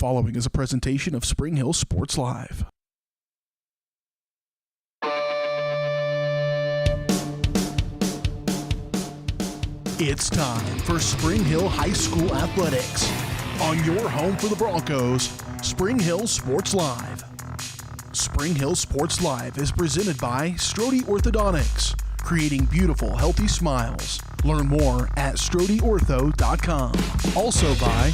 following is a presentation of Spring Hill Sports Live. It's time for Spring Hill High School Athletics. On your home for the Broncos, Spring Hill Sports Live. Spring Hill Sports Live is presented by Strode Orthodontics, creating beautiful, healthy smiles. Learn more at StrodeOrtho.com. Also by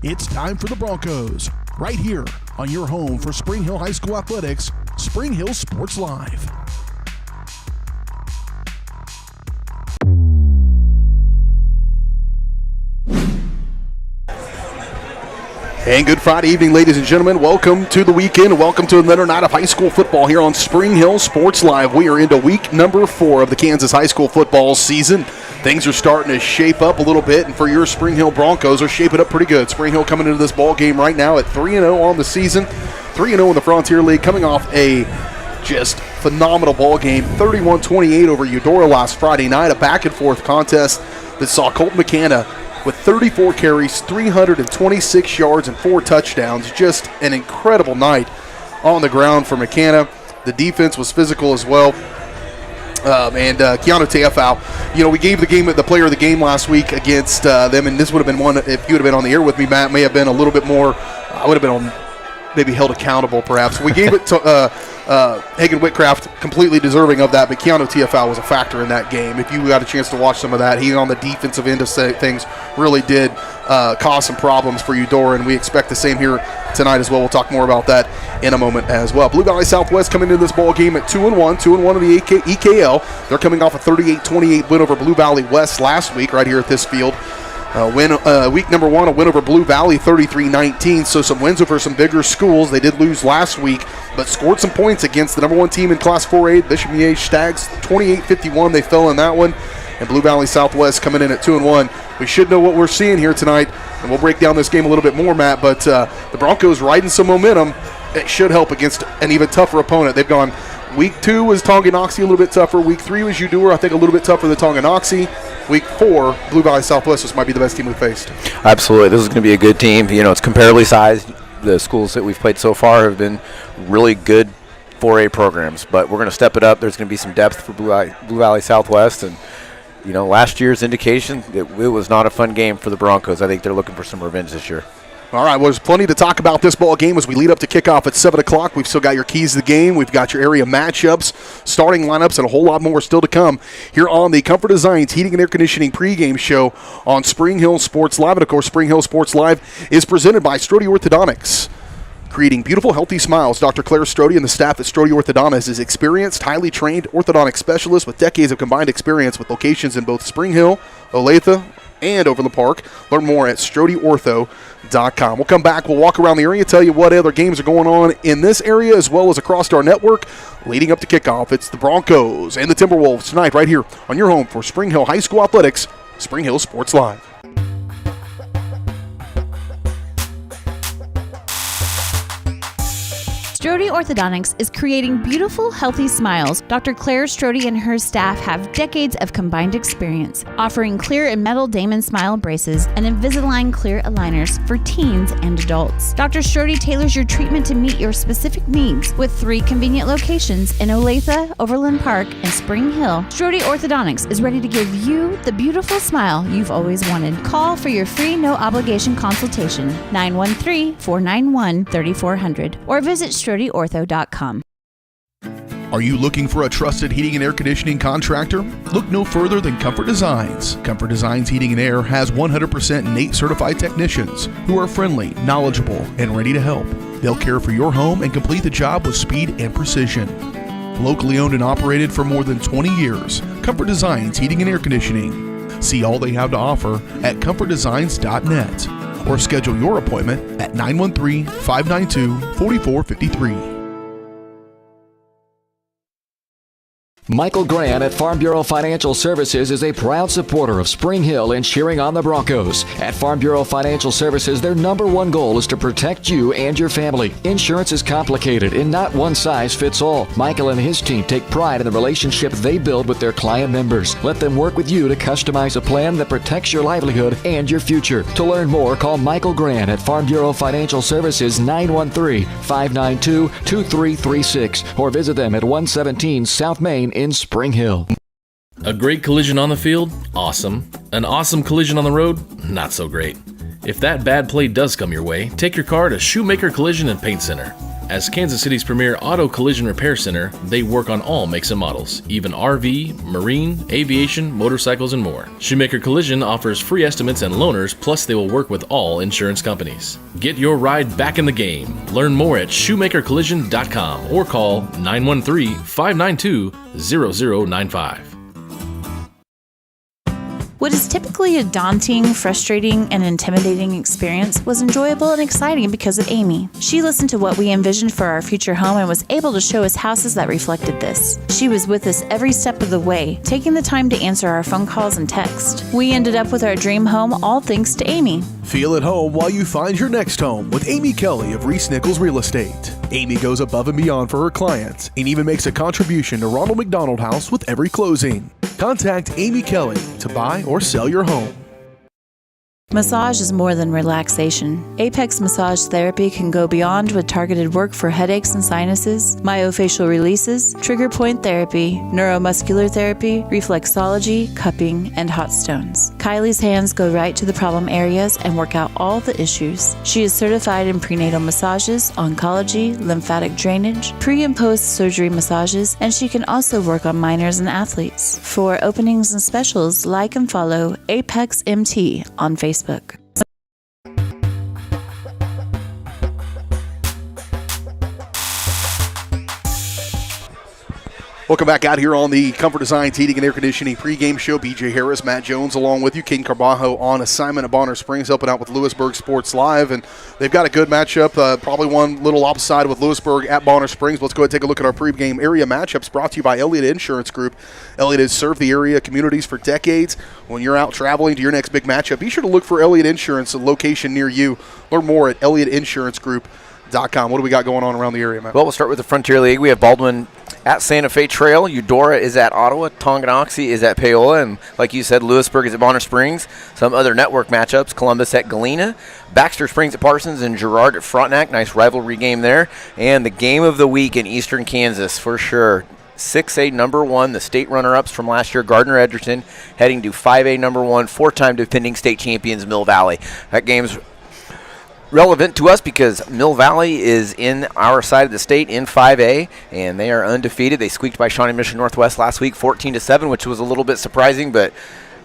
It's time for the Broncos, right here on your home for Spring Hill High School Athletics, Spring Hill Sports Live. And good Friday evening, ladies and gentlemen. Welcome to the weekend. Welcome to another night of high school football here on Spring Hill Sports Live. We are into week number 4 of the Kansas high school football season. Things are starting to shape up a little bit, and for your Spring Hill Broncos, are shaping up pretty good. Spring Hill coming into this ball game right now at 3-0 on the season, 3-0 in the Frontier League, coming off a just phenomenal ball game, 31-28 over Eudora last Friday night, a back-and-forth contest that saw Colton McKenna with 34 carries, 326 yards, and 4 touchdowns. Just an incredible night on the ground for McKenna. The defense was physical as well. And Keanu Teafau, we gave the player of the game last week against them, and this would have been one, if you would have been on the air with me, Matt, may have been a little bit more, I would have been maybe held accountable perhaps. We gave it to Hagen Whitcraft, completely deserving of that, but Keanu Teafau was a factor in that game. If you got a chance to watch some of that, he on the defensive end of things really did cause some problems for Eudora, and we expect the same here tonight as well. We'll talk more about that in a moment as well. Blue Valley Southwest coming into this ball game at 2-1 in the EKL. They're coming off a 38-28 win over Blue Valley West last week right here at this field. Week number 1, a win over Blue Valley 33-19, so some wins over some bigger schools. They did lose last week, but scored some points against the number 1 team in Class 4A, Bishop Miege Stags, 28-51. They fell in that one. And Blue Valley Southwest coming in at 2-1. We should know what we're seeing here tonight, and we'll break down this game a little bit more, Matt, but the Broncos riding some momentum. It should help against an even tougher opponent. They've gone week 2 was Tonganoxie, a little bit tougher. Week 3 was Eudora, I think a little bit tougher than Tonganoxie. Week 4, Blue Valley Southwest, this might be the best team we've faced. Absolutely. This is going to be a good team. It's comparably sized. The schools that we've played so far have been really good 4A programs, but we're going to step it up. There's going to be some depth for Blue Valley Southwest, and last year's indication it was not a fun game for the Broncos. I think they're looking for some revenge this year. All right, well, there's plenty to talk about this ball game as we lead up to kickoff at 7 o'clock. We've still got your keys to the game. We've got your area matchups, starting lineups, and a whole lot more still to come here on the Comfort Designs Heating and Air Conditioning pregame show on Spring Hill Sports Live. And, of course, Spring Hill Sports Live is presented by Strode Orthodontics. Creating beautiful, healthy smiles, Dr. Claire Strode and the staff at Strode Orthodontics is experienced, highly trained orthodontic specialist with decades of combined experience with locations in both Spring Hill, Olathe, and Overland Park. Learn more at StrodeOrtho.com. We'll come back. We'll walk around the area, tell you what other games are going on in this area as well as across our network leading up to kickoff. It's the Broncos and the Timberwolves tonight right here on your home for Spring Hill High School Athletics, Spring Hill Sports Live. Strode Orthodontics is creating beautiful, healthy smiles. Dr. Claire Strode and her staff have decades of combined experience, offering clear and metal Damon Smile braces and Invisalign clear aligners for teens and adults. Dr. Strode tailors your treatment to meet your specific needs with 3 convenient locations in Olathe, Overland Park, and Spring Hill. Strode Orthodontics is ready to give you the beautiful smile you've always wanted. Call for your free no-obligation consultation, 913-491-3400, or visit StrodeOrtho.com. Are you looking for a trusted heating and air conditioning contractor? Look no further than Comfort Designs. Comfort Designs Heating and Air has 100% NATE certified technicians who are friendly, knowledgeable, and ready to help. They'll care for your home and complete the job with speed and precision. Locally owned and operated for more tthan 20 years, Comfort Designs Heating and Air Conditioning. See all they have to offer at comfortdesigns.net or schedule your appointment at 913-592-4453. Michael Grant at Farm Bureau Financial Services is a proud supporter of Spring Hill and cheering on the Broncos. At Farm Bureau Financial Services, their number one goal is to protect you and your family. Insurance is complicated and not one size fits all. Michael and his team take pride in the relationship they build with their client members. Let them work with you to customize a plan that protects your livelihood and your future. To learn more, call Michael Grant at Farm Bureau Financial Services 913-592-2336 or visit them at 117 South Main in Spring Hill. A great collision on the field? Awesome. An awesome collision on the road? Not so great. If that bad play does come your way, take your car to Shoemaker Collision and Paint Center. As Kansas City's premier auto collision repair center, they work on all makes and models, even RV, marine, aviation, motorcycles, and more. Shoemaker Collision offers free estimates and loaners, plus they will work with all insurance companies. Get your ride back in the game. Learn more at shoemakercollision.com or call 913-592-0095. What is typically a daunting, frustrating, and intimidating experience was enjoyable and exciting because of Amy. She listened to what we envisioned for our future home and was able to show us houses that reflected this. She was with us every step of the way, taking the time to answer our phone calls and text. We ended up with our dream home all thanks to Amy. Feel at home while you find your next home with Amy Kelly of Reese Nichols Real Estate. Amy goes above and beyond for her clients and even makes a contribution to Ronald McDonald House with every closing. Contact Amy Kelly to buy or sell your home. Massage is more than relaxation. Apex Massage Therapy can go beyond with targeted work for headaches and sinuses, myofascial releases, trigger point therapy, neuromuscular therapy, reflexology, cupping, and hot stones. Kylie's hands go right to the problem areas and work out all the issues. She is certified in prenatal massages, oncology, lymphatic drainage, pre- and post-surgery massages, and she can also work on minors and athletes. For openings and specials, like and follow Apex MT on Facebook. Welcome back out here on the Comfort Designs Heating and Air Conditioning pregame show. BJ Harris, Matt Jones along with you. Caden Carbajo on assignment at Bonner Springs, helping out with Lewisburg Sports Live. And they've got a good matchup, probably one little opposite with Lewisburg at Bonner Springs. Let's go ahead and take a look at our pregame area matchups brought to you by Elliott Insurance Group. Elliott has served the area communities for decades. When you're out traveling to your next big matchup, be sure to look for Elliott Insurance, a location near you. Learn more at ElliottInsuranceGroup.com. What do we got going on around the area, Matt? Well, we'll start with the Frontier League. We have Baldwin at Santa Fe Trail. Eudora is at Ottawa. Tonganoxie is at Paola. And like you said, Lewisburg is at Bonner Springs. Some other network matchups, Columbus at Galena, Baxter Springs at Parsons, and Girard at Frontenac. Nice rivalry game there. And the game of the week in Eastern Kansas, for sure. 6A number one, the state runner-ups from last year, Gardner Edgerton, heading to 5A number one, four-time defending state champions, Mill Valley. That game's relevant to us because Mill Valley is in our side of the state in 5A, and they are undefeated. They squeaked by Shawnee Mission Northwest last week, 14-7, which was a little bit surprising, but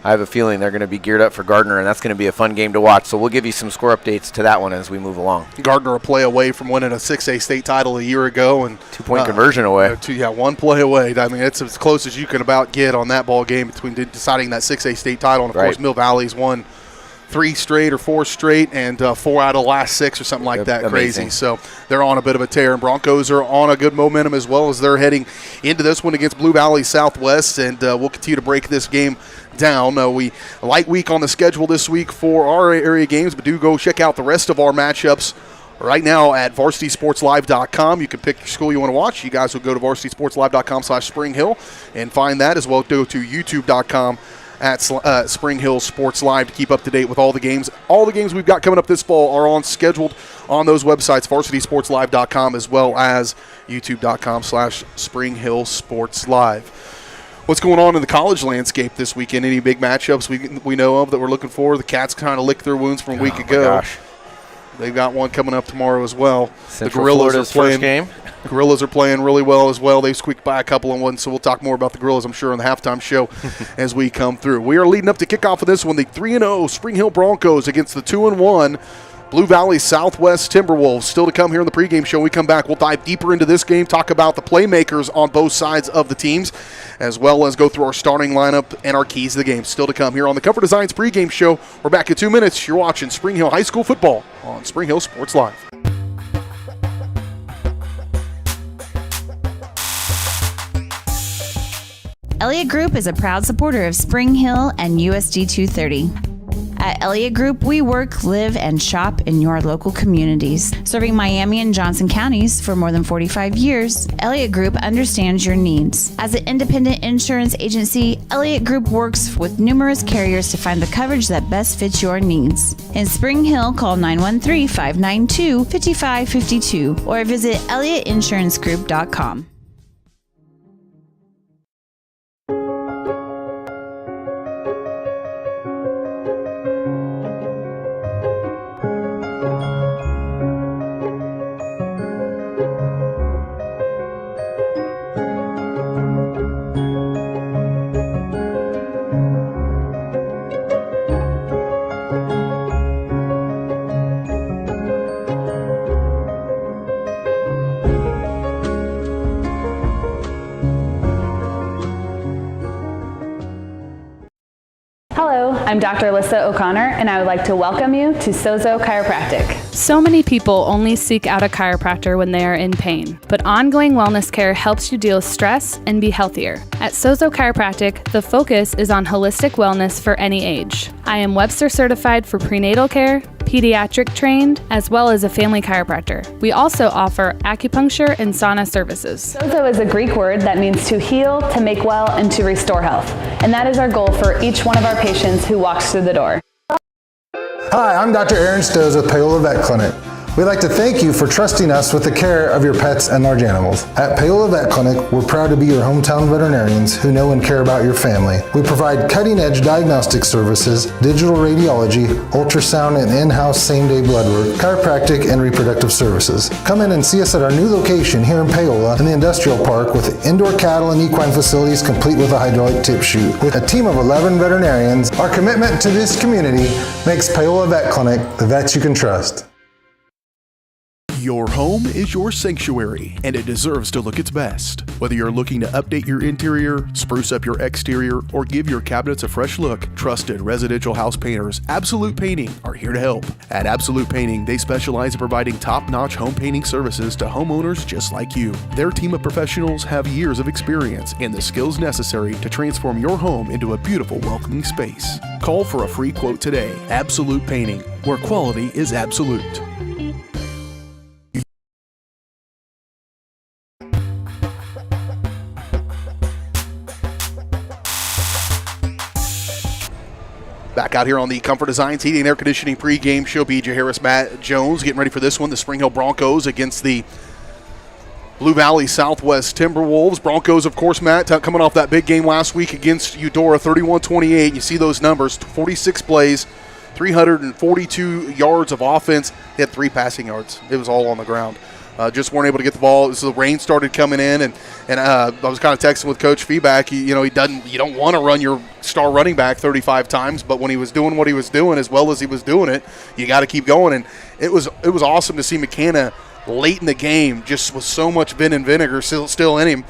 I have a feeling they're going to be geared up for Gardner, and that's going to be a fun game to watch. So we'll give you some score updates to that one as we move along. Gardner a play away from winning a 6A state title a year ago, and 2-point conversion away. One play away. I mean, it's as close as you can about get on that ball game between deciding that 6A state title. And of course, Mill Valley's won 3 straight or 4 straight, and 4 out of the last 6 or something like that. Amazing. Crazy. So they're on a bit of a tear, and Broncos are on a good momentum as well as they're heading into this one against Blue Valley Southwest, and we'll continue to break this game down. A light week on the schedule this week for our area games, but do go check out the rest of our matchups right now at varsitysportslive.com. You can pick your school you want to watch. You guys will go to varsitysportslive.com/Spring-Hill and find that, as well. Go to youtube.com at Spring Hill Sports Live to keep up to date with all the games. All the games we've got coming up this fall are scheduled on those websites, varsitysportslive.com, as well as youtube.com/Spring Hill Sports Live. What's going on in the college landscape this weekend? Any big matchups we know of that we're looking for? The Cats kind of licked their wounds from a week ago. Gosh. They've got one coming up tomorrow as well. Central the Gorillas Florida's are playing first game. The Gorillas are playing really well as well. They squeaked by a couple of ones, so we'll talk more about the Gorillas, I'm sure, in the halftime show as we come through. We are leading up to kickoff of this one, the 3-0 Spring Hill Broncos against the 2-1 Blue Valley Southwest Timberwolves. Still to come here in the pregame show. When we come back, we'll dive deeper into this game, talk about the playmakers on both sides of the teams, as well as go through our starting lineup and our keys to the game. Still to come here on the Comfort Designs pregame show. We're back in 2 minutes. You're watching Spring Hill High School football on Spring Hill Sports Live. Elliott Group is a proud supporter of Spring Hill and USD 230. At Elliott Group, we work, live, and shop in your local communities. Serving Miami and Johnson counties for more than 45 years, Elliott Group understands your needs. As an independent insurance agency, Elliott Group works with numerous carriers to find the coverage that best fits your needs. In Spring Hill, call 913-592-5552 or visit ElliottInsuranceGroup.com. Hello, I'm Dr. Alyssa O'Connor, and I would like to welcome you to Sozo Chiropractic. So many people only seek out a chiropractor when they are in pain, but ongoing wellness care helps you deal with stress and be healthier. At Sozo Chiropractic, the focus is on holistic wellness for any age. I am Webster certified for prenatal care, pediatric trained, as well as a family chiropractor. We also offer acupuncture and sauna services. Sozo is a Greek word that means to heal, to make well, and to restore health. And that is our goal for each one of our patients who walks through the door. Hi, I'm Dr. Aaron Stoes with Paola Vet Clinic. We'd like to thank you for trusting us with the care of your pets and large animals. At Paola Vet Clinic, we're proud to be your hometown veterinarians who know and care about your family. We provide cutting-edge diagnostic services, digital radiology, ultrasound, and in-house same-day blood work, chiropractic, and reproductive services. Come in and see us at our new location here in Paola in the Industrial Park with indoor cattle and equine facilities complete with a hydraulic tip chute. With a team of 11 veterinarians, our commitment to this community makes Paola Vet Clinic the vets you can trust. Your home is your sanctuary, and it deserves to look its best. Whether you're looking to update your interior, spruce up your exterior, or give your cabinets a fresh look, trusted residential house painters Absolute Painting are here to help. At Absolute Painting, they specialize in providing top-notch home painting services to homeowners just like you. Their team of professionals have years of experience and the skills necessary to transform your home into a beautiful, welcoming space. Call for a free quote today. Absolute Painting, where quality is absolute. Back out here on the Comfort Designs Heating and Air Conditioning pregame show. BJ Harris, Matt Jones getting ready for this one. The Spring Hill Broncos against the Blue Valley Southwest Timberwolves. Broncos, of course, Matt, coming off that big game last week against Eudora, 31-28. You see those numbers, 46 plays, 342 yards of offense. They had 3 passing yards. It was all on the ground. Just weren't able to get the ball. So the rain started coming in, and I was kind of texting with Coach Feedback. You don't want to run your star running back 35 times, but when he was doing what he was doing as well as he was doing it, you got to keep going. And it was awesome to see McKenna late in the game, just with so much vin and vinegar still in him,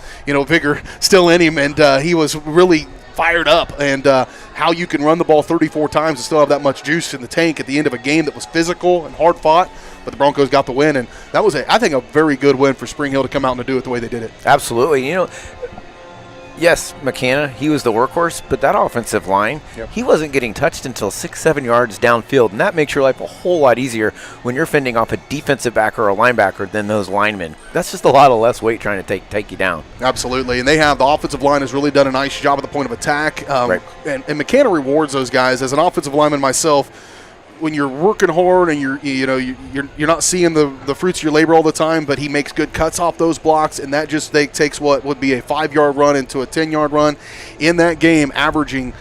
vigor still in him, and he was really fired up. And how you can run the ball 34 times and still have that much juice in the tank at the end of a game that was physical and hard fought. But the Broncos got the win, and that was, I think, a very good win for Spring Hill to come out and do it the way they did it. Absolutely. Yes, McKenna, he was the workhorse, but that offensive line, he wasn't getting touched until 6-7 yards downfield, and that makes your life a whole lot easier when you're fending off a defensive back or a linebacker than those linemen. That's just a lot of less weight trying to take you down. Absolutely, and the offensive line has really done a nice job at the point of attack, right. and McKenna rewards those guys. As an offensive lineman myself, when you're working hard and you're not seeing the fruits of your labor all the time, but he makes good cuts off those blocks, and that just takes what would be a 5-yard run into a 10-yard run in that game, averaging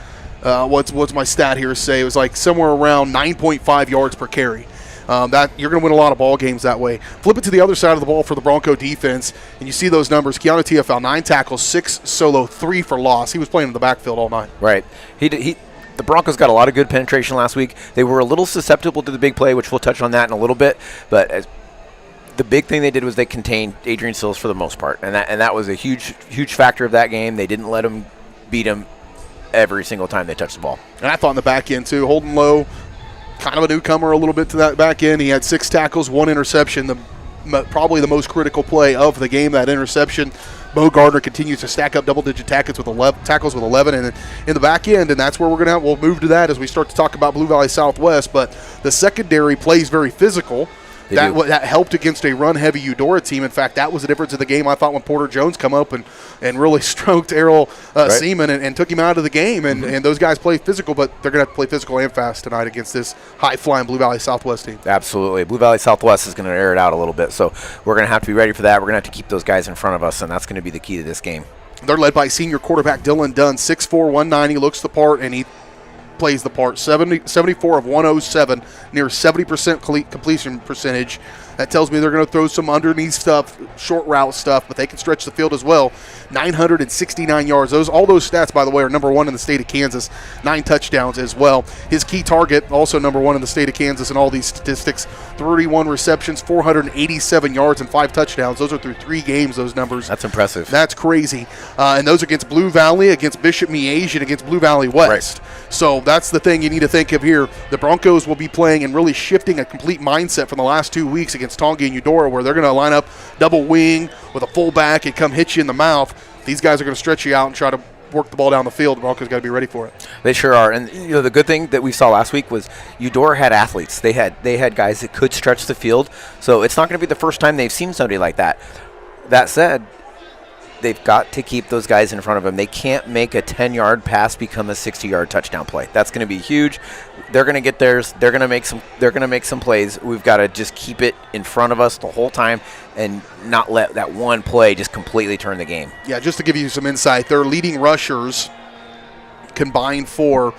what's my stat here say? It was like somewhere around 9.5 yards per carry. that you're going to win a lot of ball games that way. Flip it to the other side of the ball for the Bronco defense, and you see those numbers. Keanu TFL, 9 tackles, 6 solo, 3 for loss. He was playing in the backfield all night. Right. The Broncos got a lot of good penetration last week. They were a little susceptible to the big play, which we'll touch on that in a little bit. But the big thing they did was they contained Adrian Sills for the most part, and that was a huge factor of that game. They didn't let him beat him every single time they touched the ball. And I thought in the back end too, Holden Lowe, kind of a newcomer a little bit to that back end. He had 6 tackles, 1 interception. Probably the most critical play of the game, that interception. Bo Gardner continues to stack up double-digit tackles with 11, and in the back end, and that's where we'll move to that as we start to talk about Blue Valley Southwest. But the secondary plays very physical. That helped against a run-heavy Eudora team. In fact, that was the difference of the game, I thought, when Porter Jones come up and really stroked Errol Seaman and took him out of the game. And those guys play physical, but they're going to have to play physical and fast tonight against this high-flying Blue Valley Southwest team. Absolutely. Blue Valley Southwest is going to air it out a little bit, so we're going to have to be ready for that. We're going to have to keep those guys in front of us, and that's going to be the key to this game. They're led by senior quarterback Dylan Dunn, 6'4", 190, looks the part, and he plays the part. 74 of 107, near 70% completion percentage. That tells me they're going to throw some underneath stuff, short route stuff, but they can stretch the field as well. 969 yards. All those stats, by the way, are number 1 in the state of Kansas. 9 touchdowns as well. His key target, also number 1 in the state of Kansas in all these statistics. 31 receptions, 487 yards, and 5 touchdowns. Those are through 3 games, those numbers. That's impressive. That's crazy. And those against Blue Valley, against Bishop Miege, and against Blue Valley West. Right. So that's the thing you need to think of here. The Broncos will be playing and really shifting a complete mindset from the last 2 weeks against Tonga and Eudora, where they're going to line up double wing with a fullback and come hit you in the mouth. These guys are going to stretch you out and try to work the ball down the field. The Broncos got to be ready for it. They sure are. And the good thing that we saw last week was Eudora had athletes. They had guys that could stretch the field. So it's not going to be the first time they've seen somebody like that. That said, they've got to keep those guys in front of them. They can't make a 10-yard pass become a 60-yard touchdown play. That's going to be huge. They're going to get theirs. They're going to make some plays. We've got to just keep it in front of us the whole time and not let that one play just completely turn the game. Yeah, just to give you some insight, their leading rushers combined for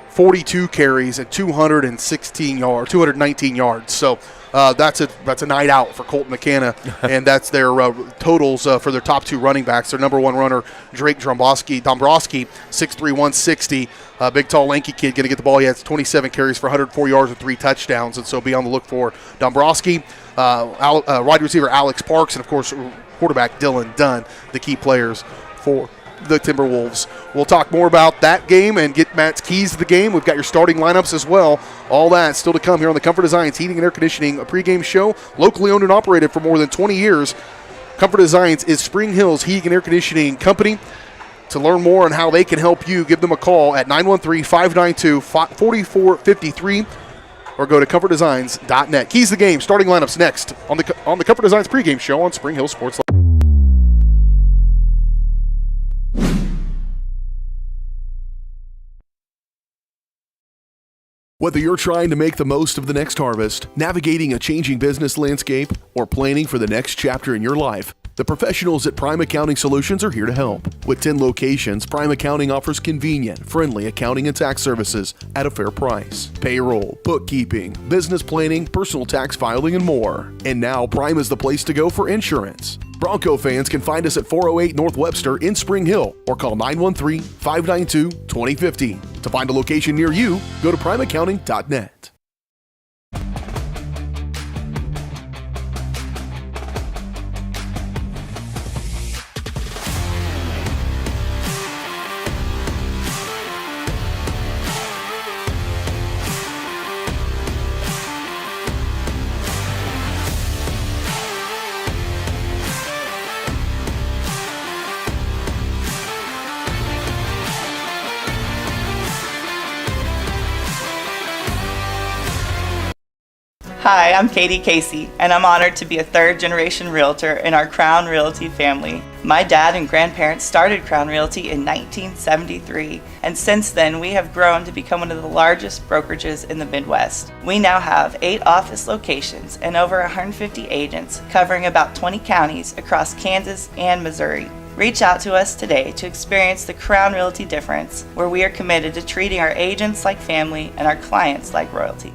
42 carries at 219 yards. So that's a night out for Colton McKenna, and that's their totals for their top 2 running backs. Their number 1 runner, Drake Dombrowski, 6'3", 160, big, tall, lanky kid, going to get the ball. He has 27 carries for 104 yards and 3 touchdowns, and so be on the look for Dombrowski, wide receiver Alex Parks, and, of course, quarterback Dylan Dunn, the key players for the Timberwolves. We'll talk more about that game and get Matt's keys to the game. We've got your starting lineups as well. All that still to come here on the Comfort Designs Heating and Air Conditioning pregame show. Locally owned and operated for more than 20 years. Comfort Designs is Spring Hill's heating and air conditioning company. To learn more on how they can help you, give them a call at 913-592-4453 or go to comfortdesigns.net. Keys to the game, starting lineups next on the Comfort Designs pregame show on Spring Hill Sports Live. Whether you're trying to make the most of the next harvest, navigating a changing business landscape, or planning for the next chapter in your life, the professionals at Prime Accounting Solutions are here to help. With 10 locations, Prime Accounting offers convenient, friendly accounting and tax services at a fair price. Payroll, bookkeeping, business planning, personal tax filing, and more. And now Prime is the place to go for insurance. Bronco fans can find us at 408 North Webster in Spring Hill or call 913-592-2050. To find a location near you, go to primeaccounting.net. Hi, I'm Katie Casey, and I'm honored to be a third-generation realtor in our Crown Realty family. My dad and grandparents started Crown Realty in 1973, and since then we have grown to become one of the largest brokerages in the Midwest. We now have 8 office locations and over 150 agents covering about 20 counties across Kansas and Missouri. Reach out to us today to experience the Crown Realty difference, where we are committed to treating our agents like family and our clients like royalty.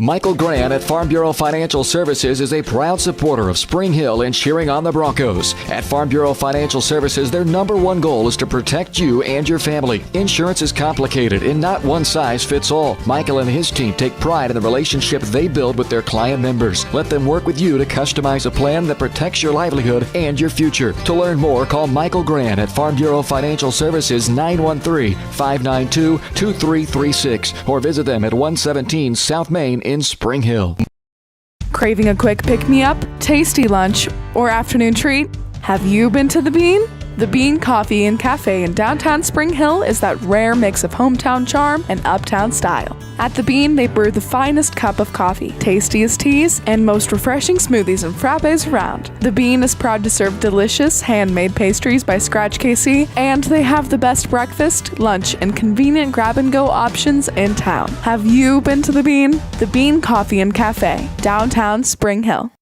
Michael Grant at Farm Bureau Financial Services is a proud supporter of Spring Hill and cheering on the Broncos. At Farm Bureau Financial Services, their number one goal is to protect you and your family. Insurance is complicated and not one size fits all. Michael and his team take pride in the relationship they build with their client members. Let them work with you to customize a plan that protects your livelihood and your future. To learn more, call Michael Grant at Farm Bureau Financial Services 913-592-2336 or visit them at 117 South Main in Spring Hill. Craving a quick pick-me-up, tasty lunch, or afternoon treat? Have you been to The Bean? The Bean Coffee and Cafe in downtown Spring Hill is that rare mix of hometown charm and uptown style. At The Bean, they brew the finest cup of coffee, tastiest teas, and most refreshing smoothies and frappes around. The Bean is proud to serve delicious, handmade pastries by Scratch KC, and they have the best breakfast, lunch, and convenient grab-and-go options in town. Have you been to The Bean? The Bean Coffee and Cafe, downtown Spring Hill.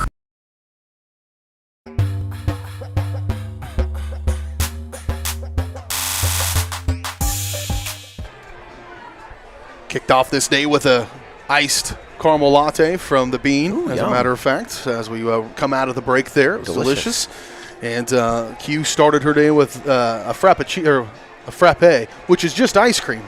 Kicked off this day with a iced caramel latte from the Bean, as yum. a matter of fact, as we come out of the break there. It was delicious. And Q started her day with a frappe, which is just ice cream.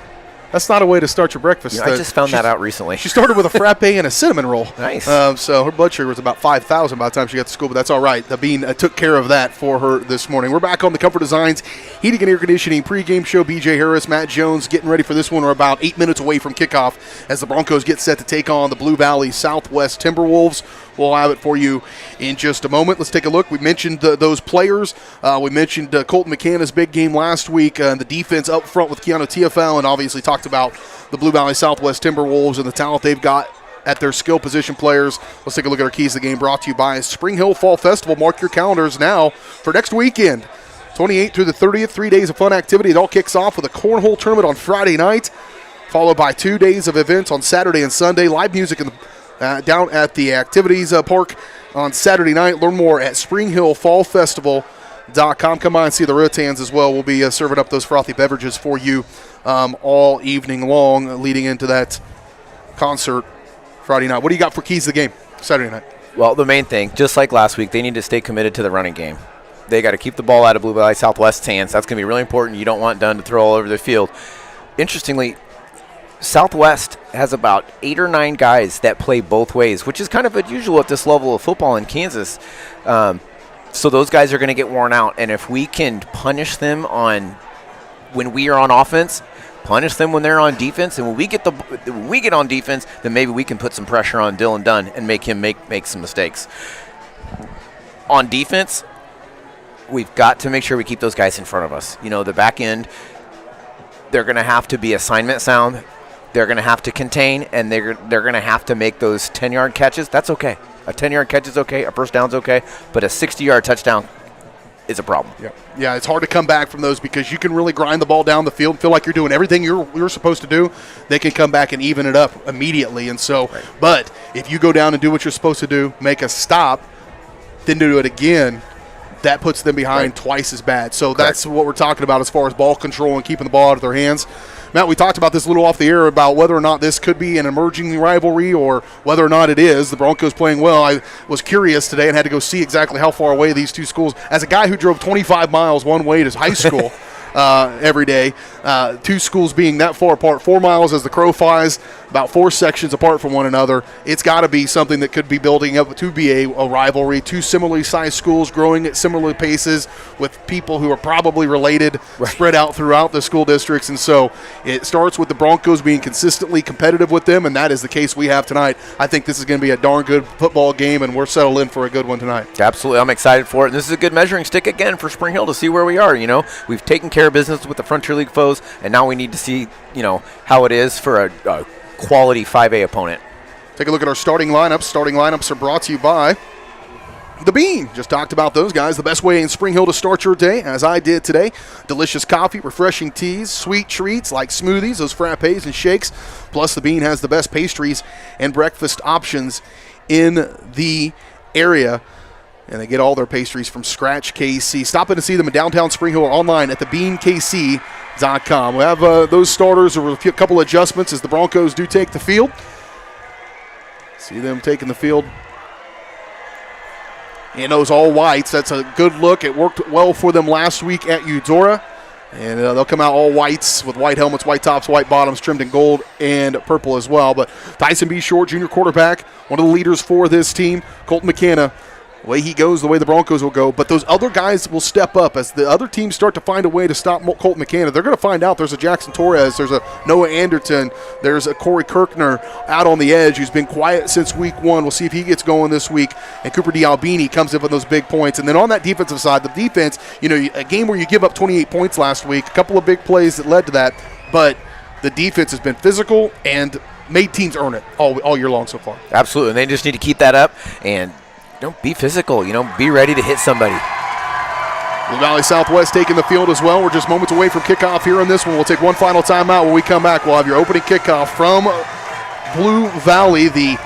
That's not a way to start your breakfast. I just found that out recently. She started with a frappe and a cinnamon roll. Nice. So her blood sugar was about 5,000 by the time she got to school, but that's all right. The Bean took care of that for her this morning. We're back on the Comfort Designs Heating and Air Conditioning pregame show. BJ Harris, Matt Jones getting ready for this one. We're about 8 minutes away from kickoff as the Broncos get set to take on the Blue Valley Southwest Timberwolves. We'll have it for you in just a moment. Let's take a look. We mentioned those players. We mentioned Colton McCanna's big game last week, and the defense up front with Keanu TFL, and obviously talked about the Blue Valley Southwest Timberwolves and the talent they've got at their skill position players. Let's take a look at our keys to the game, brought to you by Spring Hill Fall Festival. Mark your calendars now for next weekend. 28th through the 30th, 3 days of fun activity. It all kicks off with a cornhole tournament on Friday night, followed by 2 days of events on Saturday and Sunday. Live music in the down at the activities park on Saturday night. Learn more at springhillfallfestival.com. Come by and see the Rotans as well. We'll be serving up those frothy beverages for you all evening long leading into that concert Friday night. What do you got for keys to the game Saturday night? Well, the main thing, just like last week, they need to stay committed to the running game. They got to keep the ball out of Blue Valley Southwest's hands. That's going to be really important. You don't want Dunn to throw all over the field. Interestingly, Southwest has about 8 or 9 guys that play both ways, which is kind of unusual at this level of football in Kansas. So those guys are going to get worn out, and if we can punish them when we are on offense, punish them when they're on defense, and when we get on defense, then maybe we can put some pressure on Dylan Dunn and make him make some mistakes. On defense, we've got to make sure we keep those guys in front of us. You know, the back end, they're going to have to be assignment sound. They're going to have to contain, and they're going to have to make those 10-yard catches. That's okay. A 10-yard catch is okay. A first down's okay. But a 60-yard touchdown is a problem. Yeah, it's hard to come back from those because you can really grind the ball down the field, feel like you're doing everything you're supposed to do. They can come back and even it up immediately. And so, right. But if you go down and do what you're supposed to do, make a stop, then do it again, that puts them behind twice as bad. So that's what we're talking about as far as ball control and keeping the ball out of their hands. Matt, we talked about this a little off the air about whether or not this could be an emerging rivalry or whether or not it is. The Broncos playing well. I was curious today and had to go see exactly how far away these two schools. As a guy who drove 25 miles one way to high school every day, two schools being that far apart, 4 miles as the crow flies, about 4 sections apart from one another. It's got to be something that could be building up to be a rivalry. Two similarly sized schools growing at similar paces with people who are probably related, spread out throughout the school districts. And so it starts with the Broncos being consistently competitive with them, and that is the case we have tonight. I think this is going to be a darn good football game, and we're settled in for a good one tonight. Absolutely. I'm excited for it. And this is a good measuring stick again for Spring Hill to see where we are. You know, we've taken care of business with the Frontier League foes, and now we need to see, you know, how it is for a quality 5A opponent. Take a look at our starting lineups. Starting lineups are brought to you by The Bean. Just talked about those guys. The best way in Spring Hill to start your day, as I did today. Delicious coffee, refreshing teas, sweet treats like smoothies, those frappes and shakes. Plus, The Bean has the best pastries and breakfast options in the area. And they get all their pastries from Scratch KC. Stop in to see them in downtown Spring Hill or online at thebeankc.com. We have those starters with a couple adjustments as the Broncos do take the field. See them taking the field in those all whites. That's a good look. It worked well for them last week at Eudora. And they'll come out all whites with white helmets, white tops, white bottoms, trimmed in gold and purple as well. But Tyson B. Short, junior quarterback, one of the leaders for this team. Colton McKenna, the way he goes, the way the Broncos will go. But those other guys will step up as the other teams start to find a way to stop Colton McKenna. They're going to find out there's a Jackson Torres, there's a Noah Anderton, there's a Corey Kirkner out on the edge who's been quiet since week one. We'll see if he gets going this week. And Cooper D'Albini comes in with those big points. And then on that defensive side, the defense, a game where you give up 28 points last week, a couple of big plays that led to that. But the defense has been physical and made teams earn it all year long so far. Absolutely. And they just need to keep that up and be physical, be ready to hit somebody. Blue Valley Southwest taking the field as well. We're just moments away from kickoff here in this one. We'll take one final timeout. When we come back, we'll have your opening kickoff from Blue Valley, the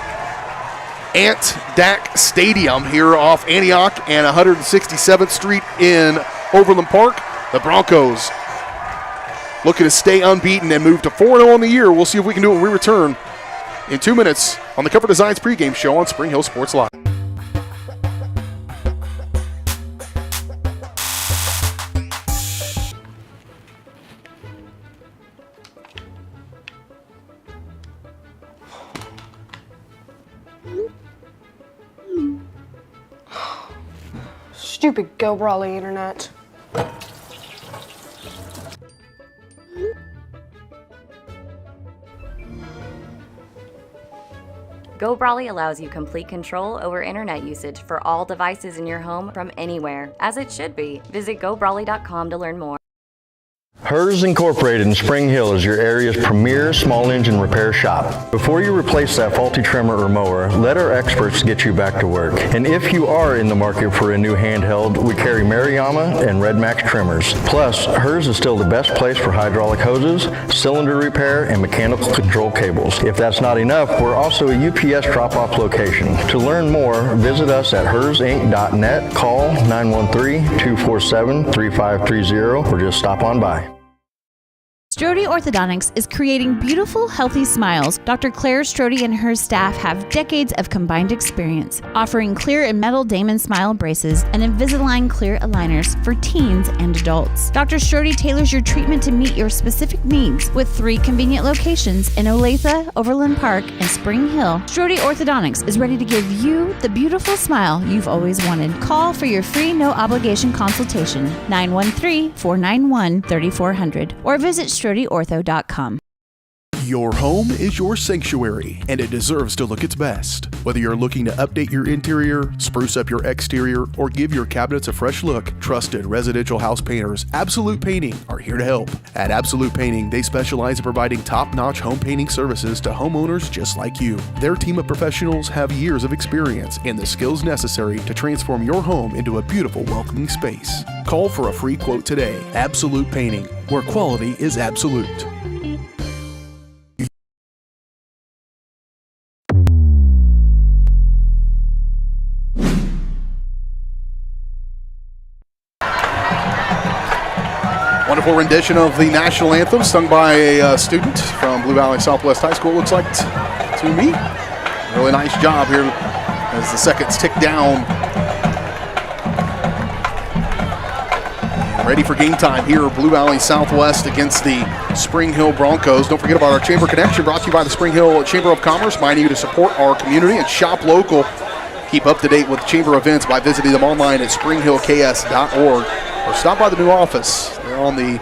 Ant Dack Stadium here off Antioch and 167th Street in Overland Park. The Broncos looking to stay unbeaten and move to 4-0 on the year. We'll see if we can do it when we return in 2 minutes on the Cover Designs pregame show on Spring Hill Sports Live. Stupid Go Brawley internet. Go Brawley allows you complete control over internet usage for all devices in your home from anywhere, as it should be. Visit GoBrawley.com to learn more. Hers Incorporated in Spring Hill is your area's premier small engine repair shop. Before you replace that faulty trimmer or mower, let our experts get you back to work. And if you are in the market for a new handheld, we carry Maruyama and Red Max trimmers. Plus, Hers is still the best place for hydraulic hoses, cylinder repair, and mechanical control cables. If that's not enough, we're also a UPS drop-off location. To learn more, visit us at hersinc.net, call 913-247-3530, or just stop on by. Strode Orthodontics is creating beautiful, healthy smiles. Dr. Claire Strode and her staff have decades of combined experience, offering clear and metal Damon smile braces and Invisalign clear aligners for teens and adults. Dr. Strode tailors your treatment to meet your specific needs with 3 convenient locations in Olathe, Overland Park, and Spring Hill. Strode Orthodontics is ready to give you the beautiful smile you've always wanted. Call for your free no-obligation consultation, 913-491-3400, or visit StrodeOrtho.com. Your home is your sanctuary, and it deserves to look its best. Whether you're looking to update your interior, spruce up your exterior, or give your cabinets a fresh look, trusted residential house painters Absolute Painting are here to help. At Absolute Painting, they specialize in providing top-notch home painting services to homeowners just like you. Their team of professionals have years of experience and the skills necessary to transform your home into a beautiful, welcoming space. Call for a free quote today. Absolute Painting, where quality is absolute. Wonderful rendition of the national anthem sung by a student from Blue Valley Southwest High School, it looks like to me. Really nice job here as the seconds tick down. Ready for game time here, Blue Valley Southwest against the Spring Hill Broncos. Don't forget about our Chamber Connection, brought to you by the Spring Hill Chamber of Commerce, reminding you to support our community and shop local. Keep up to date with Chamber events by visiting them online at springhillks.org or stop by the new office. They're on the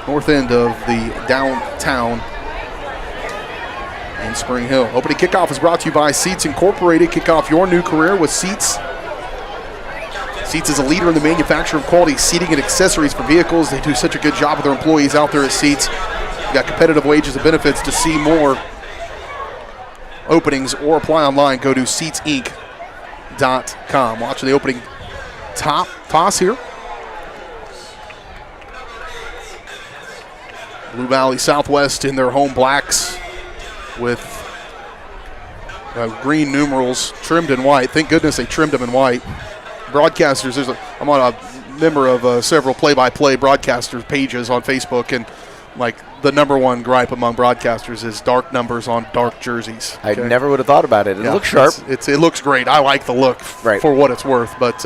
north end of the downtown in Spring Hill. Opening kickoff is brought to you by Seats Incorporated. Kick off your new career with Seats. Seats is a leader in the manufacture of quality seating and accessories for vehicles. They do such a good job with their employees out there at Seats. You've got competitive wages and benefits. To see more openings or apply online, go to seatsinc.com. Watching the opening toss here. Blue Valley Southwest in their home blacks with green numerals trimmed in white. Thank goodness they trimmed them in white. Broadcasters, I'm on a member of several play-by-play broadcaster pages on Facebook, and like the number one gripe among broadcasters is dark numbers on dark jerseys. I never would have thought about it. It looks sharp. It looks great. I like the look for what it's worth, but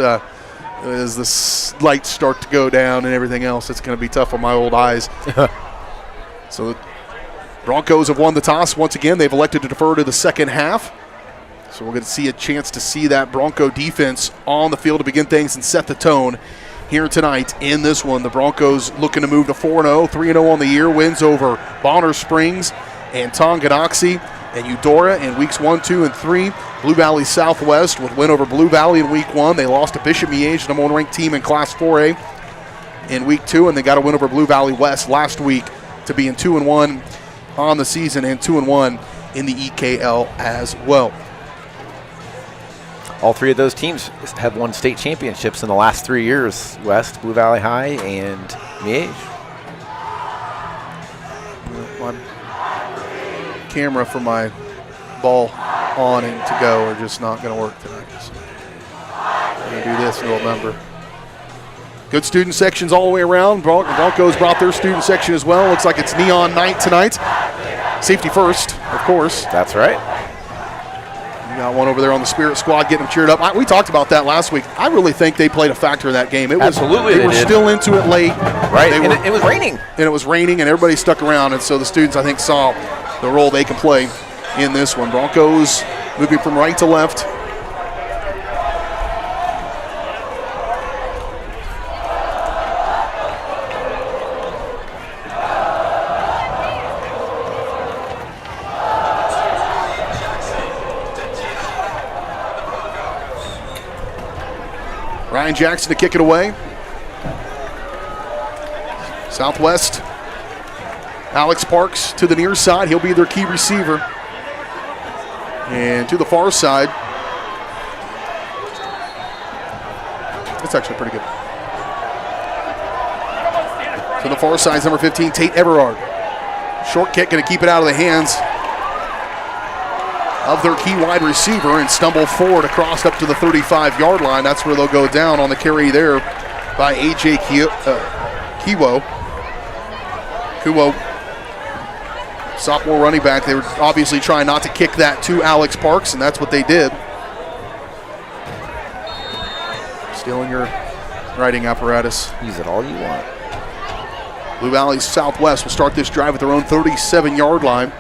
as the lights start to go down and everything else, it's going to be tough on my old eyes. So the Broncos have won the toss once again. They've elected to defer to the second half. So we're going to see a chance to see that Bronco defense on the field to begin things and set the tone here tonight in this one. The Broncos looking to move to 4-0, 3-0 on the year, wins over Bonner Springs and Tonganoxie and Eudora in weeks 1, 2, and 3. Blue Valley Southwest would win over Blue Valley in week 1. They lost to Bishop Miege, number 1 ranked team in Class 4A in week 2, and they got a win over Blue Valley West last week to be in 2-1 on the season and 2-1 in the EKL as well. All three of those teams have won state championships in the last 3 years. West, Blue Valley High, and Miege. My camera for my ball on and to go are just not going to work tonight. So I'm going to do this and we'll remember. Good student sections all the way around. Broncos brought their student section as well. Looks like it's neon night tonight. Safety first, of course. That's right. You got one over there on the Spirit Squad getting them cheered up. We talked about that last week. I really think they played a factor in that game. Absolutely, they were still into it late. Right, it was raining. And it was raining, and everybody stuck around, and so the students, I think, saw the role they can play in this one. Broncos moving from right to left. Ryan Jackson to kick it away. Southwest, Alex Parks to the near side. He'll be their key receiver. And to the far side, that's actually pretty good. To the far side is number 15, Tate Everard. Short kick, going to keep it out of the hands of their key wide receiver and stumble forward across up to the 35-yard line. That's where they'll go down on the carry there by A.J. Kuwo, sophomore running back. They were obviously trying not to kick that to Alex Parks, and that's what they did. Still in your writing apparatus. Use it all you want. Blue Valley Southwest will start this drive at their own 37-yard line.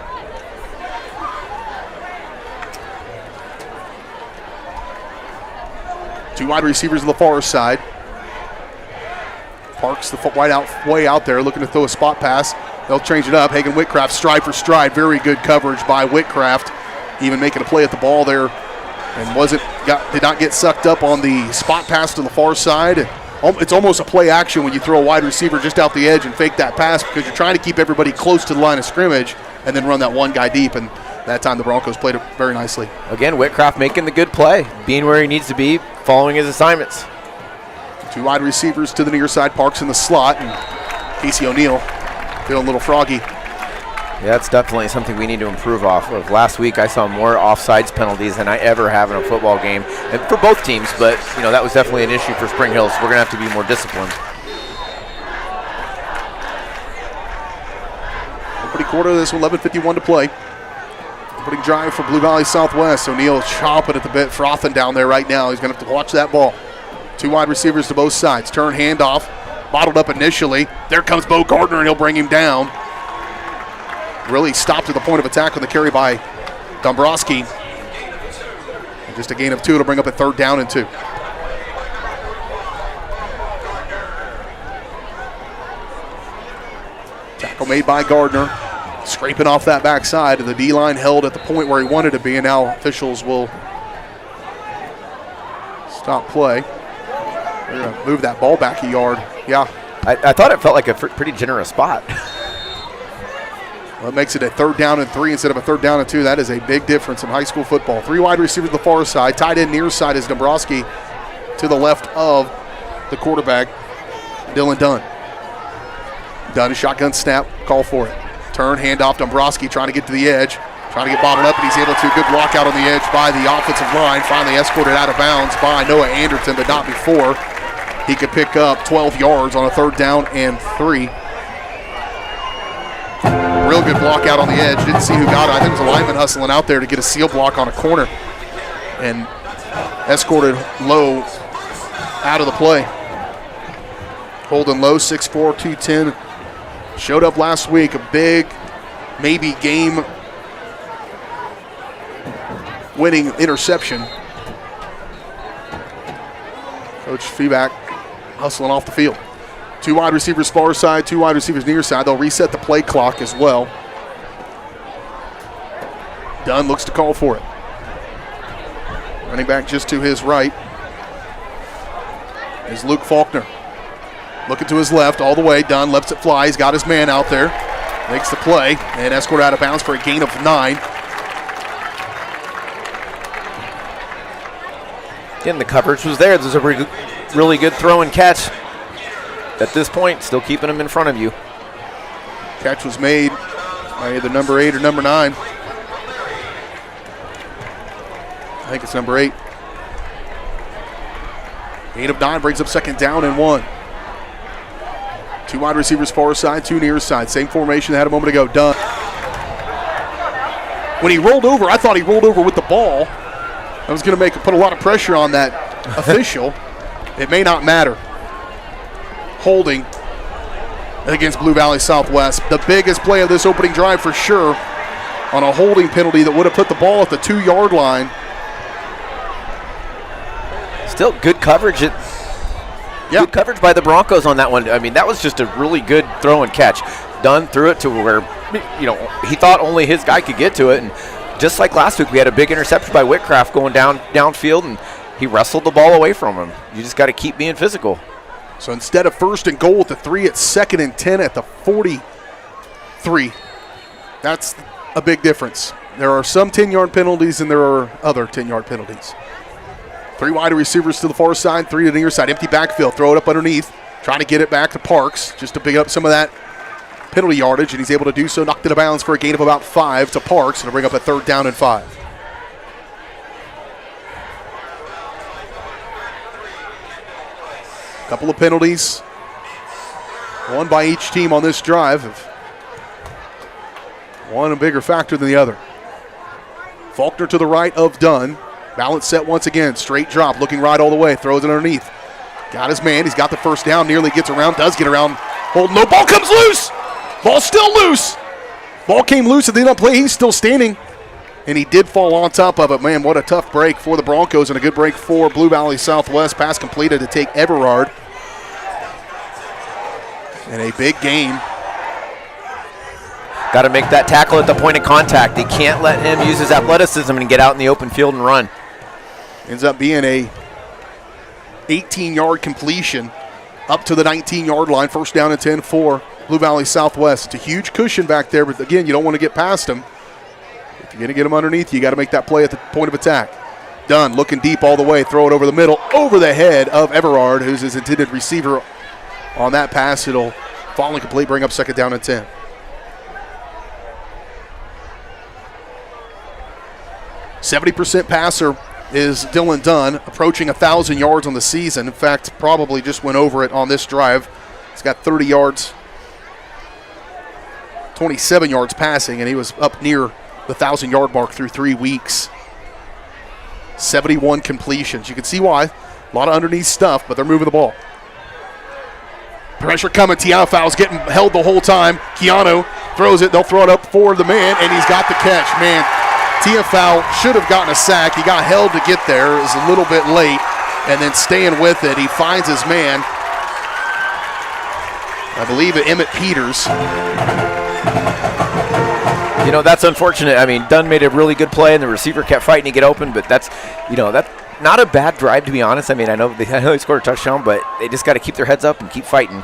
Two wide receivers on the far side. Parks the way out there, looking to throw a spot pass. They'll change it up. Hagen Whitcraft stride for stride. Very good coverage by Whitcraft. Even making a play at the ball there, and did not get sucked up on the spot pass to the far side. It's almost a play action when you throw a wide receiver just out the edge and fake that pass, because you're trying to keep everybody close to the line of scrimmage and then run that one guy deep. And that time the Broncos played it very nicely. Again, Whitcraft making the good play, being where he needs to be, following his assignments. Two wide receivers to the near side, Parks in the slot, and Casey O'Neill feeling a little froggy. Yeah, that's definitely something we need to improve off of. Last week I saw more offsides penalties than I ever have in a football game, and for both teams, but that was definitely an issue for Spring Hill, so we're going to have to be more disciplined. Opening quarter of this, 11:51 to play. Opening drive for Blue Valley Southwest. O'Neill chomping at the bit, frothing down there right now. He's going to have to watch that ball. Two wide receivers to both sides. Turn, handoff, bottled up initially. There comes Bo Gardner, and he'll bring him down. Really stopped at the point of attack on the carry by Dombrowski. And just a gain of 2 to bring up a 3rd down and 2. Tackle made by Gardner. Scraping off that backside, and the D-line held at the point where he wanted to be, and now officials will stop play. They're going to move that ball back a yard. Yeah. I thought it felt like a pretty generous spot. Well, it makes it a 3rd down and 3 instead of a 3rd down and 2. That is a big difference in high school football. 3 wide receivers to the far side. Tight end near side is Dombrowski to the left of the quarterback, Dylan Dunn. Dunn, a shotgun snap, call for it. Turn, handoff, Dombrowski trying to get to the edge, trying to get bobbled up, and he's able to. Good block out on the edge by the offensive line. Finally escorted out of bounds by Noah Anderton, but not before he could pick up 12 yards on a 3rd down and 3. good block out on the edge. Didn't see who got it. I think it was a lineman hustling out there to get a seal block on a corner and escorted Lowe out of the play. Holden Lowe, 6'4", 210. Showed up last week. A big, maybe game-winning interception. Coach Feback hustling off the field. 2 wide receivers far side, 2 wide receivers near side. They'll reset the play clock as well. Dunn looks to call for it. Running back just to his right is Luke Faulkner. Looking to his left all the way. Dunn lets it fly. He's got his man out there. Makes the play and escorted out of bounds for a gain of 9. Again, the coverage was there. There's a really good throw and catch. At this point, still keeping them in front of you. Catch was made by either number 8 or number 9. I think it's number 8. Gain of 9 brings up second down and 1. 2 wide receivers far side, 2 near side. Same formation they had a moment ago. Dunn. When he rolled over, I thought he rolled over with the ball. I was going to put a lot of pressure on that official. It may not matter. Holding against Blue Valley Southwest. The biggest play of this opening drive for sure, on a holding penalty that would have put the ball at the 2-yard line. Still good coverage. Good coverage by the Broncos on that one. I mean, that was just a really good throw and catch. Dunn threw it to where, he thought only his guy could get to it. And just like last week, we had a big interception by Whitcraft going downfield, and he wrestled the ball away from him. You just got to keep being physical. So instead of 1st and goal at the 3, it's 2nd and 10 at the 43. That's a big difference. There are some 10-yard penalties and there are other 10-yard penalties. 3 wide receivers to the far side, 3 to the near side. Empty backfield, throw it up underneath. Trying to get it back to Parks just to pick up some of that penalty yardage, and he's able to do so. Knocked it out of bounds for a gain of about 5 to Parks, and to bring up a 3rd down and 5. Couple of penalties, one by each team on this drive. One a bigger factor than the other. Faulkner to the right of Dunn. Balance set once again. Straight drop, looking right all the way. Throws it underneath. Got his man. He's got the first down. Nearly gets around. Does get around. Holding. No, ball comes loose. Ball's still loose. Ball came loose at the end of the play. He's still standing. And he did fall on top of it. Man, what a tough break for the Broncos and a good break for Blue Valley Southwest. Pass completed to take Everard. And a big game. Got to make that tackle at the point of contact. He can't let him use his athleticism and get out in the open field and run. Ends up being a 18-yard completion up to the 19-yard line. 1st down and 10 for Blue Valley Southwest. It's a huge cushion back there, but again, you don't want to get past them. If you're going to get them underneath, you got to make that play at the point of attack. Dunn looking deep all the way. Throw it over the middle, over the head of Everard, who's his intended receiver. On that pass, it'll fall incomplete, bring up 2nd down and 10. %70 passer is Dylan Dunn, approaching 1,000 yards on the season. In fact, probably just went over it on this drive. He's got 30 yards, 27 yards passing, and he was up near the 1,000-yard mark through 3 weeks. 71 completions. You can see why. A lot of underneath stuff, but they're moving the ball. Pressure coming. Tiafau's getting held the whole time. Keanu throws it. They'll throw it up for the man, and he's got the catch. Man, Tiafau should have gotten a sack. He got held to get there. It was a little bit late, and then staying with it. He finds his man. I believe it, Emmett Peters. That's unfortunate. I mean, Dunn made a really good play, and the receiver kept fighting to get open, but that's not a bad drive, to be honest. I mean, I know they scored a touchdown, but they just got to keep their heads up and keep fighting.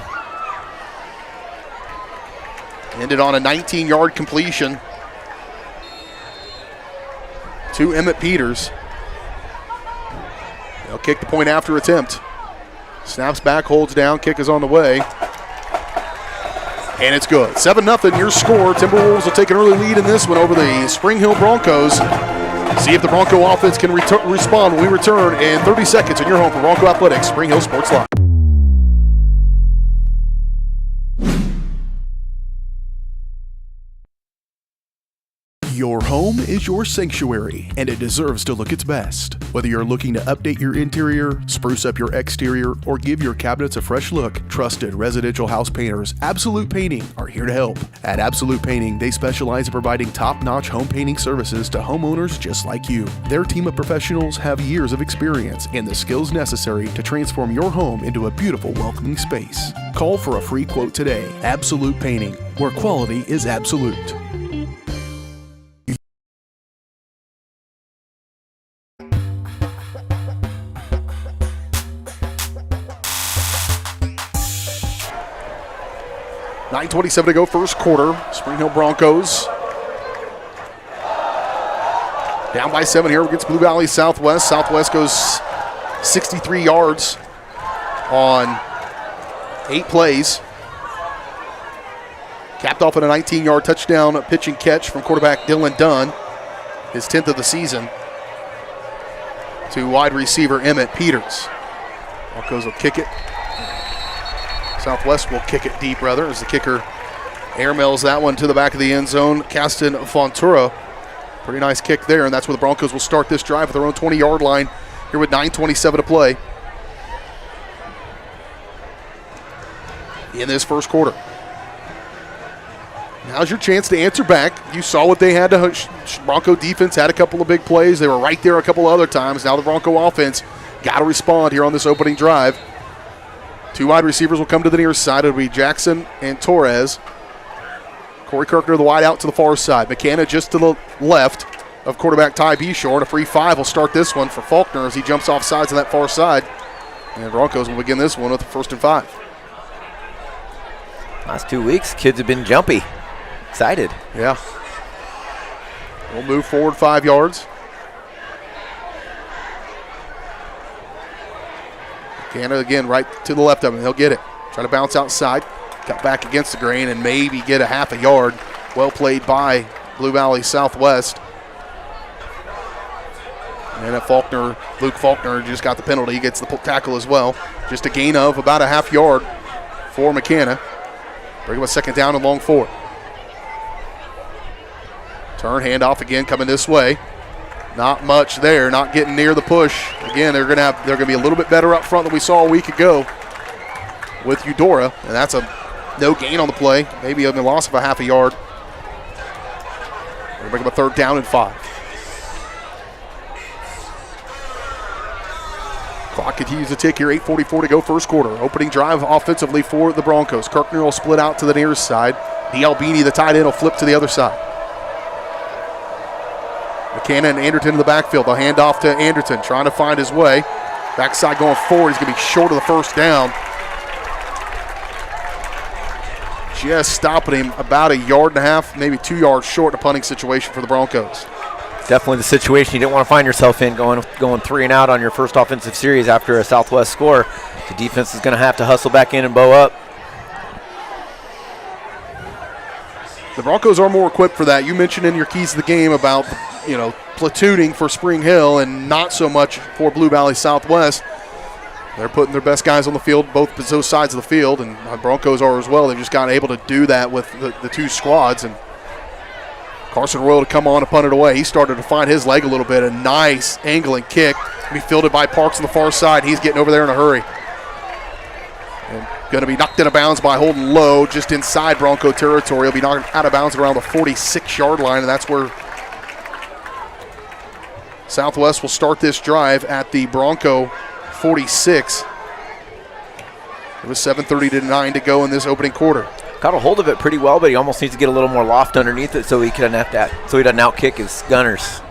Ended on a 19-yard completion to Emmett Peters. They'll kick the point after attempt. Snaps back, holds down, kick is on the way. And it's good. 7-0 your score. Timberwolves will take an early lead in this one over the Spring Hill Broncos. See if the Bronco offense can respond when we return in 30 seconds in your home for Bronco Athletics, Spring Hill Sports Live. home is your sanctuary, and it deserves to look its best. Whether you're looking to update your interior, spruce up your exterior, or give your cabinets a fresh look, trusted residential house painters Absolute Painting are here to help. At Absolute Painting, they specialize in providing top-notch home painting services to homeowners just like you. Their team of professionals have years of experience and the skills necessary to transform your home into a beautiful, welcoming space. Call for a free quote today. Absolute Painting, where quality is absolute. .9:27 to go, first quarter. Spring Hill Broncos down by 7 here against Blue Valley Southwest. Southwest goes 63 yards on 8 plays. Capped off at a 19-yard touchdown pitch and catch from quarterback Dylan Dunn, his 10th of the season, to wide receiver Emmett Peters. Broncos will kick it. Southwest will kick it deep, rather, as the kicker airmails that one to the back of the end zone. Caston Fontura. Pretty nice kick there, and that's where the Broncos will start this drive at their own 20-yard line here with 9:27 to play in this first quarter. Now's your chance to answer back. You saw what they had to. Bronco defense had a couple of big plays. They were right there a couple other times. Now the Bronco offense got to respond here on this opening drive. 2 wide receivers will come to the near side. It'll be Jackson and Torres. Corey Kirkner, the wide out to the far side. McKenna just to the left of quarterback Ty Beshore. And a free 5 will start this one for Faulkner as he jumps off sides on that far side. And Broncos will begin this one with 1st and 5. Last 2 weeks, kids have been jumpy. Excited. Yeah. We'll move forward 5 yards. McKenna again right to the left of him. He'll get it. Try to bounce outside. Got back against the grain and maybe get a half a yard. Well played by Blue Valley Southwest. And Luke Faulkner just got the penalty. He gets the tackle as well. Just a gain of about a half yard for McKenna. Bring him a 2nd down and long 4. Turn, handoff again coming this way. Not much there, not getting near the push. Again, they're gonna be a little bit better up front than we saw a week ago with Eudora, and that's a no gain on the play. Maybe a loss of a half a yard. We're gonna bring up a 3rd down and 5. Clock continues to tick here, 8:44 to go, first quarter. Opening drive offensively for the Broncos. Kirkner will split out to the near side. D'Albini, the tight end, will flip to the other side. McKenna and Anderton in the backfield. They'll hand off to Anderton, trying to find his way. Backside going forward. He's going to be short of the 1st down. Just stopping him about 1.5 yards, maybe 2 yards short in a punting situation for the Broncos. Definitely the situation you didn't want to find yourself in, going 3 and out on your first offensive series after a Southwest score. The defense is going to have to hustle back in and bow up. The Broncos are more equipped for that. You mentioned in your keys to the game about, platooning for Spring Hill and not so much for Blue Valley Southwest. They're putting their best guys on the field, both sides of the field, and the Broncos are as well. They've just gotten able to do that with the 2 squads. And Carson Royal to come on and punt it away. He started to find his leg a little bit. A nice angling kick. Be fielded by Parks on the far side. He's getting over there in a hurry. And going to be knocked out of bounds by Holden Lowe just inside Bronco territory. He'll be knocked out of bounds around the 46-yard line, and that's where Southwest will start this drive at the Bronco 46. It was 7:30 to 9 to go in this opening quarter. Got a hold of it pretty well, but he almost needs to get a little more loft underneath it so he doesn't outkick his gunners.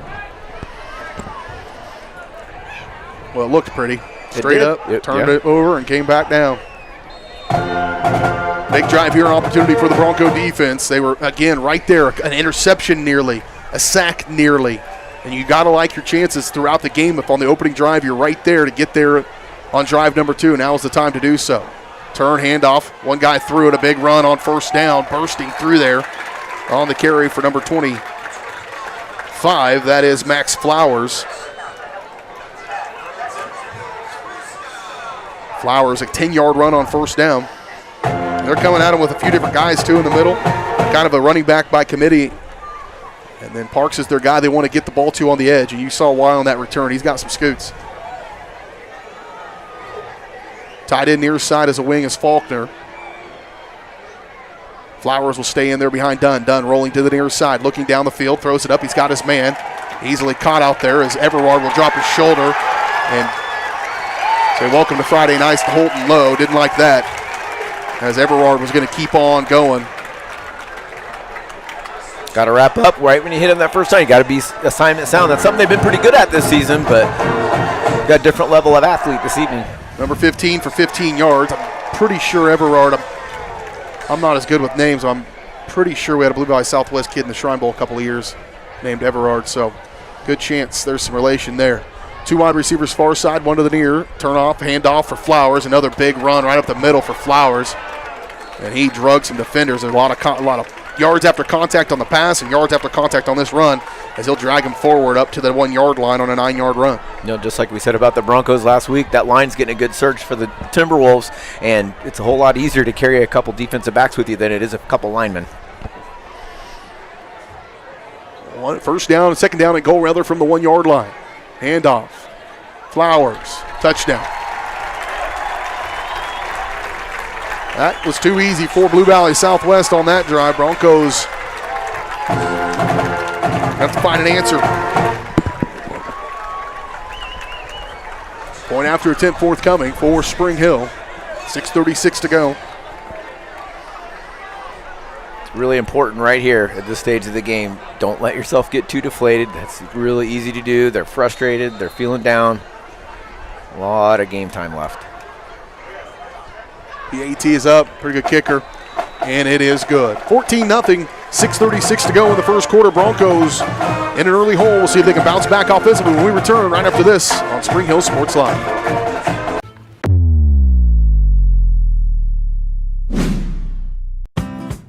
Well, it looked pretty. Straight up, turned it over and came back down. Big drive here, an opportunity for the Bronco defense. They were, again, right there, an interception nearly, a sack nearly. And you got to like your chances throughout the game. If on the opening drive you're right there to get there on drive number 2, now is the time to do so. Turn, handoff. One guy threw it, a big run on 1st down, bursting through there on the carry for number 25. That is Max Flowers. Flowers, a 10-yard run on 1st down. They're coming at him with a few different guys, too, in the middle. Kind of a running back by committee And then Parks is their guy they want to get the ball to on the edge, and you saw why on that return. He's got some scoots. Tied in near side as a wing is Faulkner. Flowers will stay in there behind Dunn. Dunn rolling to the near side, looking down the field, throws it up. He's got his man. Easily caught out there as Everard will drop his shoulder and say welcome to Friday nights to Holton Low. Didn't like that as Everard was going to keep on going. Got to wrap up right when you hit him that first time. You got to be assignment sound. That's something they've been pretty good at this season, but got a different level of athlete this evening. Number 15 for 15 yards. I'm pretty sure Everard, I'm not as good with names. I'm pretty sure we had a Blue Valley Southwest kid in the Shrine Bowl a couple of years named Everard, so good chance there's some relation there. 2 wide receivers far side, 1 to the near. Turn off, hand off for Flowers. Another big run right up the middle for Flowers. And he drugged some defenders. A lot of yards after contact on the pass and yards after contact on this run as he'll drag him forward up to the 1 yard line on a 9-yard run. You know, just like we said about the Broncos last week, that line's getting a good surge for the Timberwolves, and it's a whole lot easier to carry a couple defensive backs with you than it is a couple linemen. First down and second down and goal rather from the 1 yard line. Handoff. Flowers. Touchdown. That was too easy for Blue Valley Southwest on that drive. Broncos have to find an answer. Point after attempt forthcoming for Spring Hill. 6:36 to go. It's really important right here at this stage of the game. Don't let yourself get too deflated. That's really easy to do. They're frustrated. They're feeling down. A lot of game time left. The AT is up. Pretty good kicker. And it is good. 14-0. 6:36 to go in the first quarter. Broncos in an early hole. We'll see if they can bounce back offensively when we return right after this on Spring Hill Sports Live.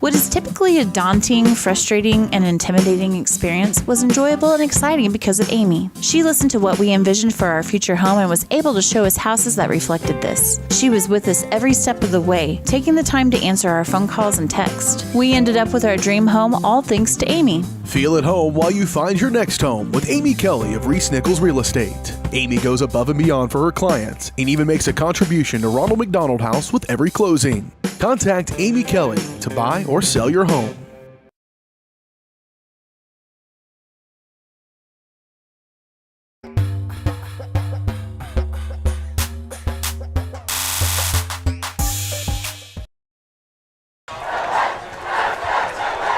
What is typically a daunting, frustrating, and intimidating experience was enjoyable and exciting because of Amy. She listened to what we envisioned for our future home and was able to show us houses that reflected this. She was with us every step of the way, taking the time to answer our phone calls and texts. We ended up with our dream home all thanks to Amy. Feel at home while you find your next home with Amy Kelly of Reese Nichols Real Estate. Amy goes above and beyond for her clients and even makes a contribution to Ronald McDonald House with every closing. Contact Amy Kelly to buy or sell your home.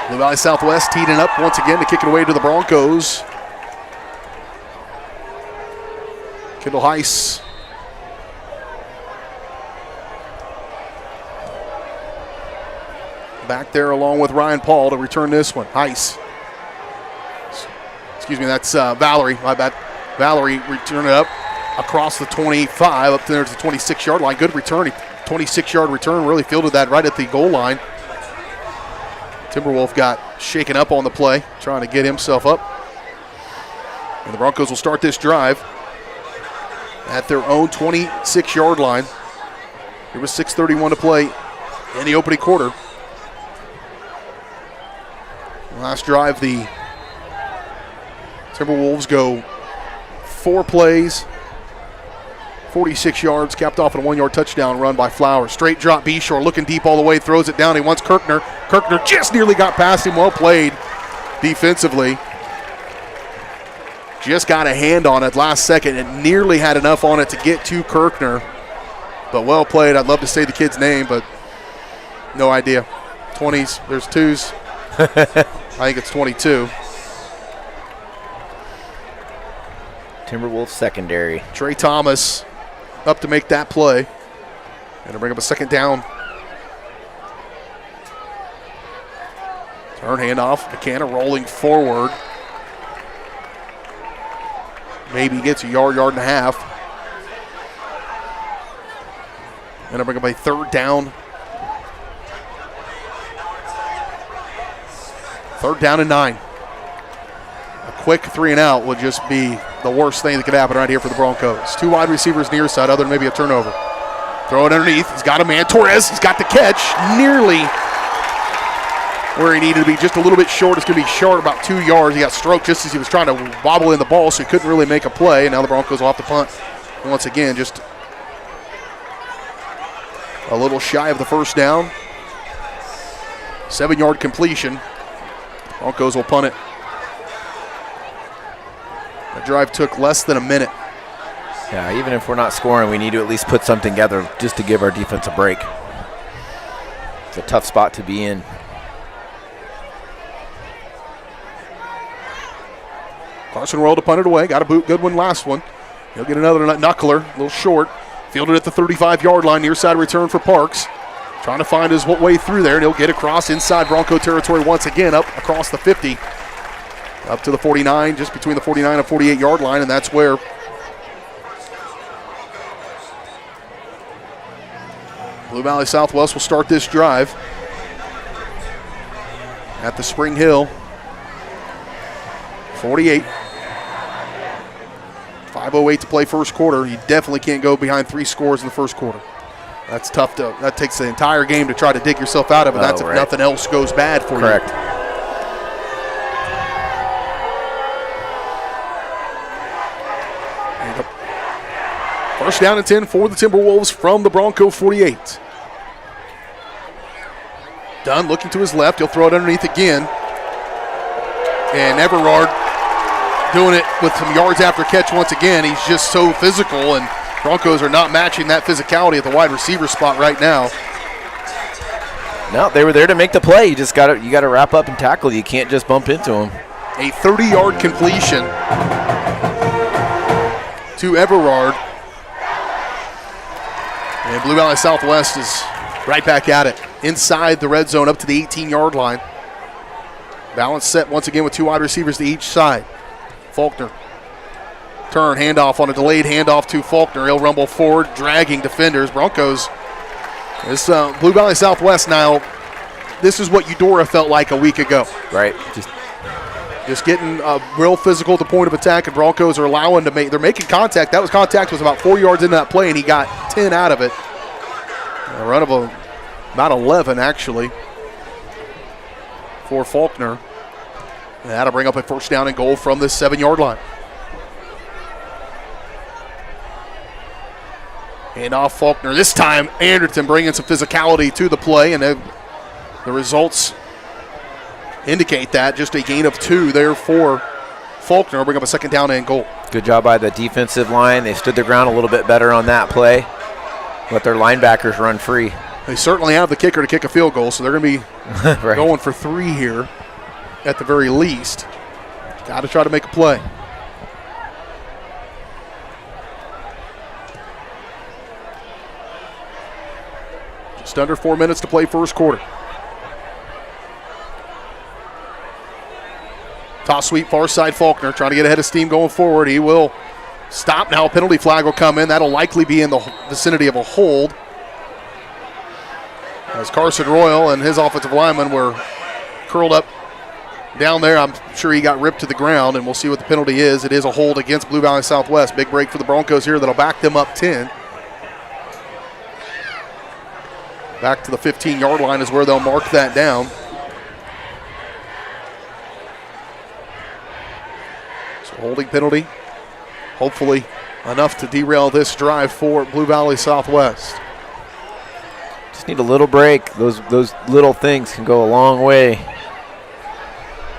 Blue Valley Southwest teed it up once again to kick it away to the Broncos. Kendall Heiss. Back there along with Ryan Paul to return this one. Heiss. Excuse me, that's Valerie. My bad. Valerie return it up across the 25 up there to the 26-yard line. Good return. 26-yard return. Really fielded that right at the goal line. Timberwolf got shaken up on the play, trying to get himself up. And the Broncos will start this drive at their own 26-yard line. There was 6:31 to play in the opening quarter. Last drive, the Timberwolves go 4 plays, 46 yards, capped off in a 1-yard touchdown run by Flowers. Straight drop, B-Shore looking deep all the way, throws it down. He wants Kirkner. Kirkner just nearly got past him. Well played defensively. Just got a hand on it last second and nearly had enough on it to get to Kirkner. But well played. I'd love to say the kid's name, but no idea. 20s, there's 2s. I think it's 22. Timberwolves secondary. Trey Thomas up to make that play. And to bring up a second down. Turn handoff. McKenna rolling forward. Maybe gets a yard and a half. And to bring up a third down. Third down and 9. A quick 3 and out would just be the worst thing that could happen right here for the Broncos. 2 wide receivers near side, other than maybe a turnover. Throw it underneath. He's got a man. Torres, he's got the catch. Nearly where he needed to be, just a little bit short. It's going to be short about 2 yards. He got stroked just as he was trying to wobble in the ball, so he couldn't really make a play. And now the Broncos will have to punt once again, just a little shy of the first down. 7-yard completion. Broncos will punt it. The drive took less than a minute. Yeah, even if we're not scoring, we need to at least put something together just to give our defense a break. It's a tough spot to be in. Carson Royal to punt it away. Got a good one last one. He'll get another knuckler, a little short. Fielded at the 35-yard line, near side return for Parks. Trying to find his way through there, and he'll get across inside Bronco territory once again, up across the 50. Up to the 49, just between the 49 and 48-yard line, and that's where Blue Valley Southwest will start this drive at the Spring Hill 48. 5:08 to play first quarter. You definitely can't go behind 3 scores in the first quarter. That's tough. That takes the entire game to try to dig yourself out of it. That's if nothing else goes bad for you. Correct. First down and 10 for the Timberwolves from the Bronco 48. Dunn looking to his left. He'll throw it underneath again. And Everard doing it with some yards after catch once again. He's just so physical, and Broncos are not matching that physicality at the wide receiver spot right now. No, they were there to make the play. You just got to wrap up and tackle. You can't just bump into them. A 30-yard completion to Everard. And Blue Valley Southwest is right back at it. Inside the red zone up to the 18-yard line. Balance set once again with 2 wide receivers to each side. Faulkner. Turn, handoff on a delayed handoff to Faulkner. He'll rumble forward, dragging defenders. Broncos, this Blue Valley Southwest now, this is what Eudora felt like a week ago. Right. Just getting real physical at the point of attack, and Broncos are allowing to they're making contact. That contact was about 4 yards into that play, and he got 10 out of it. A run of about 11, actually, for Faulkner. And that'll bring up a first down and goal from this 7-yard line. And off Faulkner. This time, Anderton bringing some physicality to the play, and the results indicate that. Just a gain of 2 there for Faulkner. Will bring up a second down and goal. Good job by the defensive line. They stood their ground a little bit better on that play. Let their linebackers run free. They certainly have the kicker to kick a field goal, so they're going to be right. Going for 3 here at the very least. Got to try to make a play. Just under 4 minutes to play first quarter. Toss sweep, far side Faulkner trying to get ahead of steam going forward. He will stop now. A penalty flag will come in. That'll likely be in the vicinity of a hold, as Carson Royal and his offensive linemen were curled up down there. I'm sure he got ripped to the ground, and we'll see what the penalty is. It is a hold against Blue Valley Southwest. Big break for the Broncos here that'll back them up 10. Back to the 15-yard line is where they'll mark that down. So holding penalty, hopefully enough to derail this drive for Blue Valley Southwest. Just need a little break. Those little things can go a long way.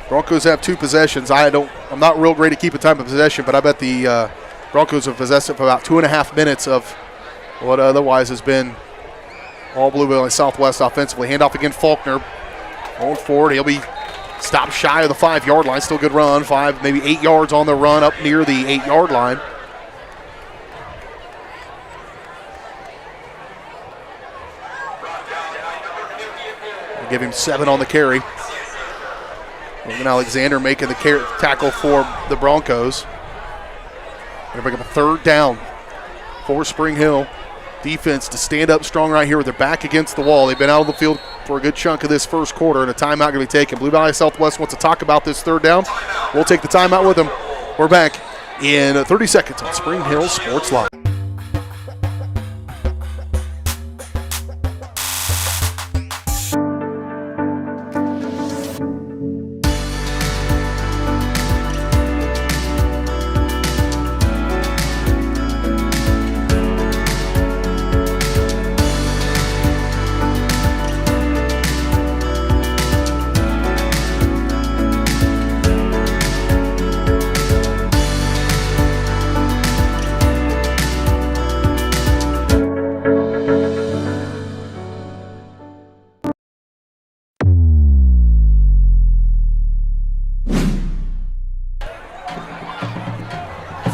Broncos have 2 possessions. I'm not real great at keeping time of possession, but I bet the Broncos have possessed it for about 2.5 minutes of what otherwise has been all Blue Valley Southwest offensively. Handoff again, Faulkner going forward. He'll be stopped shy of the 5-yard line. Still good run. 5, maybe 8 yards on the run up near the 8-yard line. We'll give him 7 on the carry. Logan Alexander making the tackle for the Broncos. They're bring up a third down for Spring Hill. Defense to stand up strong right here with their back against the wall. They've been out of the field for a good chunk of this first quarter, and a timeout going to be taken. Blue Valley Southwest wants to talk about this third down. We'll take the timeout with them. We're back in 30 seconds on Spring Hill Sports Live.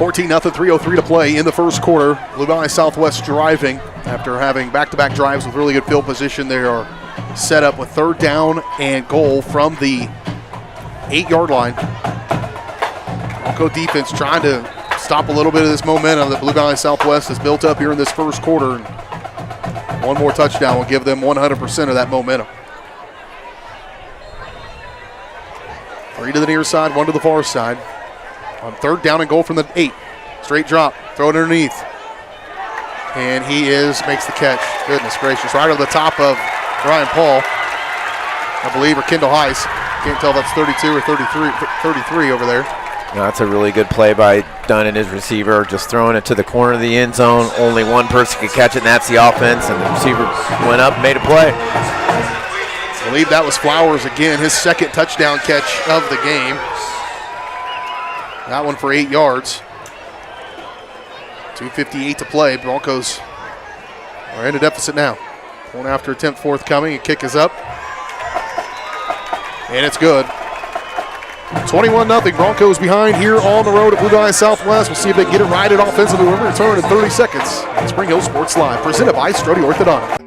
14-0, 3:03 to play in the first quarter. Blue Valley Southwest driving after having back-to-back drives with really good field position. They are set up with third down and goal from the 8-yard line. Bronco defense trying to stop a little bit of this momentum that Blue Valley Southwest has built up here in this first quarter. And one more touchdown will give them 100% of that momentum. 3 to the near side, 1 to the far side. On third down and goal from the 8. Straight drop, throw it underneath. And he makes the catch. Goodness gracious, right over the top of Ryan Paul, I believe, or Kendall Heiss. Can't tell if that's 32 or 33 over there. No, that's a really good play by Dunn and his receiver, just throwing it to the corner of the end zone. Only one person could catch it, and that's the offense, and the receiver went up and made a play. I believe that was Flowers again, his second touchdown catch of the game. That one for 8 yards. 2:58 to play. Broncos are in a deficit now. Point after attempt forthcoming. A kick is up. And it's good. 21-0. Broncos behind here on the road at Blue Valley Southwest. We'll see if they can get it righted offensively when we return in 30 seconds. Spring Hill Sports Live, presented by Strode Orthodontic.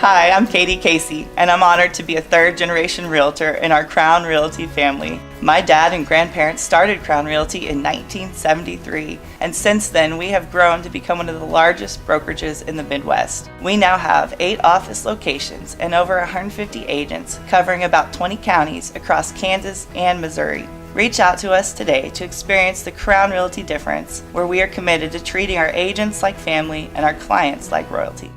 Hi, I'm Katie Casey, and I'm honored to be a third-generation realtor in our Crown Realty family. My dad and grandparents started Crown Realty in 1973, and since then we have grown to become one of the largest brokerages in the Midwest. We now have 8 office locations and over 150 agents covering about 20 counties across Kansas and Missouri. Reach out to us today to experience the Crown Realty difference, where we are committed to treating our agents like family and our clients like royalty.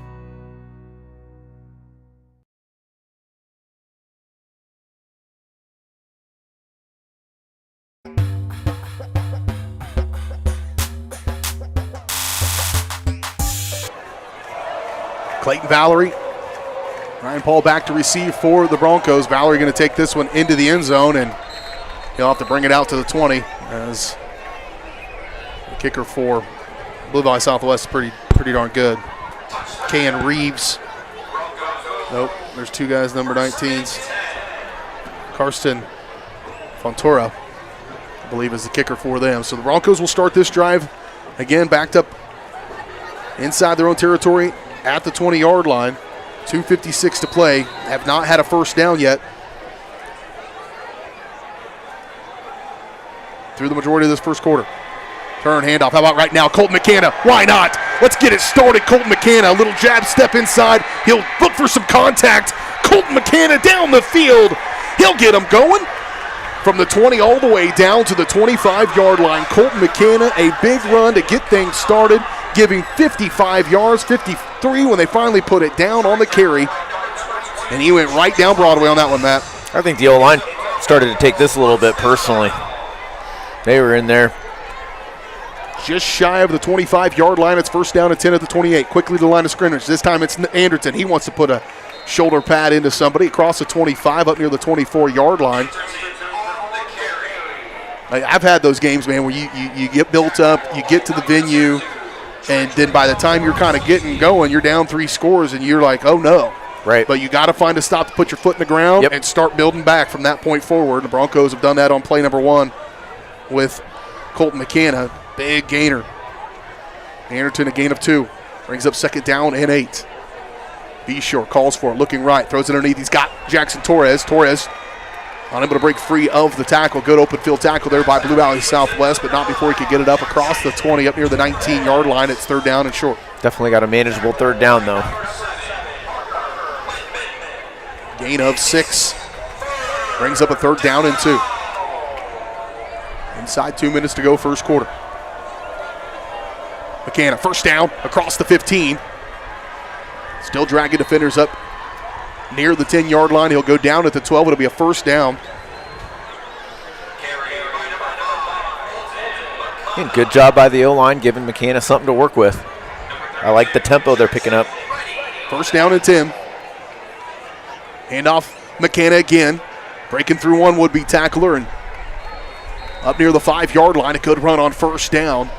Clayton Valerie. Ryan Paul back to receive for the Broncos. Valerie going to take this one into the end zone, and he'll have to bring it out to the 20 as the kicker for Blue Valley Southwest is pretty darn good. Kayan Reeves. Nope, there's 2 guys, number 19s. Karsten Fontura, I believe, is the kicker for them. So the Broncos will start this drive again, backed up inside their own territory at the 20-yard line. 2:56 to play. Have not had a first down yet through the majority of this first quarter. Turn, handoff. How about right now? Colton McKenna. Why not? Let's get it started. Colton McKenna. A little jab step inside. He'll look for some contact. Colton McKenna down the field. He'll get him going. From the 20 all the way down to the 25-yard line. Colton McKenna, a big run to get things started, giving 55 yards, 53 when they finally put it down on the carry. And he went right down Broadway on that one, Matt. I think the O-line started to take this a little bit personally. They were in there. Just shy of the 25-yard line. It's first down at 10 at the 28. Quickly to the line of scrimmage. This time it's Anderton. He wants to put a shoulder pad into somebody across the 25 up near the 24-yard line. I've had those games, man, where you get built up, you get to the venue, and then by the time you're kind of getting going, you're down 3 scores, and you're like, oh, no. Right. But you got to find a stop to put your foot in the ground and start building back from that point forward. The Broncos have done that on play number 1 with Colton McKenna. Big gainer. Anderton, a gain of 2. Brings up second down and 8. B short calls for it, looking right, throws it underneath. He's got Jackson Torres. Torres unable to break free of the tackle. Good open field tackle there by Blue Valley Southwest, but not before he could get it up across the 20 up near the 19-yard line. It's third down and short. Definitely got a manageable third down, though. Gain of 6. Brings up a third down and 2. Inside 2 minutes to go, first quarter. McKenna, first down across the 15. Still dragging defenders up near the 10-yard line. He'll go down at the 12. It'll be a first down. And good job by the O-line, giving McKenna something to work with. I like the tempo they're picking up. First down and 10. Handoff, McKenna again. Breaking through one would-be tackler, and up near the 5-yard line, a good run on first down.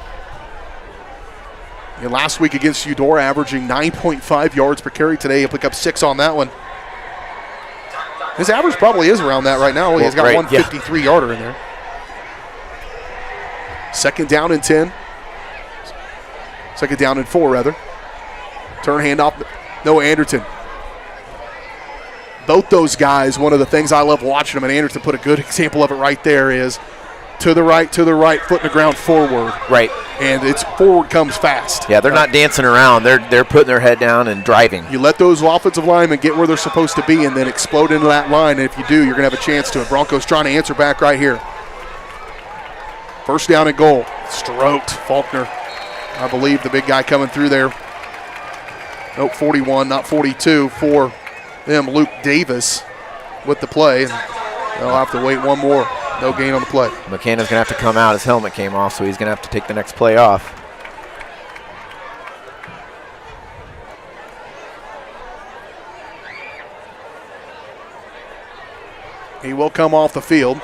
And last week against Eudora, averaging 9.5 yards per carry. Today, he'll pick up 6 on that one. His average probably is around that right now. He's got right, 153-yarder in there. Second down and 10. Second down and 4, rather. Turn handoff. Noah Anderton. Both those guys, one of the things I love watching them, and Anderton put a good example of it right there, is to the right, foot in the ground, forward. Right. And it's forward comes fast. Yeah, they're not dancing around. They're putting their head down and driving. You let those offensive linemen get where they're supposed to be and then explode into that line, and if you do, you're going to have a chance to it. Broncos trying to answer back right here. First down and goal. Stroked. Faulkner, I believe, the big guy coming through there. Nope, 41, not 42 for them. Luke Davis with the play. They'll have to wait one more. No gain on the play. McKenna's going to have to come out. His helmet came off, so he's going to have to take the next play off. He will come off the field.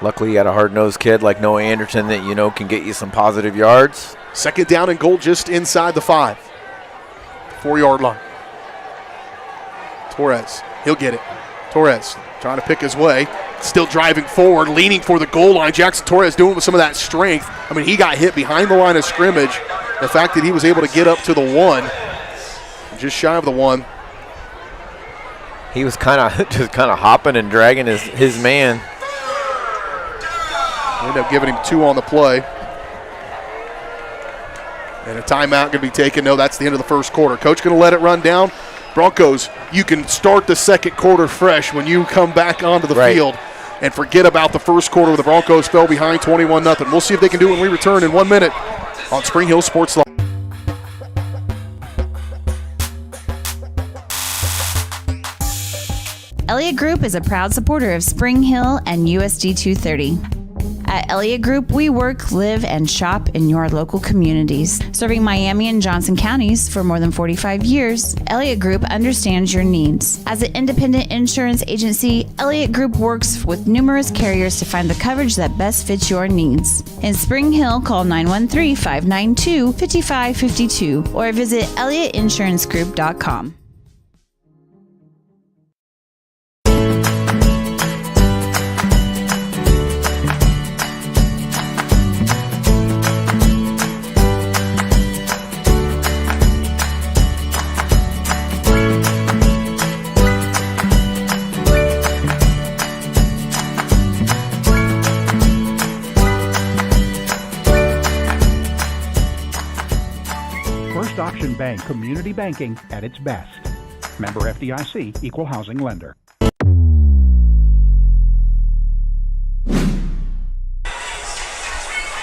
Luckily, you got a hard-nosed kid like Noah Anderton that you know can get you some positive yards. Second down and goal just inside the 5. 4-yard line. Torres, he'll get it. Torres trying to pick his way. Still driving forward, leaning for the goal line. Jackson Torres doing it with some of that strength. I mean, he got hit behind the line of scrimmage. The fact that he was able to get up to the 1, just shy of the 1. He was kind of hopping and dragging his man. Ended up giving him 2 on the play. And a timeout going to be taken. No, that's the end of the first quarter. Coach going to let it run down. Broncos, you can start the second quarter fresh when you come back onto the field and forget about the first quarter where the Broncos fell behind 21-0. We'll see if they can do it when we return in 1 minute on Spring Hill Sports Live. Elliott Group is a proud supporter of Spring Hill and USD 230. At Elliott Group, we work, live, and shop in your local communities. Serving Miami and Johnson counties for more than 45 years, Elliott Group understands your needs. As an independent insurance agency, Elliott Group works with numerous carriers to find the coverage that best fits your needs. In Spring Hill, call 913-592-5552 or visit ElliottInsuranceGroup.com. Option Bank Community Banking at its best. Member FDIC, Equal Housing Lender.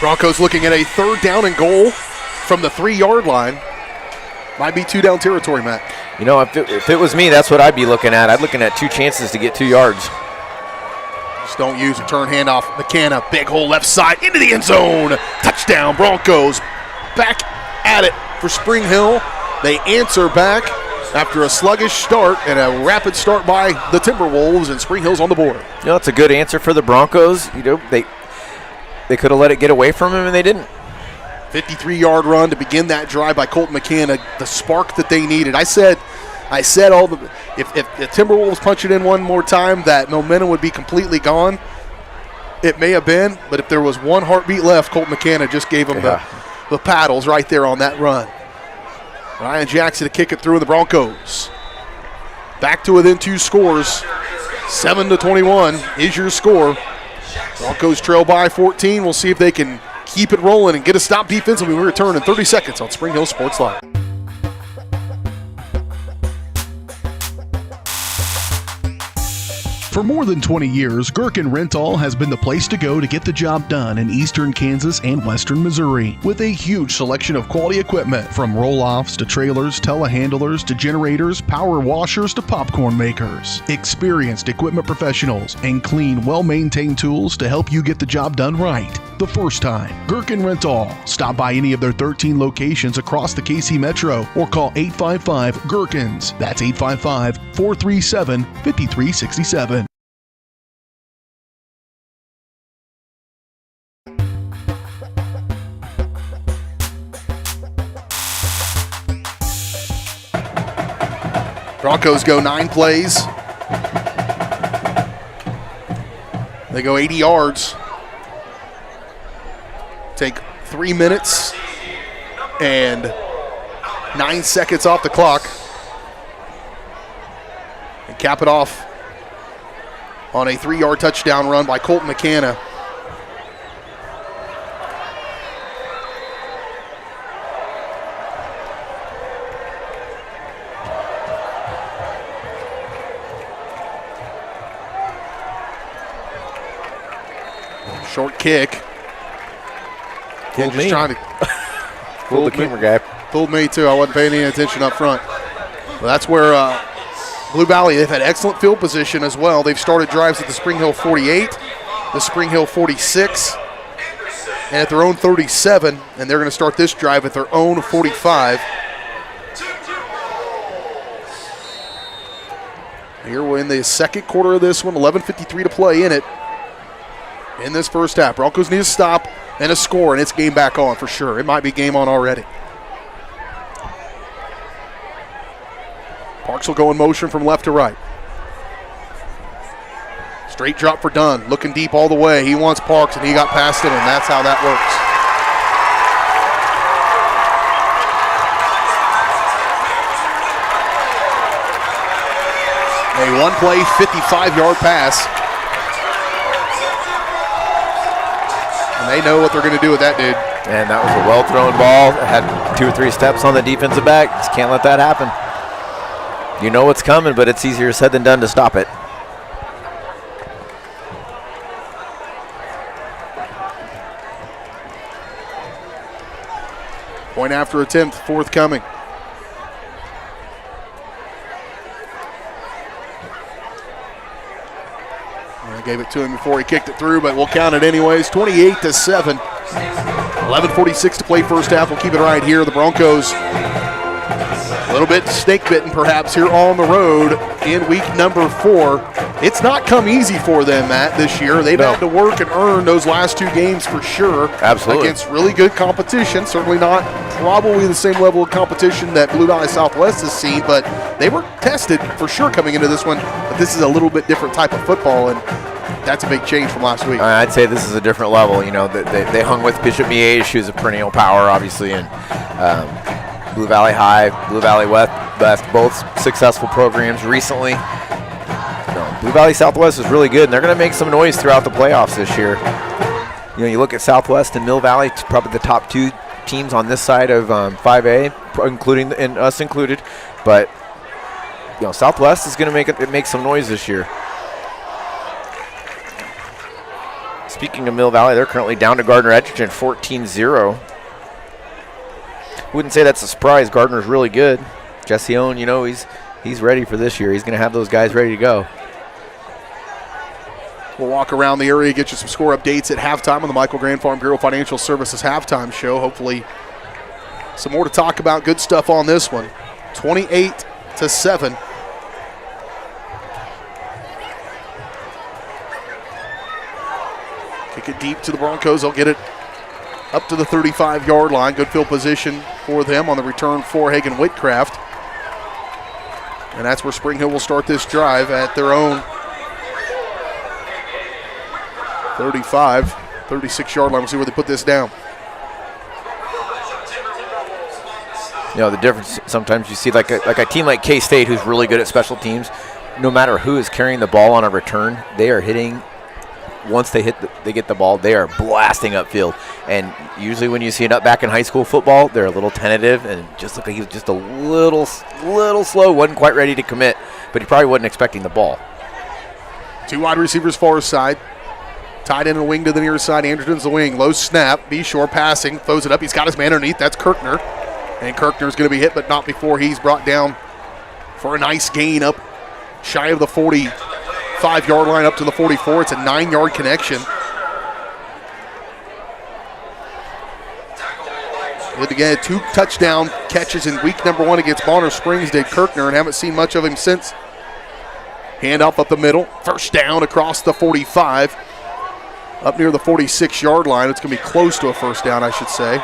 Broncos looking at a third down and goal from the 3-yard line. Might be 2 down territory, Matt. You know, if it was me, that's what I'd be looking at. I'd looking at 2 chances to get 2 yards. Just don't use a turn handoff. McKenna, big hole left side into the end zone. Touchdown, Broncos. Back at it for Spring Hill. They answer back after a sluggish start and a rapid start by the Timberwolves, and Spring Hill's on the board. You know, it's a good answer for the Broncos. You know, they could have let it get away from him, and they didn't. 53-yard run to begin that drive by Colton McKenna, the spark that they needed. I said if the Timberwolves punch it in one more time, that momentum would be completely gone. It may have been, but if there was one heartbeat left, Colton McKenna just gave them the paddles right there on that run. Ryan Jackson to kick it through, and the Broncos back to within 2 scores. 7-21 is your score. Broncos trail by 14. We'll see if they can keep it rolling and get a stop defensively. We return in 30 seconds on Spring Hill Sports Live. For more than 20 years, Gherkin Rental has been the place to go to get the job done in eastern Kansas and western Missouri. With a huge selection of quality equipment, from roll-offs to trailers, telehandlers to generators, power washers to popcorn makers. Experienced equipment professionals and clean, well-maintained tools to help you get the job done right the first time. Gherkin Rental. Stop by any of their 13 locations across the KC Metro or call 855-GHERKINS. That's 855-437-5367. Broncos go 9 plays. They go 80 yards. Take 3 minutes and 9 seconds off the clock. And cap it off on a 3-yard touchdown run by Colton McCanna. Short kick. Fooled me. Trying to Fooled the camera guy. Fooled me too. I wasn't paying any attention up front. Well, that's where Blue Valley, they've had excellent field position as well. They've started drives at the Spring Hill 48, the Spring Hill 46, and at their own 37, and they're going to start this drive at their own 45. Here we're in the second quarter of this one, 11:53 to play in it. In this first half, Broncos need a stop and a score, and it's game back on for sure. It might be game on already. Parks will go in motion from left to right. Straight drop for Dunn, looking deep all the way. He wants Parks, and he got past him, and that's how that works. A one-play, 55-yard pass. And they know what they're going to do with that dude. And that was a well-thrown ball. It had 2 or 3 steps on the defensive back. Just can't let that happen. You know what's coming, but it's easier said than done to stop it. Point after attempt forthcoming. I gave it to him before he kicked it through, but we'll count it anyways. 28-7. 11:46 to play first half. We'll keep it right here. The Broncos a little bit snake-bitten perhaps here on the road in week number 4. It's not come easy for them, Matt, this year. They've had to work and earn those last 2 games for sure. Absolutely. Against really good competition. Certainly not probably the same level of competition that Blue Valley Southwest has seen, but they were tested for sure coming into this one. But this is a little bit different type of football, and that's a big change from last week. I'd say this is a different level. You know, they hung with Bishop Miege, who's a perennial power, obviously, and Blue Valley High, Blue Valley West, both successful programs recently. Blue Valley Southwest is really good, and they're going to make some noise throughout the playoffs this year. You know, you look at Southwest and Mill Valley, it's probably the top 2 teams on this side of 5A, including and us included. But you know, Southwest is going to make some noise this year. Speaking of Mill Valley, they're currently down to Gardner Edgerton, 14-0. Wouldn't say that's a surprise. Gardner's really good. Jesse Owen, you know, he's ready for this year. He's going to have those guys ready to go. We'll walk around the area, get you some score updates at halftime on the Michael Grand Farm Bureau Financial Services halftime show. Hopefully some more to talk about. Good stuff on this one. 28-7. Kick it deep to the Broncos. They'll get it up to the 35-yard line. Good field position for them on the return for Hagen Whitcraft. And that's where Spring Hill will start this drive at their own 35, 36-yard line. We'll see where they put this down. You know, the difference sometimes you see like a team like K-State who's really good at special teams, no matter who is carrying the ball on a return, they are hitting. Once they get the ball, they are blasting upfield. And usually when you see it up back in high school football, they're a little tentative and just looked like he was just a little slow, wasn't quite ready to commit, but he probably wasn't expecting the ball. 2 wide receivers far side. Tied in a wing to the near side. Anderson's the wing. Low snap. B-Shore passing. Throws it up. He's got his man underneath. That's Kirkner. And Kirkner's going to be hit, but not before he's brought down for a nice gain up shy of the 45-yard line up to the 44. It's a 9-yard connection. Good to get 2 touchdown catches in week number 1 against Bonner Springs, did Kirkner, and haven't seen much of him since. Handoff up the middle. First down across the 45. Up near the 46-yard line. It's going to be close to a first down, I should say.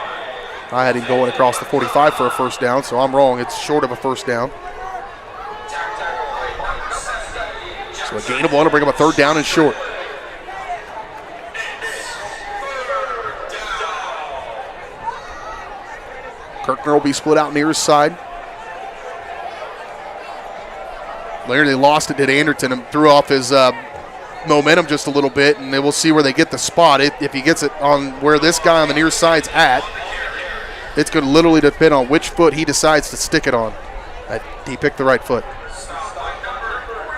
I had him going across the 45 for a first down, so I'm wrong. It's short of a first down. So a gain of 1 will bring up a 3rd down and short. Kirkner will be split out near his side. Larry lost it, did Anderton, and threw off his momentum just a little bit, and we'll see where they get the spot. If he gets it on where this guy on the near side's at, it's going to literally depend on which foot he decides to stick it on. He picked the right foot.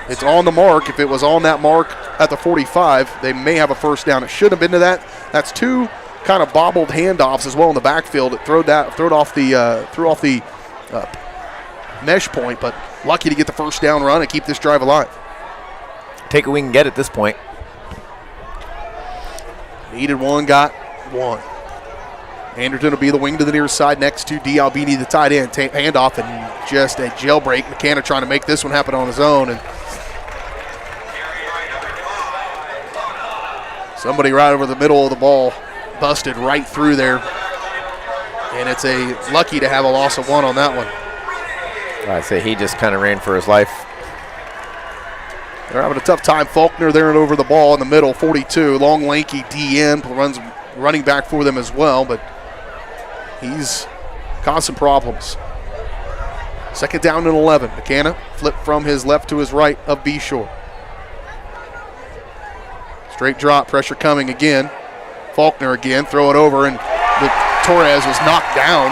It's on the mark. If it was on that mark at the 45, they may have a 1st down. It shouldn't have been to that. That's 2 kind of bobbled handoffs as well in the backfield. It threw off the mesh point, but lucky to get the 1st down run and keep this drive alive. Take it we can get at this point. Needed 1, got 1. Anderton will be the wing to the near side next to D. Albini, the tight end. Handoff and just a jailbreak. McKenna trying to make this one happen on his own, and somebody right over the middle of the ball busted right through there, and it's a lucky to have a loss of 1 on that one. I say he just kind of ran for his life. They're having a tough time. Faulkner there and over the ball in the middle, 42. Long, lanky DN runs running back for them as well, but he's caused some problems. 2nd down and 11. McKenna flip from his left to his right of B-Shore. Straight drop, pressure coming again. Faulkner again, throw it over, and Torres was knocked down.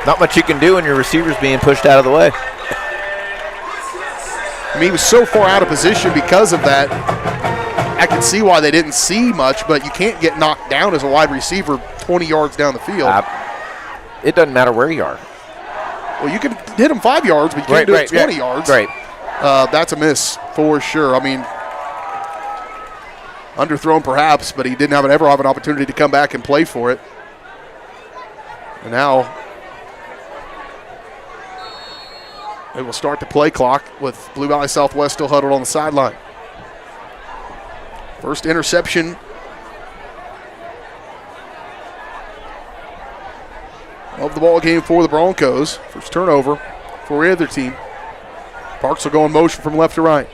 Not much you can do when your receiver's being pushed out of the way. I mean, he was so far out of position because of that. I can see why they didn't see much, but you can't get knocked down as a wide receiver 20 yards down the field. It doesn't matter where you are. Well, you can hit him 5 yards, but you can't do it 20 yards. Right. That's a miss for sure. I mean, underthrown perhaps, but he didn't ever have an opportunity to come back and play for it. And now it will start the play clock with Blue Valley Southwest still huddled on the sideline. First interception of the ball game for the Broncos. First turnover for either team. Parks will go in motion from left to right.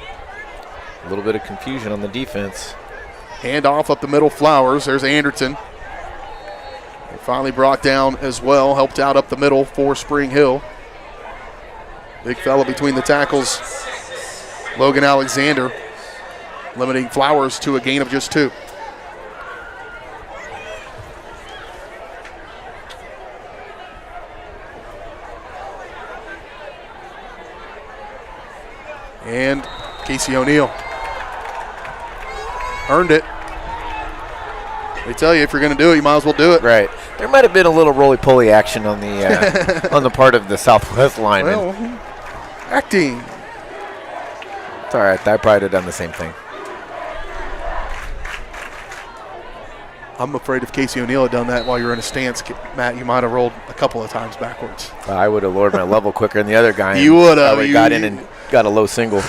A little bit of confusion on the defense. Hand off up the middle, Flowers. There's Anderton. And finally brought down as well. Helped out up the middle for Spring Hill. Big fella between the tackles. Logan Alexander limiting Flowers to a gain of just 2. And Casey O'Neill earned it. They tell you if you're going to do it, you might as well do it. Right. There might have been a little roly-poly action on the on the part of the Southwest lineman. Well, acting. It's all right. I probably would have done the same thing. I'm afraid if Casey O'Neill had done that while you were in a stance, Matt, you might have rolled a couple of times backwards. I would have lowered my level quicker than the other guy. You would have. I got in and got a low single.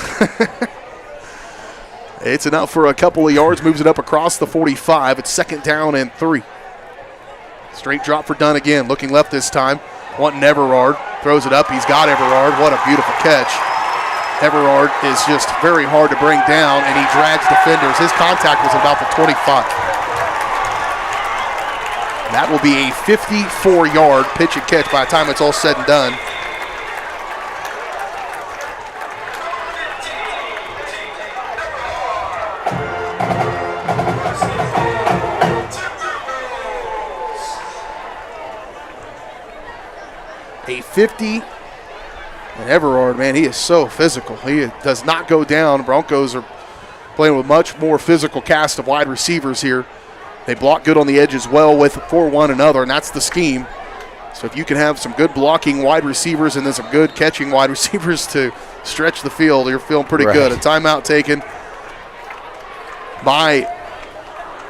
It's enough for a couple of yards, moves it up across the 45. It's 2nd down and 3. Straight drop for Dunn again, looking left this time. Wanting Everard, throws it up. He's got Everard. What a beautiful catch. Everard is just very hard to bring down, and he drags defenders. His contact was about the 25. That will be a 54-yard pitch and catch by the time it's all said and done. A 50. And Everard, man, he is so physical. He does not go down. Broncos are playing with much more physical cast of wide receivers here. They block good on the edge as well for one another, and that's the scheme. So if you can have some good blocking wide receivers and then some good catching wide receivers to stretch the field, you're feeling pretty good. A timeout taken by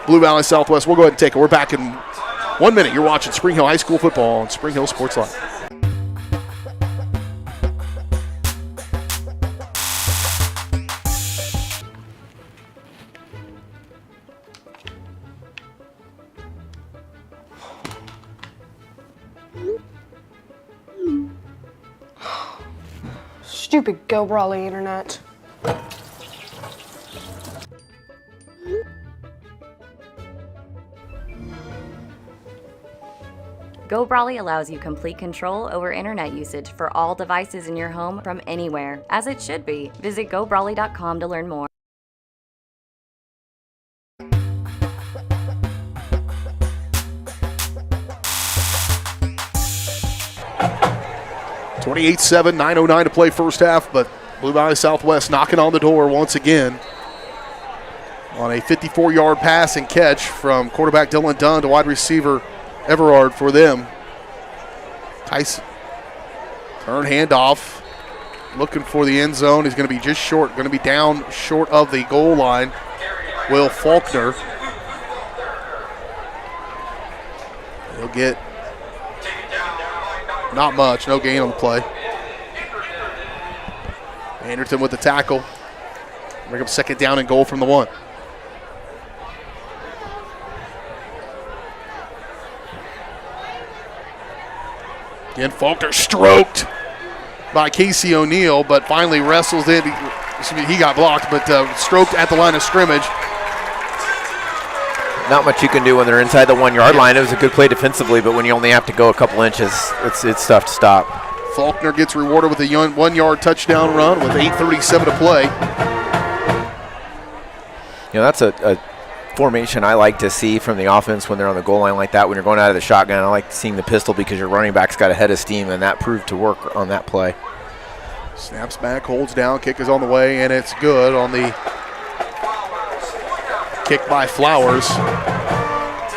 Blue Valley Southwest. We'll go ahead and take it. We're back in 1 minute. You're watching Spring Hill High School football on Spring Hill Sports Live. Stupid Go Brawley internet. Go Brawley allows you complete control over internet usage for all devices in your home from anywhere, as it should be. Visit GoBrawley.com to learn more. (28-7), 9:09 to play first half, but Blue Valley Southwest knocking on the door once again on a 54-yard pass and catch from quarterback Dylan Dunn to wide receiver Everard for them. Tyson, turn handoff, looking for the end zone. He's going to be just short, going to be down short of the goal line. Will Faulkner. He'll get not much, no gain on the play. Anderton with the tackle. Bring up second down and goal from the 1. Again, Faulkner stroked by Casey O'Neill, but finally wrestles in. He got blocked, but stroked at the line of scrimmage. Not much you can do when they're inside the 1 yard line. It was a good play defensively, but when you only have to go a couple inches, it's tough to stop. Faulkner gets rewarded with a 1 yard touchdown run with 8:37 to play. You know, that's a formation I like to see from the offense when they're on the goal line like that. When you're going out of the shotgun, I like seeing the pistol because your running back's got a head of steam, and that proved to work on that play. Snaps back, holds down, kick is on the way, and it's good on the kick by Flowers.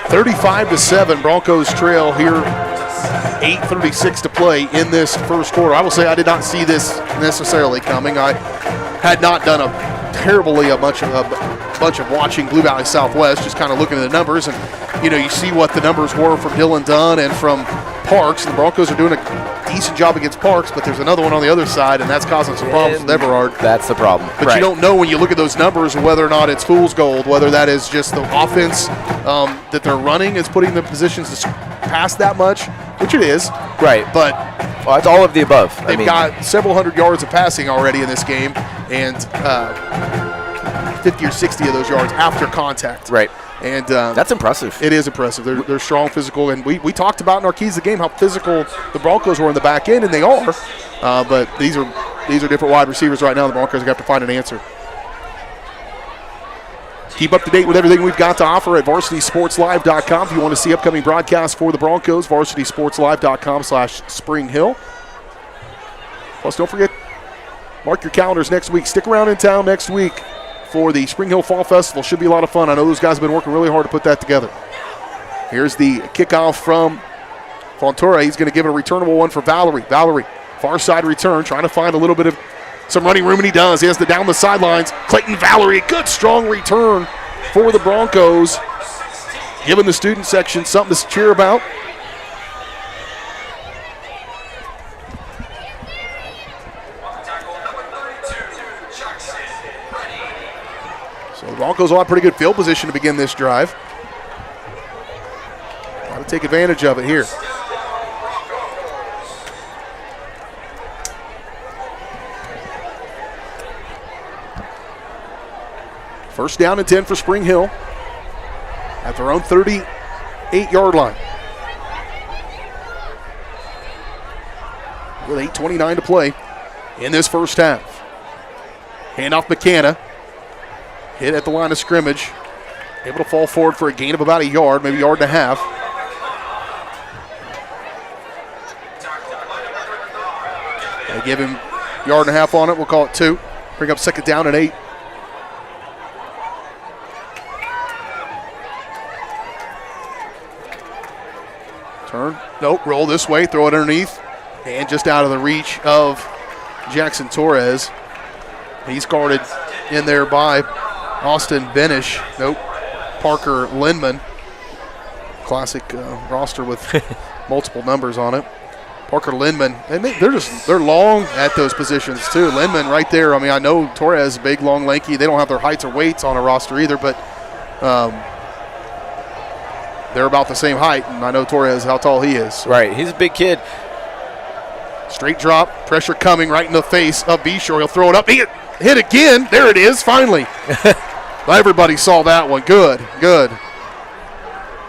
35-7, Broncos trail here. 8:36 to play in this first quarter. I will say I did not see this necessarily coming. I had not done a bunch of watching Blue Valley Southwest, just kind of looking at the numbers, and you see what the numbers were from Dylan Dunn and from Parks. And the Broncos are doing a decent job against Parks, but there's another one on the other side, and that's causing some problems with Everard. That's the problem. But you don't know when you look at those numbers whether or not it's fool's gold, whether that is just the offense that they're running is putting them in positions to pass that much, which it is. Right. But it's all of the above. They've got several hundred yards of passing already in this game, and 50 or 60 of those yards after contact. Right. And that's impressive. It is impressive. They're strong, physical, and we talked about in our keys of the game how physical the Broncos were in the back end, and they are. But these are different wide receivers right now. The Broncos have to find an answer. Keep up to date with everything we've got to offer at varsitysportslive.com. If you want to see upcoming broadcasts for the Broncos, varsitysportslive.com/Spring Hill. Plus, don't forget, mark your calendars next week. Stick around in town next week for the Spring Hill Fall Festival. Should be a lot of fun. I know those guys have been working really hard to put that together. Here's the kickoff from Fontoura. He's going to give it a returnable one for Valerie. Valerie, far side return, trying to find a little bit of some running room, and he does. He has down the sidelines. Clayton Valerie, good strong return for the Broncos, giving the student section something to cheer about. So the Broncos will have pretty good field position to begin this drive. Got to take advantage of it here. First down and 10 for Spring Hill at their own 38-yard line. With 8:29 to play in this first half. Handoff McKenna. Hit at the line of scrimmage. Able to fall forward for a gain of about a yard, maybe a yard and a half. They give him a yard and a half on it. We'll call it 2. Bring up second down and 8. Turn, nope, roll this way, throw it underneath, and just out of the reach of Jackson Torres. He's guarded in there by Austin Benish. Nope, Parker Lindman. Classic roster with multiple numbers on it. Parker Lindman, and they're long at those positions too. Lindman right there. I mean, I know Torres, big, long, lanky. They don't have their heights or weights on a roster either, but they're about the same height, and I know Torres, how tall he is. Right, he's a big kid. Straight drop, pressure coming right in the face of Beshore. He'll throw it up. Hit again. There it is, finally. Everybody saw that one. Good.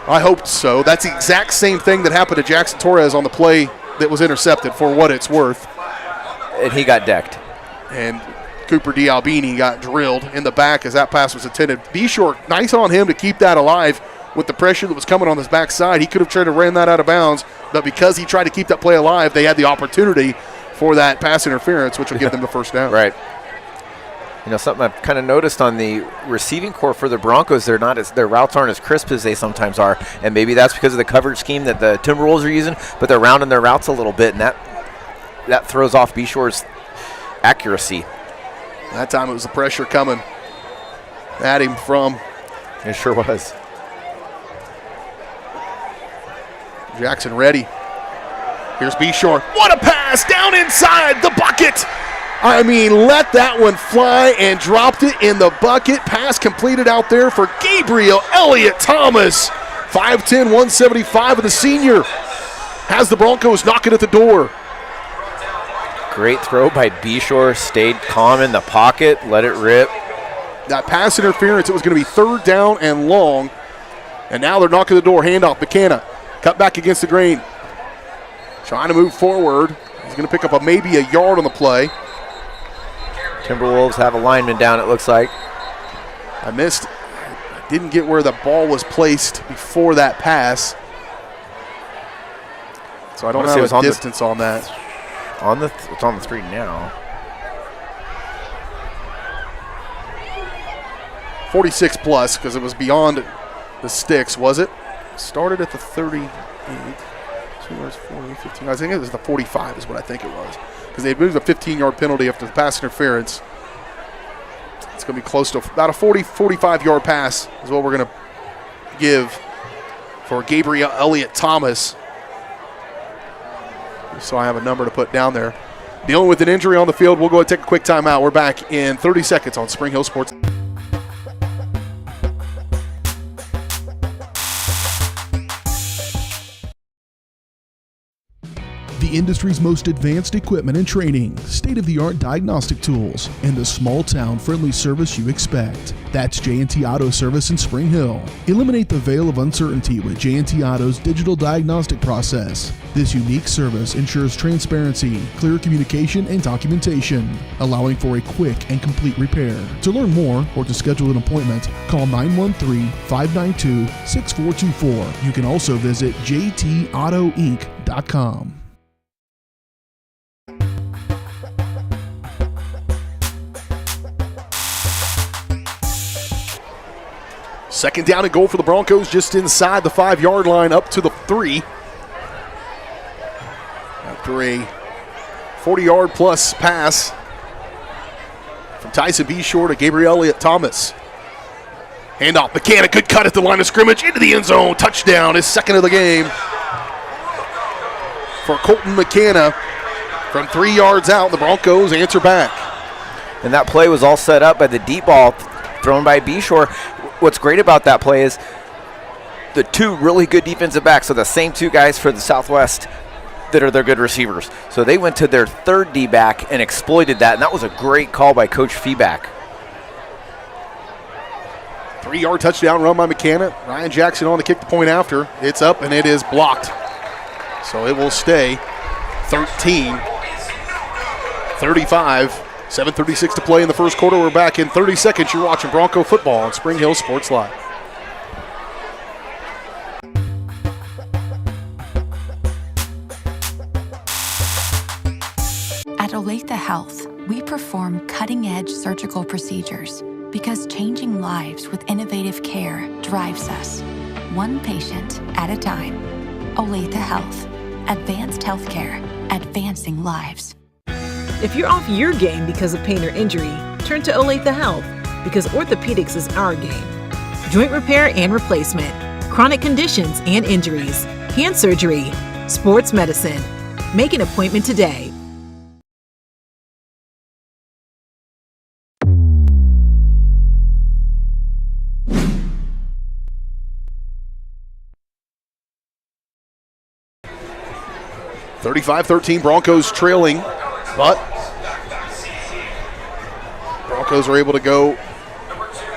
I hoped so. That's the exact same thing that happened to Jackson Torres on the play that was intercepted, for what it's worth. And he got decked. And Cooper D'Albini got drilled in the back as that pass was intended. Beshore, nice on him to keep that alive with the pressure that was coming on his backside. He could have tried to ran that out of bounds, but because he tried to keep that play alive, they had the opportunity for that pass interference, which will give them the first down. Right. You know, something I've kind of noticed on the receiving corps for the Broncos, their routes aren't as crisp as they sometimes are, and maybe that's because of the coverage scheme that the Timberwolves are using, but they're rounding their routes a little bit, and that throws off Beshore's accuracy. That time it was the pressure coming at him from. It sure was. Jackson ready. Here's Beshore. What a pass down inside the bucket. I mean, let that one fly and dropped it in the bucket. Pass completed out there for Gabriel Elliott Thomas. 5'10", 175 of the senior. Has the Broncos knocking at the door. Great throw by Beshore. Stayed calm in the pocket. Let it rip. That pass interference, it was going to be third down and long. And now they're knocking the door. Handoff, McKenna. Cut back against the grain. Trying to move forward. He's going to pick up maybe a yard on the play. Timberwolves have a lineman down, it looks like. I didn't get where the ball was placed before that pass. So I don't have a distance on that. It's on the screen now. 46 plus, because it was beyond the sticks, was it? Started at the 38. 2 yards, 40, 15. I think it was the 45 is what I think it was. Because they moved a 15-yard penalty after the pass interference. It's going to be close to about a 40, 45-yard pass is what we're going to give for Gabriel Elliott Thomas. So I have a number to put down there. Dealing with an injury on the field. We'll go ahead and take a quick timeout. We're back in 30 seconds on Spring Hill Sports. The industry's most advanced equipment and training, state-of-the-art diagnostic tools, and the small-town friendly service you expect. That's J&T Auto Service in Spring Hill. Eliminate the veil of uncertainty with J&T Auto's digital diagnostic process. This unique service ensures transparency, clear communication, and documentation, allowing for a quick and complete repair. To learn more or to schedule an appointment, call 913-592-6424. You can also visit jtautoinc.com. Second down and goal for the Broncos, just inside the 5-yard line, up to the 3. After a 40-yard plus pass from Tyson Beshore to Gabriel Elliott Thomas. Handoff, McKenna, good cut at the line of scrimmage, into the end zone. Touchdown, his second of the game for Colton McKenna. From 3 yards out, the Broncos answer back. And that play was all set up by the deep ball thrown by Beshore. What's great about that play is the two really good defensive backs, so the same two guys for the Southwest that are their good receivers. So they went to their third D-back and exploited that, and that was a great call by Coach Feeback. 3-yard touchdown run by McKenna. Ryan Jackson on to kick the point after. It's up, and it is blocked. So it will stay 13-35. 7:36 to play in the first quarter. We're back in 30 seconds. You're watching Bronco football on Spring Hill Sports Live. At Olathe Health, we perform cutting-edge surgical procedures because changing lives with innovative care drives us, one patient at a time. Olathe Health. Advanced healthcare. Advancing lives. If you're off your game because of pain or injury, turn to Olathe Health because orthopedics is our game. Joint repair and replacement, chronic conditions and injuries, hand surgery, sports medicine. Make an appointment today. 35-13, Broncos trailing, but Broncos are able to go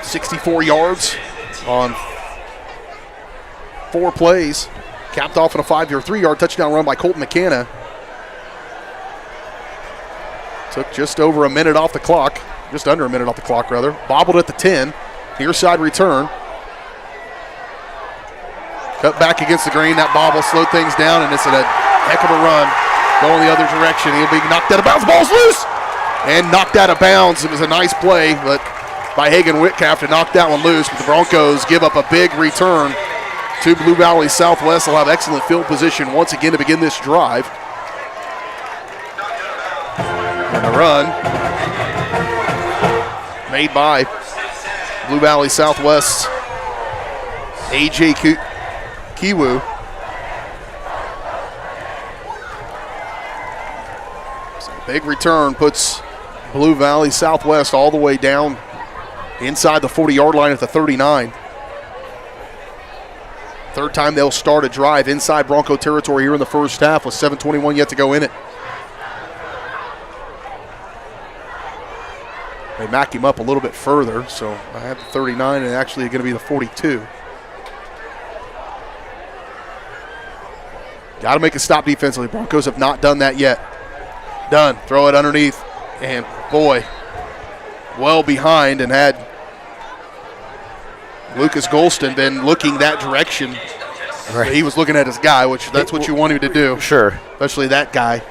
64 yards on 4 plays, capped off in a 3-yard touchdown run by Colton McKenna. Took just over a minute off the clock, just under a minute off the clock, rather. Bobbled at the 10, near side return. Cut back against the grain, that bobble slowed things down, and it's a heck of a run going the other direction. He'll be knocked out of bounds, ball's loose, and knocked out of bounds. It was a nice play by Hagan Whitcalf to knock that one loose, but the Broncos give up a big return to Blue Valley Southwest. They'll have excellent field position once again to begin this drive. And the run made by Blue Valley Southwest's A.J. Kiwu. So big return puts Blue Valley Southwest all the way down inside the 40-yard line at the 39. Third time they'll start a drive inside Bronco territory here in the first half with 7:21 yet to go in it. They back him up a little bit further, so I have the 39 and actually going to be the 42. Got to make a stop defensively. Broncos have not done that yet. Done. Throw it underneath. And boy, well behind, and had Lucas Golston been looking that direction. Right. He was looking at his guy, which that's what you want him to do. Sure. Especially that guy.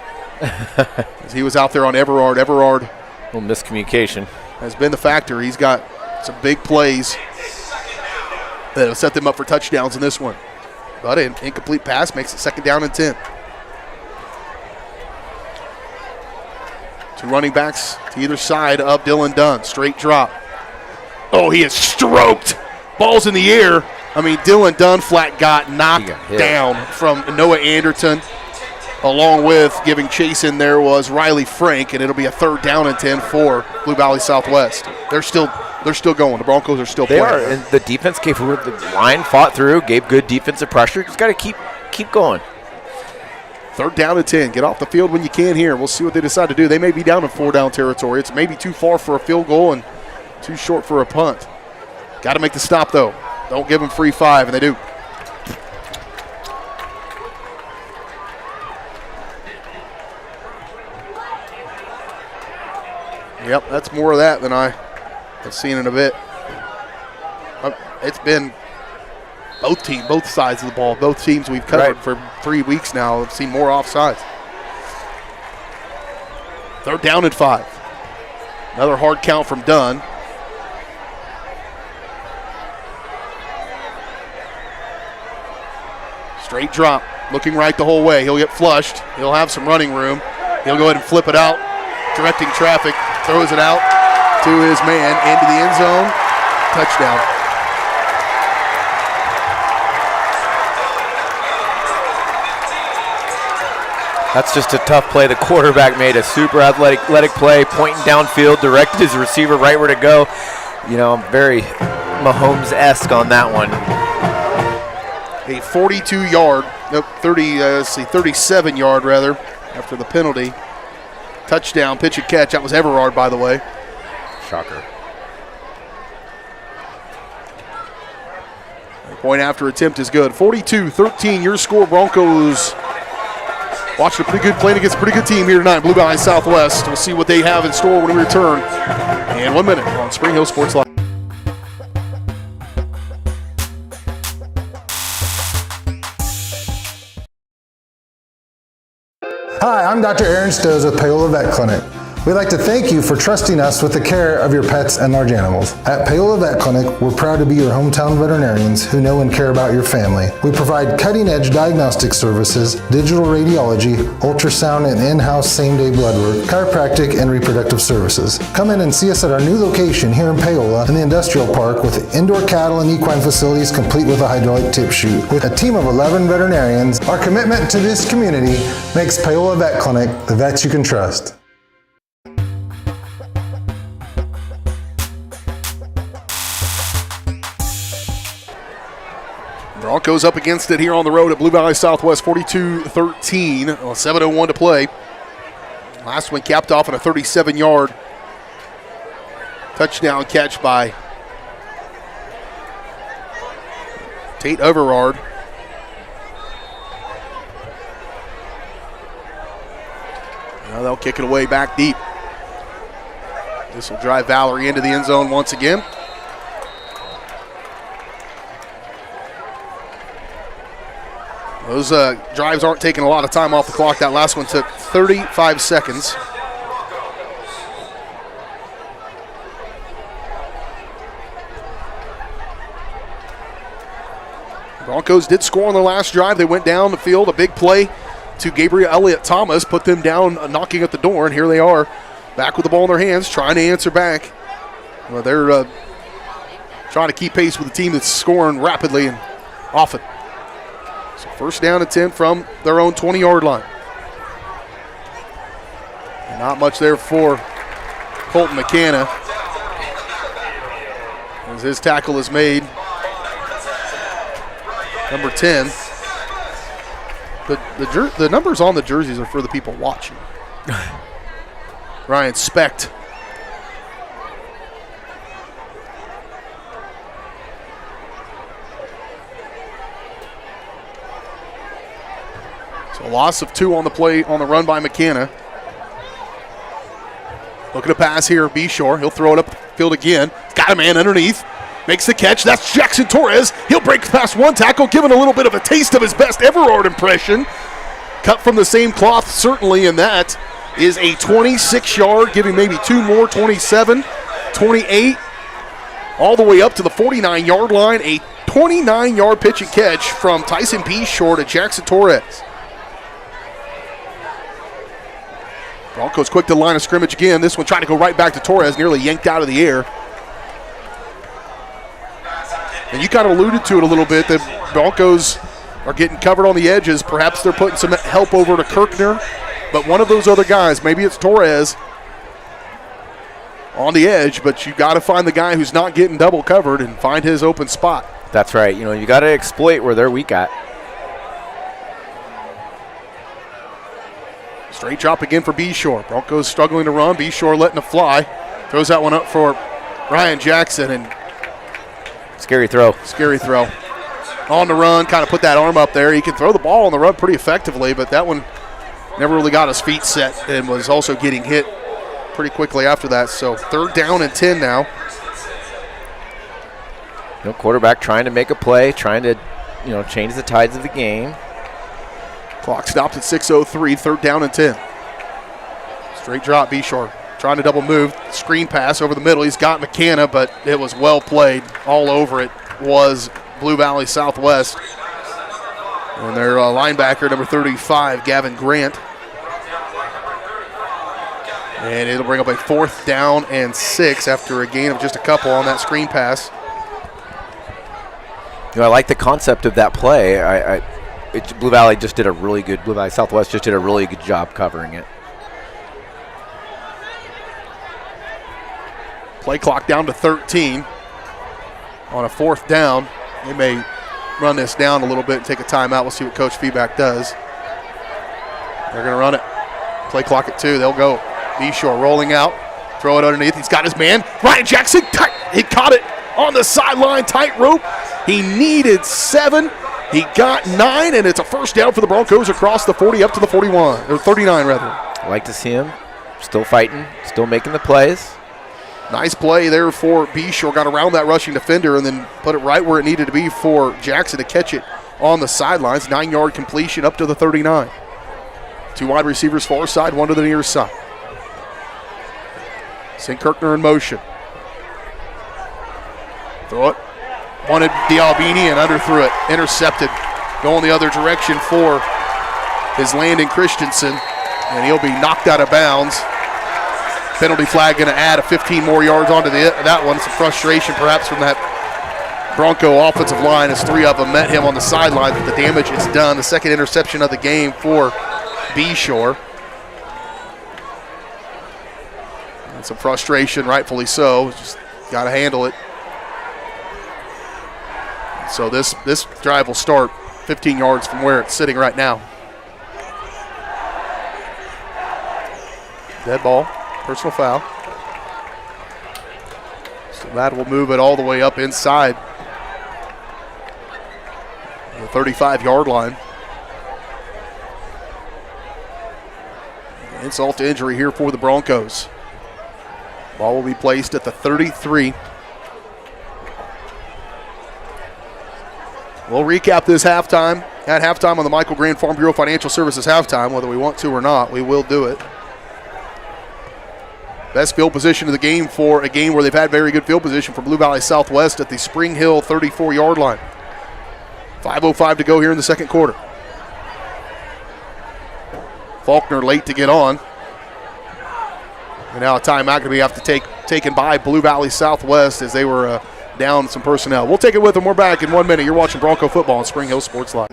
As he was out there on Everard. Everard. A little miscommunication. Has been the factor. He's got some big plays that have set them up for touchdowns in this one. But an incomplete pass makes it 2nd down and 10. 2 running backs to either side of Dylan Dunn. Straight drop. Oh, he is stroked. Ball's in the air. I mean, Dylan Dunn flat got knocked down from Noah Anderton. Along with giving chase in there was Riley Frank, and it'll be a 3rd down and 10 for Blue Valley Southwest. They're still going. The Broncos are still playing. They are, and the defense the line fought through, gave good defensive pressure. Just got to keep going. 3rd down and 10. Get off the field when you can here. We'll see what they decide to do. They may be down in 4-down territory. It's maybe too far for a field goal and too short for a punt. Got to make the stop, though. Don't give them free 5, and they do. Yep, that's more of that than I have seen in a bit. It's been both sides of the ball. Both teams we've covered for 3 weeks now have seen more offsides. 3rd down and 5. Another hard count from Dunn. Straight drop, looking right the whole way. He'll get flushed. He'll have some running room. He'll go ahead and flip it out, directing traffic, throws it out to his man into the end zone. Touchdown. That's just a tough play. The quarterback made a super athletic play, pointing downfield, directed his receiver right where to go. You know, very Mahomes-esque on that one. A 37-yard rather, after the penalty. Touchdown, pitch and catch. That was Everard, by the way. Shocker. Point after attempt is good. 42-13, your score. Broncos watching a pretty good, playing against a pretty good team here tonight, Blue Valley Southwest. We'll see what they have in store when we return in 1 minute on Spring Hill Sports Live. Hi, I'm Dr. Aaron Stos with Paola Vet Clinic. We'd like to thank you for trusting us with the care of your pets and large animals. At Paola Vet Clinic, we're proud to be your hometown veterinarians who know and care about your family. We provide cutting-edge diagnostic services, digital radiology, ultrasound, and in-house same-day blood work, chiropractic, and reproductive services. Come in and see us at our new location here in Paola in the Industrial Park with indoor cattle and equine facilities complete with a hydraulic tip chute. With a team of 11 veterinarians, our commitment to this community makes Paola Vet Clinic the vets you can trust. Broncos up against it here on the road at Blue Valley Southwest, 42-13, 7:01 to play. Last one capped off on a 37-yard touchdown catch by Tate Overard. Now they'll kick it away back deep. This will drive Valerie into the end zone once again. Those drives aren't taking a lot of time off the clock. That last one took 35 seconds. Broncos did score on their last drive. They went down the field. A big play to Gabriel Elliott Thomas put them down, knocking at the door, and here they are back with the ball in their hands, trying to answer back. Well, they're trying to keep pace with a team that's scoring rapidly and often. So first down and 10 from their own 20-yard line. And not much there for Colton McCanna as his tackle is made. Number 10. The numbers on the jerseys are for the people watching. Ryan Specht. So a loss of 2 on the play on the run by McCanna. Looking to pass here, Beshore. He'll throw it up the field again. He's got a man underneath. Makes the catch. That's Jackson Torres. He'll break past one tackle, giving a little bit of a taste of his best Everard impression. Cut from the same cloth, certainly, and that is a 26-yard, giving maybe 2 more, 27, 28, all the way up to the 49-yard line. A 29-yard pitch and catch from Tyson Beshore to Jackson Torres. Broncos quick to the line of scrimmage again. This one trying to go right back to Torres, nearly yanked out of the air. And you kind of alluded to it a little bit, that Broncos are getting covered on the edges. Perhaps they're putting some help over to Kirkner. But one of those other guys, maybe it's Torres, on the edge, but you got to find the guy who's not getting double covered and find his open spot. That's right. You know, you got to exploit where they're weak at. Straight drop again for Beshore. Broncos struggling to run. Beshore letting it fly. Throws that one up for Ryan Jackson, and scary throw. Scary throw. On the run, kind of put that arm up there. He can throw the ball on the run pretty effectively, but that one never really got his feet set and was also getting hit pretty quickly after that. So 3rd down and 10 now. No quarterback trying to make a play, trying to, change the tides of the game. Clock stopped at 6:03, 3rd down and 10. Straight drop, Beshore trying to double move. Screen pass over the middle. He's got McCanna, but it was well played. All over it was Blue Valley Southwest. And their linebacker, number 35, Gavin Grant. And it'll bring up a 4th down and 6 after a gain of just a couple on that screen pass. I like the concept of that play. Blue Valley Southwest just did a really good job covering it. Play clock down to 13 on a 4th down. They may run this down a little bit and take a timeout. We'll see what Coach Feedback does. They're going to run it. Play clock at 2. They'll go. Beshore rolling out. Throw it underneath. He's got his man. Ryan Jackson. He caught it on the sideline. Tight rope. He needed 7. He got 9, and it's a 1st down for the Broncos across the 40 up to the 41, or 39 rather. I like to see him still fighting, still making the plays. Nice play there for Beshore. Got around that rushing defender and then put it right where it needed to be for Jackson to catch it on the sidelines. 9-yard completion up to the 39. 2 wide receivers far side, 1 to the near side. St. Kirkner in motion. Throw it. Wanted Dialbini and underthrew it. Intercepted. Going the other direction for his Landon Christensen. And he'll be knocked out of bounds. Penalty flag going to add a 15 more yards onto that one. Some frustration perhaps from that Bronco offensive line as 3 of them met him on the sidelines, but the damage is done. The 2nd interception of the game for Beshore. And some frustration, rightfully so. Just got to handle it. So this drive will start 15 yards from where it's sitting right now. Dead ball, personal foul. So that will move it all the way up inside the 35-yard line. Insult to injury here for the Broncos. Ball will be placed at the 33. We'll recap this halftime. At halftime on the Michael Grand Farm Bureau Financial Services halftime, whether we want to or not, we will do it. Best field position of the game for a game where they've had very good field position for Blue Valley Southwest at the Spring Hill 34-yard line. 5:05 to go here in the second quarter. Faulkner late to get on. And now a timeout going to have to taken by Blue Valley Southwest as they were down some personnel. We'll take it with them. We're back in 1 minute. You're watching Bronco football on Spring Hill Sports Live.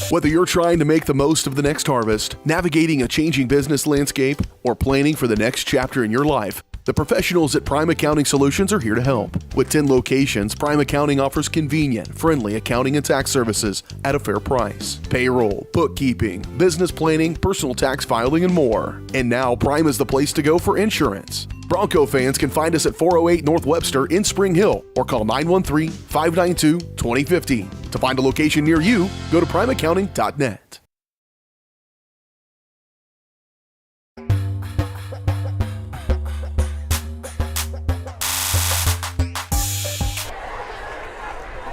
Whether you're trying to make the most of the next harvest, navigating a changing business landscape, or planning for the next chapter in your life, the professionals at Prime Accounting Solutions are here to help. With 10 locations, Prime Accounting offers convenient, friendly accounting and tax services at a fair price. Payroll, bookkeeping, business planning, personal tax filing, and more. And now Prime is the place to go for insurance. Bronco fans can find us at 408 North Webster in Spring Hill or call 913-592-2050. To find a location near you, go to primeaccounting.net.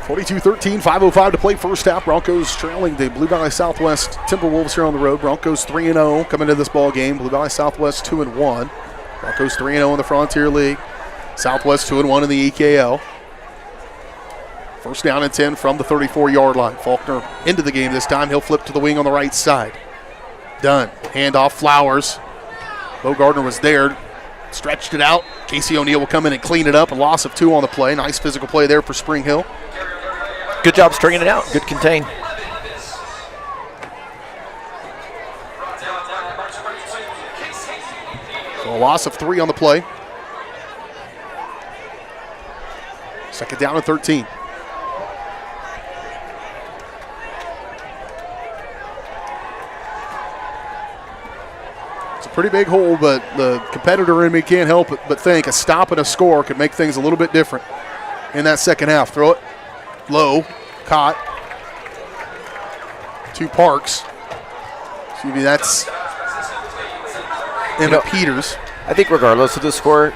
(42-13), 5:05 to play first half. Broncos trailing the Blue Valley Southwest Timberwolves here on the road. Broncos 3-0 coming into this ball game. Blue Valley Southwest 2-1. Broncos 3-0 in the Frontier League. Southwest 2-1 in the EKL. First down and 10 from the 34-yard line. Faulkner into the game this time. He'll flip to the wing on the right side. Done. Handoff, Flowers. Bo Gardner was there. Stretched it out. Casey O'Neill will come in and clean it up. A loss of 2 on the play. Nice physical play there for Spring Hill. Good job stringing it out. Good contain. So a loss of 3 on the play. Second down and 13. It's a pretty big hole, but the competitor in me can't help but think a stop and a score could make things a little bit different in that second half. Throw it low, caught. To Parks. Excuse me, that's Emmett Peters. I think regardless of the score,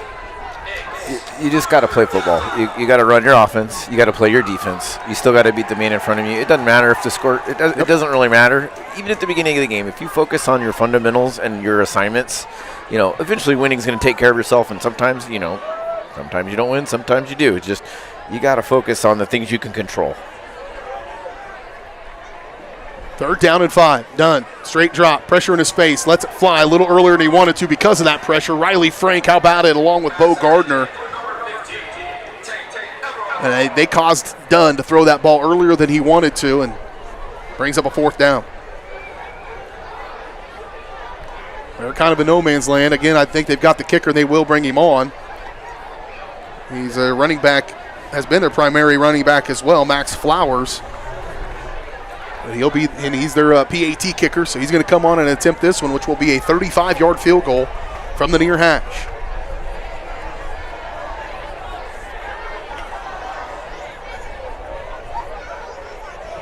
you just got to play football. You got to run your offense. You got to play your defense. You still got to beat the man in front of you. It doesn't matter if the score. It doesn't really matter. Even at the beginning of the game, if you focus on your fundamentals and your assignments, eventually winning's going to take care of yourself. And sometimes, sometimes you don't win. Sometimes you do. It's just you got to focus on the things you can control. Third down and 5. Done. Straight drop. Pressure in his face. Lets it fly a little earlier than he wanted to because of that pressure. Riley Frank, how about it, along with Bo Gardner. And they caused Dunn to throw that ball earlier than he wanted to and brings up a fourth down. They're kind of in no man's land. Again, I think they've got the kicker. They will bring him on. He's a running back, has been their primary running back as well, Max Flowers. He's their PAT kicker, so he's going to come on and attempt this one, which will be a 35-yard field goal from the near hash.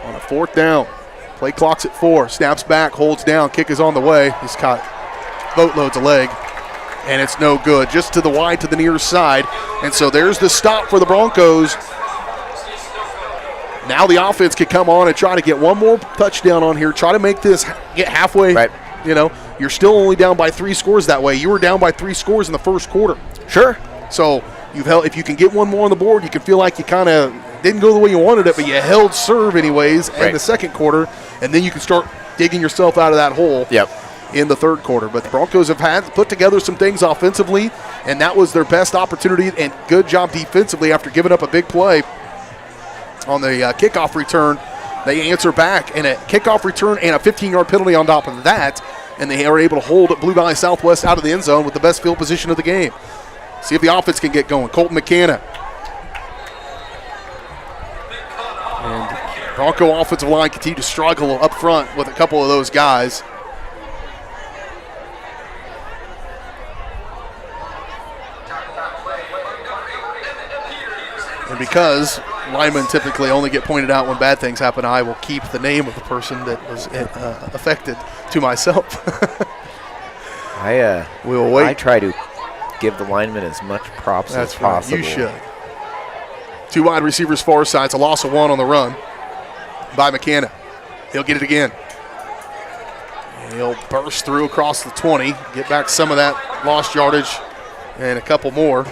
On a fourth down, play clock's at 4. Snaps back, holds down, kick is on the way. He's caught boatloads of leg, and it's no good. Just to the wide to the near side, and so there's the stop for the Broncos. Now the offense can come on and try to get one more touchdown on here, try to make this get halfway. Right. You're still only down by 3 scores that way. You were down by 3 scores in the first quarter. Sure. So if you can get one more on the board, you can feel like you kind of didn't go the way you wanted it, but you held serve anyways in the second quarter, and then you can start digging yourself out of that hole in the third quarter. But the Broncos have put together some things offensively, and that was their best opportunity, and good job defensively after giving up a big play. On the kickoff return, they answer back, and a kickoff return and a 15-yard penalty on top of that, and they are able to hold Blue Valley Southwest out of the end zone with the best field position of the game. See if the offense can get going. Colton McKenna. And Bronco offensive line continue to struggle up front with a couple of those guys. And because linemen typically only get pointed out when bad things happen, I will keep the name of the person that was affected to myself. We'll wait. I try to give the linemen as much props as possible. You should. 2 wide receivers far side. It's a loss of 1 on the run by McKenna. He'll get it again. And he'll burst through across the 20, get back some of that lost yardage and a couple more.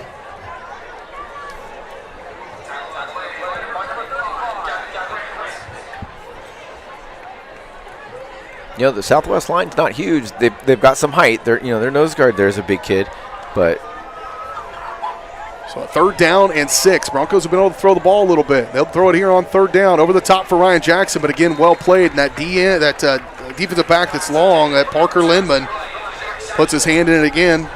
You know, the Southwest line's not huge. They've got some height. Their nose guard there's a big kid, but so a 3rd down and 6. Broncos have been able to throw the ball a little bit. They'll throw it here on 3rd down. Over the top for Ryan Jackson, but again, well played. And that defensive back that's long, that Parker Lindman, puts his hand in it again.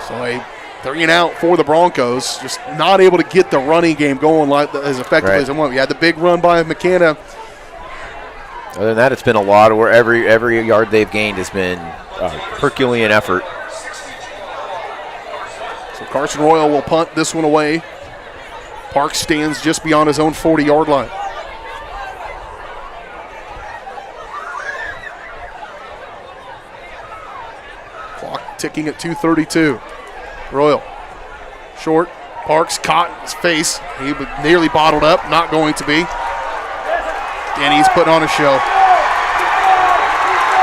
So a 3 and out for the Broncos. Just not able to get the running game going as effectively as they want. We had the big run by McKenna. Other than that, it's been a lot of where every yard they've gained has been a Herculean effort. So Carson Royal will punt this one away. Parks stands just beyond his own 40-yard line. Clock ticking at 2:32. Royal, short. Parks caught his face. He was nearly bottled up, not going to be. And he's putting on a show.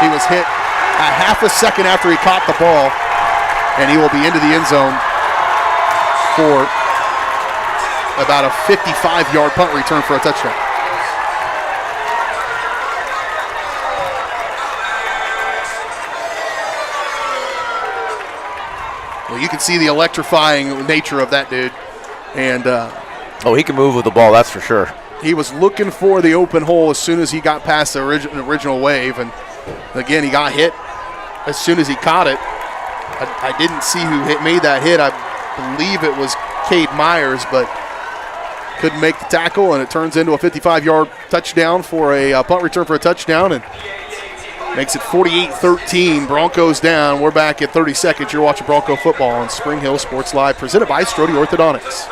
He was hit a half a second after he caught the ball, and he will be into the end zone for about a 55-yard punt return for a touchdown. Well, you can see the electrifying nature of that dude. And he can move with the ball, that's for sure. He was looking for the open hole as soon as he got past the original wave. And again, he got hit as soon as he caught it. I didn't see who made that hit. I believe it was Cade Myers, but couldn't make the tackle, and it turns into a 55-yard touchdown for a punt return for a touchdown, and makes it 48-13. Broncos down. We're back at 30 seconds. You're watching Bronco football on Spring Hill Sports Live, presented by Strode Orthodontics.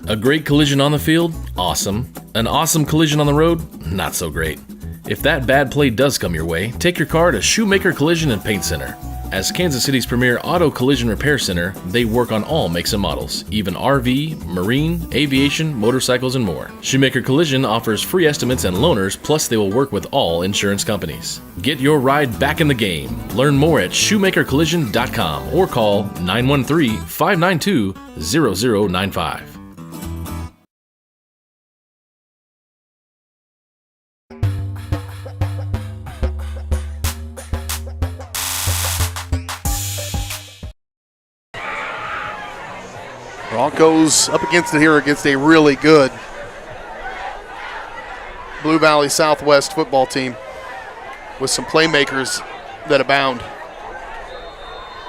A great collision on the field? Awesome. An awesome collision on the road? Not so great. If that bad play does come your way, take your car to Shoemaker Collision and Paint Center. As Kansas City's premier auto collision repair center, they work on all makes and models, even RV, marine, aviation, motorcycles, and more. Shoemaker Collision offers free estimates and loaners, plus they will work with all insurance companies. Get your ride back in the game. Learn more at shoemakercollision.com or call 913-592-0095. Broncos up against it here against a really good Blue Valley Southwest football team with some playmakers that abound.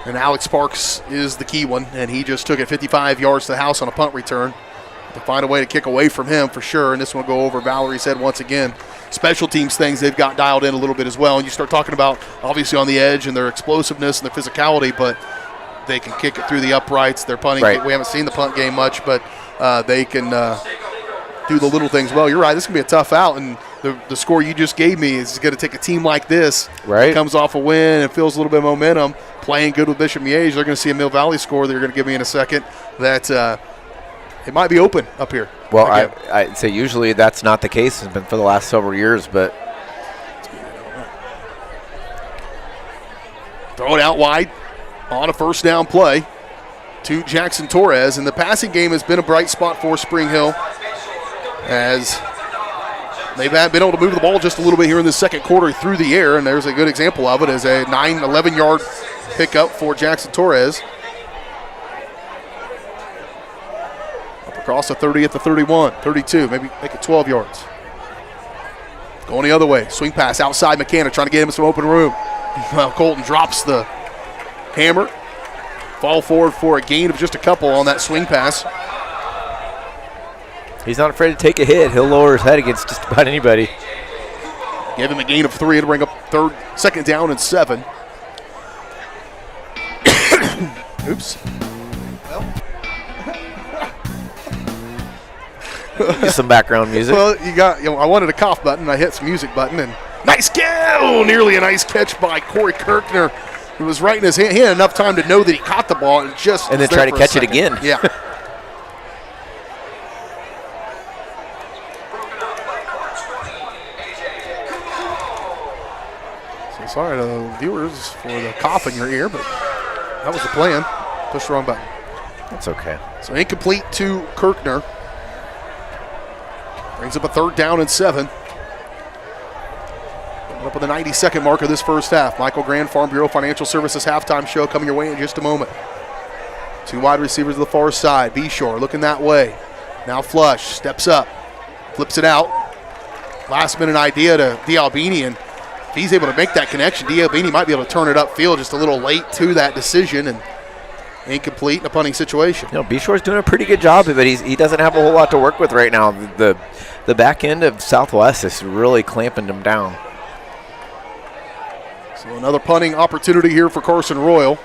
And Alex Parks is the key one, and he just took it 55 yards to the house on a punt return to find a way to kick away from him for sure. And this one will go over Valerie's head once again. Special teams things they've got dialed in a little bit as well. And you start talking about obviously on the edge and their explosiveness and their physicality, but they can kick it through the uprights. Their punting, right. We haven't seen the punt game much, but they can do the little things well. You're right. This can be a tough out, and the score you just gave me is going to take a team like this. Right. That comes off a win and feels a little bit of momentum, playing good with Bishop Miege. They're going to see a Mill Valley score that you're going to give me in a second that it might be open up here. Well, I'd say usually that's not the case. It's been for the last several years, but throw it out wide on a first down play to Jackson Torres. And the passing game has been a bright spot for Spring Hill as they've been able to move the ball just a little bit here in the second quarter through the air. And there's a good example of it as a 11-yard pickup for Jackson Torres. Across the 30 at the 31, 32, maybe make it 12 yards. Going the other way. Swing pass outside McCann trying to get him some open room. Well, Colton drops the hammer. Fall forward for a gain of just a couple on that swing pass. He's not afraid to take a hit. He'll lower his head against just about anybody. Give him a gain of 3 to bring up second down and 7. Oops. Get some background music. Well, I wanted a cough button. I hit some music button, and nice kill! Nearly a nice catch by Corey Kirkner. It was right in his hand. He had enough time to know that he caught the ball and then try to catch it again. Yeah. So sorry to the viewers for the cough in your ear, but that was the plan. Push the wrong button. That's okay. So incomplete to Kirkner. Brings up a third down and 7. Up on the 92nd mark of this first half. Michael Grand, Farm Bureau Financial Services halftime show coming your way in just a moment. 2 wide receivers to the far side. Beshore looking that way. Now Flush steps up, flips it out. Last minute idea to Dialbini, and if he's able to make that connection, Dialbini might be able to turn it upfield just a little late to that decision, and incomplete in a punting situation. Beshore's doing a pretty good job of it. He doesn't have a whole lot to work with right now. The back end of Southwest is really clamping him down. So another punting opportunity here for Carson Royal.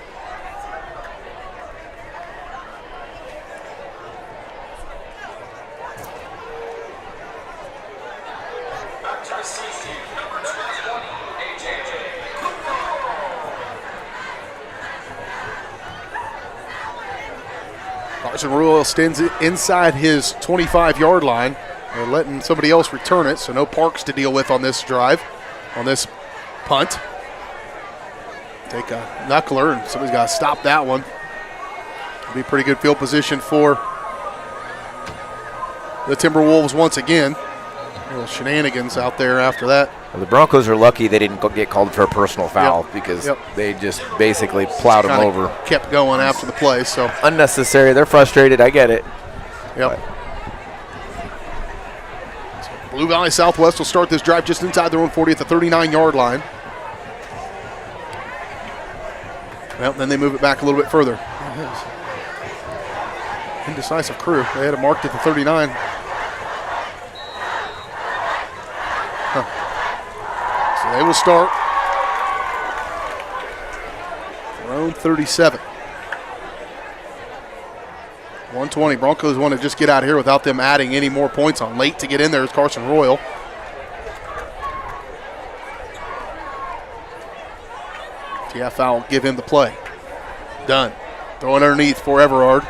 Carson Royal stands inside his 25-yard line. They're letting somebody else return it, so no Parks to deal with on this drive, on this punt. Take a knuckler, and somebody's got to stop that one. It'll be pretty good field position for the Timberwolves once again. Little shenanigans out there after that. Well, the Broncos are lucky they didn't get called for a personal foul because they just basically plowed him over. Kept going after the play, so unnecessary. They're frustrated. I get it. Yep. So Blue Valley Southwest will start this drive just inside their own 40 at the 39-yard line. Well, then they move it back a little bit further. Indecisive crew. They had it marked at the 39. So they will start their own 37. 120. Broncos want to just get out of here without them adding any more points on. Late to get in there is Carson Royal. TFL will give him the play. Done. Throw it underneath for Everard.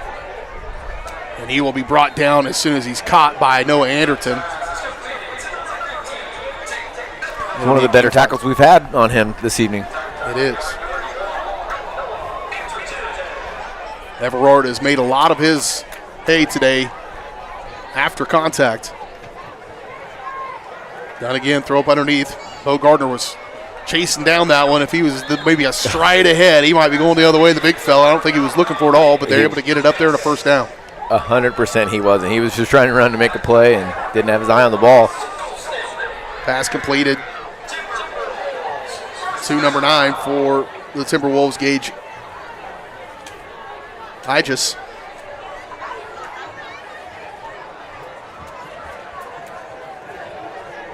And he will be brought down as soon as he's caught by Noah Anderton. One of the better tackles we've had on him this evening. It is. Everard has made a lot of his hay today after contact. Done again, throw up underneath. Bo Gardner was chasing down that one. If he was maybe a stride ahead, he might be going the other way, the big fella. I don't think he was looking for it all, but they're able to get it up there in a first down. 100% he wasn't. He was just trying to run to make a play and didn't have his eye on the ball. Pass completed to number 9 for the Timberwolves, Gage Igis.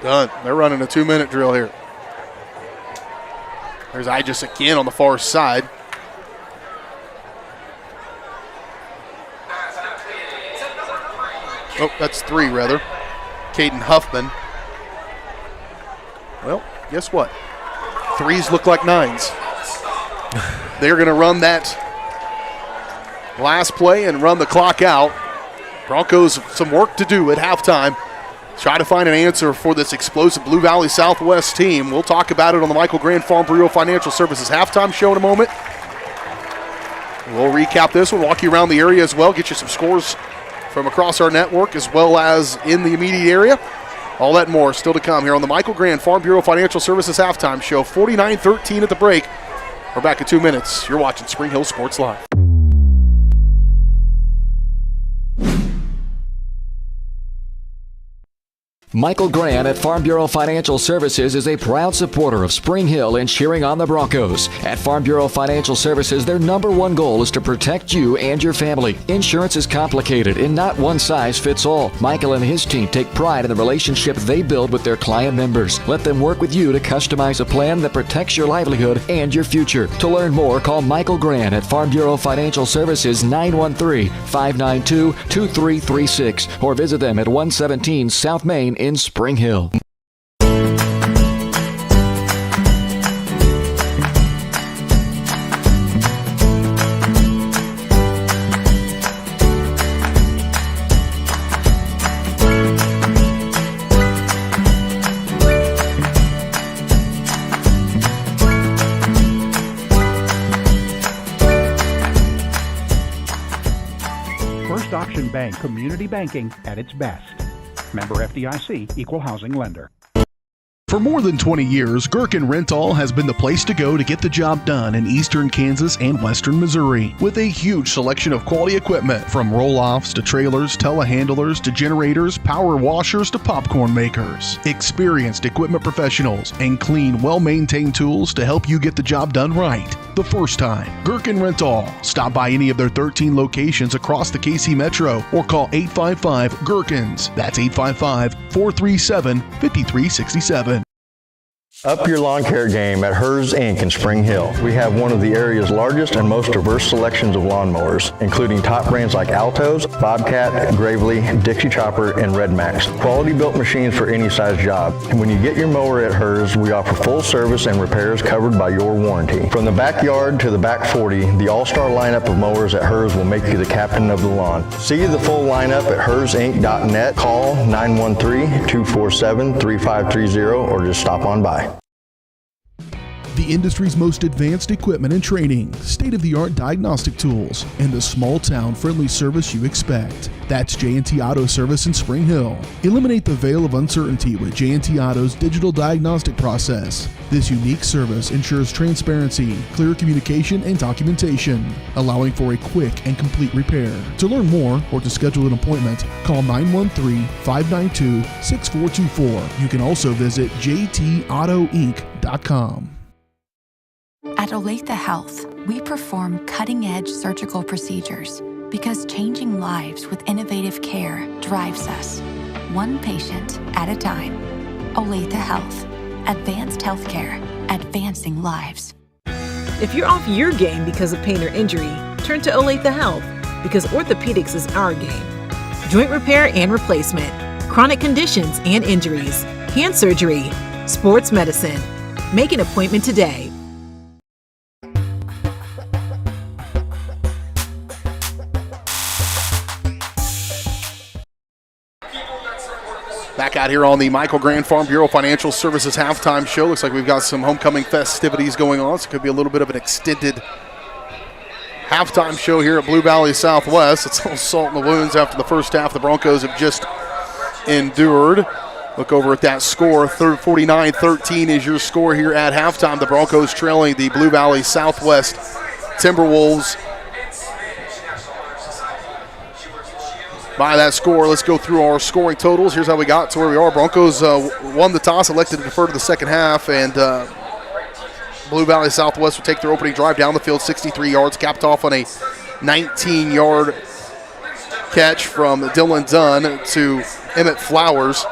Done. They're running a 2-minute drill here. There's Igis again on the far side. Oh, that's 3 rather. Caden Huffman. Well, guess what? 3s look like 9s. They're going to run that last play and run the clock out. Broncos some work to do at halftime. Try to find an answer for this explosive Blue Valley Southwest team. We'll talk about it on the Michael Grand Farm Bureau Financial Services halftime show in a moment. We'll recap this one, walk you around the area as well, get you some scores from across our network as well as in the immediate area. All that and more still to come here on the Michael Grand Farm Bureau Financial Services halftime show. 49-13 at the break. We're back in 2 minutes. You're watching Spring Hill Sports Live. Michael Grant at Farm Bureau Financial Services is a proud supporter of Spring Hill and cheering on the Broncos. At Farm Bureau Financial Services, their number one goal is to protect you and your family. Insurance is complicated and not one size fits all. Michael and his team take pride in the relationship they build with their client members. Let them work with you to customize a plan that protects your livelihood and your future. To learn more, call Michael Grant at Farm Bureau Financial Services 913-592-2336 or visit them at 117 South Main in Spring Hill. First Option Bank Community Banking at its best. Member FDIC, Equal Housing Lender. For more than 20 years, Gherkin Rental has been the place to go to get the job done in eastern Kansas and western Missouri. With a huge selection of quality equipment, from roll-offs to trailers, telehandlers to generators, power washers to popcorn makers. Experienced equipment professionals and clean, well-maintained tools to help you get the job done right the first time. Gherkin Rental. Stop by any of their 13 locations across the KC Metro or call 855-GHERKINS. That's 855-437-5367. Up your lawn care game at Hers Inc. in Spring Hill. We have one of the area's largest and most diverse selections of lawnmowers, including top brands like Altos, Bobcat, Gravely, Dixie Chopper, and Red Max. Quality built machines for any size job. And when you get your mower at Hers, we offer full service and repairs covered by your warranty. From the backyard to the back 40, the all-star lineup of mowers at Hers will make you the captain of the lawn. See the full lineup at hersinc.net. Call 913-247-3530 or just stop on by. The industry's most advanced equipment and training, state-of-the-art diagnostic tools, and the small-town friendly service you expect. That's J&T Auto Service in Spring Hill. Eliminate the veil of uncertainty with J&T Auto's digital diagnostic process. This unique service ensures transparency, clear communication, and documentation, allowing for a quick and complete repair. To learn more or to schedule an appointment, call 913-592-6424. You can also visit jtautoinc.com. At Olathe Health, we perform cutting-edge surgical procedures because changing lives with innovative care drives us, one patient at a time. Olathe Health. Advanced healthcare. Advancing lives. If you're off your game because of pain or injury, turn to Olathe Health because orthopedics is our game. Joint repair and replacement, chronic conditions and injuries, hand surgery, sports medicine. Make an appointment today. Back out here on the Michael Grant Farm Bureau Financial Services halftime show. Looks like we've got some homecoming festivities going on, so it could be a little bit of an extended halftime show here at Blue Valley Southwest. It's a little salt in the wounds after the first half the Broncos have just endured. Look over at that score. 49-13 is your score here at halftime. The Broncos trailing the Blue Valley Southwest Timberwolves by that score. Let's go through our scoring totals. Here's how we got to where we are. Broncos won the toss, elected to defer to the second half, and Blue Valley Southwest would take their opening drive down the field, 63 yards, capped off on a 19-yard catch from Dylan Dunn to Emmett Flowers.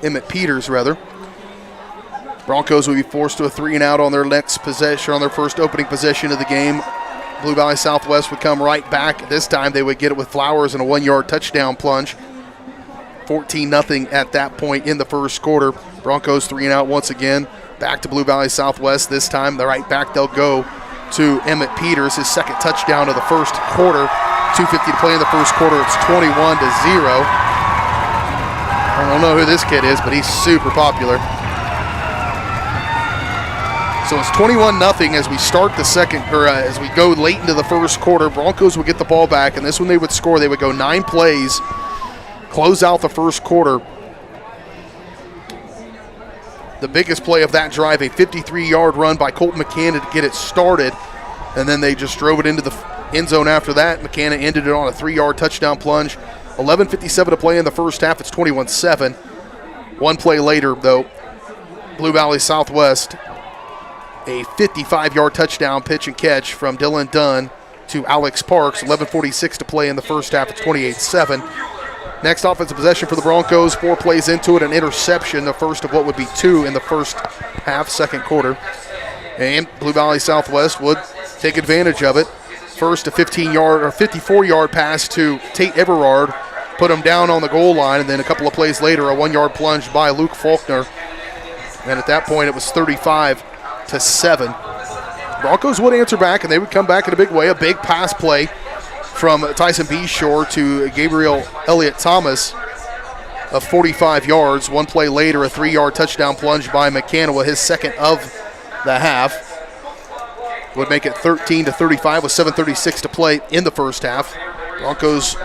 Emmett Peters, rather. Broncos would be forced to a 3-and-out on their next possession, on their first opening possession of the game. Blue Valley Southwest would come right back. This time they would get it with Flowers and a 1-yard touchdown plunge. 14-0 at that point in the first quarter. Broncos 3-and-out once again. Back to Blue Valley Southwest. This time the right back they'll go to Emmett Peters, his second touchdown of the first quarter. 2:50 to play in the first quarter. It's 21-0. I don't know who this kid is, but he's super popular. So it's 21-0 as we start the second, or as we go late into the first quarter. Broncos would get the ball back, and this one they would score. They would go 9 plays, close out the first quarter. The biggest play of that drive, a 53-yard run by Colton McCann to get it started, and then they just drove it into the end zone after that. McKenna ended it on a 3-yard touchdown plunge. 11:57 to play in the first half. It's 21-7. One play later, though, Blue Valley Southwest, a 55-yard touchdown pitch and catch from Dylan Dunn to Alex Parks. 11:46 to play in the first half. It's 28-7. Next offensive possession for the Broncos. 4 plays into it, an interception, the first of what would be 2 in the first half, second quarter. And Blue Valley Southwest would take advantage of it. First, a 15-yard or 54-yard pass to Tate Everard, put him down on the goal line, and then a couple of plays later, a 1-yard plunge by Luke Faulkner. And at that point, it was 35-7. Broncos would answer back, and they would come back in a big way. A big pass play from Tyson Beashore to Gabriel Elliott Thomas of 45 yards. One play later, a 3-yard touchdown plunge by McCanwa, his second of the half. Would make it 13-35 with 7:36 to play in the first half. Broncos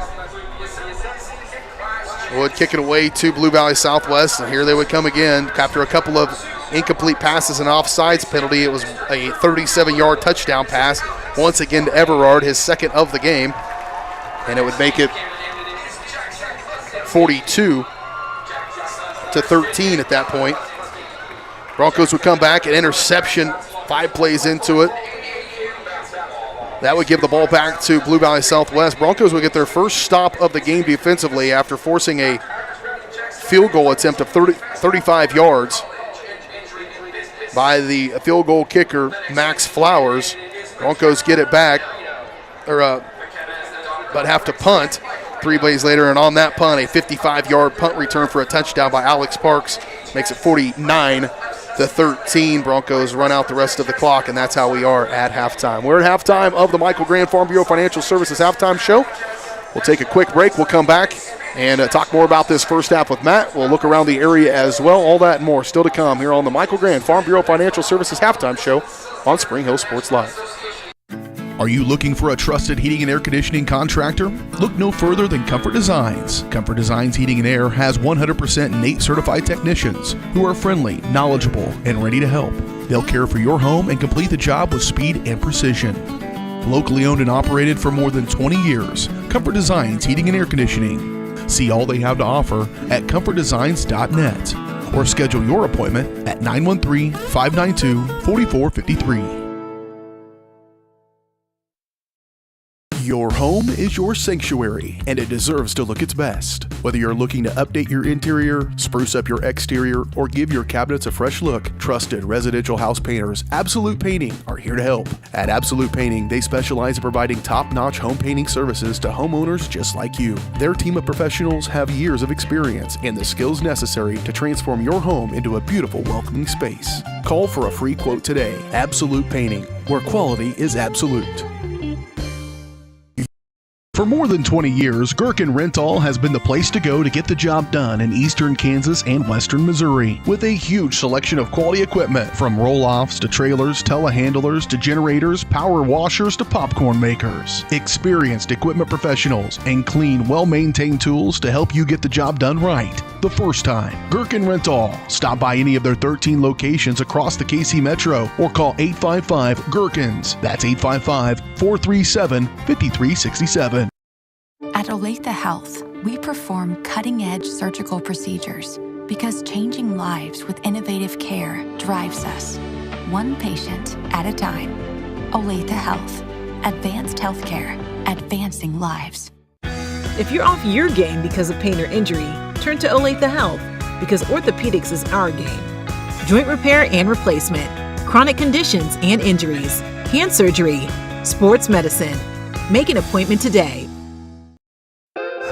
would kick it away to Blue Valley Southwest, and here they would come again after a couple of incomplete passes and offsides penalty. It was a 37-yard touchdown pass once again to Everard, his second of the game, and it would make it 42-13 at that point. Broncos would come back, an interception 5 plays into it. That would give the ball back to Blue Valley Southwest. Broncos would get their first stop of the game defensively after forcing a field goal attempt of 35 yards by the field goal kicker, Max Flowers. Broncos get it back, but have to punt 3 plays later, and on that punt, a 55-yard punt return for a touchdown by Alex Parks makes it 49-13. Broncos run out the rest of the clock, and that's how we are at halftime. We're at halftime of the Michael Grand Farm Bureau Financial Services halftime show. We'll take a quick break. We'll come back and talk more about this first half with Matt. We'll look around the area as well. All that and more still to come here on the Michael Grand Farm Bureau Financial Services halftime show on Spring Hill Sports Live. Are you looking for a trusted heating and air conditioning contractor? Look no further than Comfort Designs. Comfort Designs Heating and Air has 100% NATE certified technicians who are friendly, knowledgeable, and ready to help. They'll care for your home and complete the job with speed and precision. Locally owned and operated for more than 20 years, Comfort Designs Heating and Air Conditioning. See all they have to offer at comfortdesigns.net or schedule your appointment at 913-592-4453. Your home is your sanctuary, and it deserves to look its best. Whether you're looking to update your interior, spruce up your exterior, or give your cabinets a fresh look, trusted residential house painters Absolute Painting are here to help. At Absolute Painting, they specialize in providing top-notch home painting services to homeowners just like you. Their team of professionals have years of experience and the skills necessary to transform your home into a beautiful, welcoming space. Call for a free quote today. Absolute Painting, where quality is absolute. For more than 20 years, Gherkin Rental has been the place to go to get the job done in eastern Kansas and western Missouri. With a huge selection of quality equipment, from roll-offs to trailers, telehandlers to generators, power washers to popcorn makers. Experienced equipment professionals and clean, well-maintained tools to help you get the job done right the first time. Gherkin Rental. Stop by any of their 13 locations across the KC Metro or call 855-GHERKINS. That's 855-437-5367. At Olathe Health, we perform cutting-edge surgical procedures because changing lives with innovative care drives us, one patient at a time. Olathe Health. Advanced healthcare. Advancing lives. If you're off your game because of pain or injury, turn to Olathe Health, because orthopedics is our game. Joint repair and replacement, chronic conditions and injuries, hand surgery, sports medicine. Make an appointment today.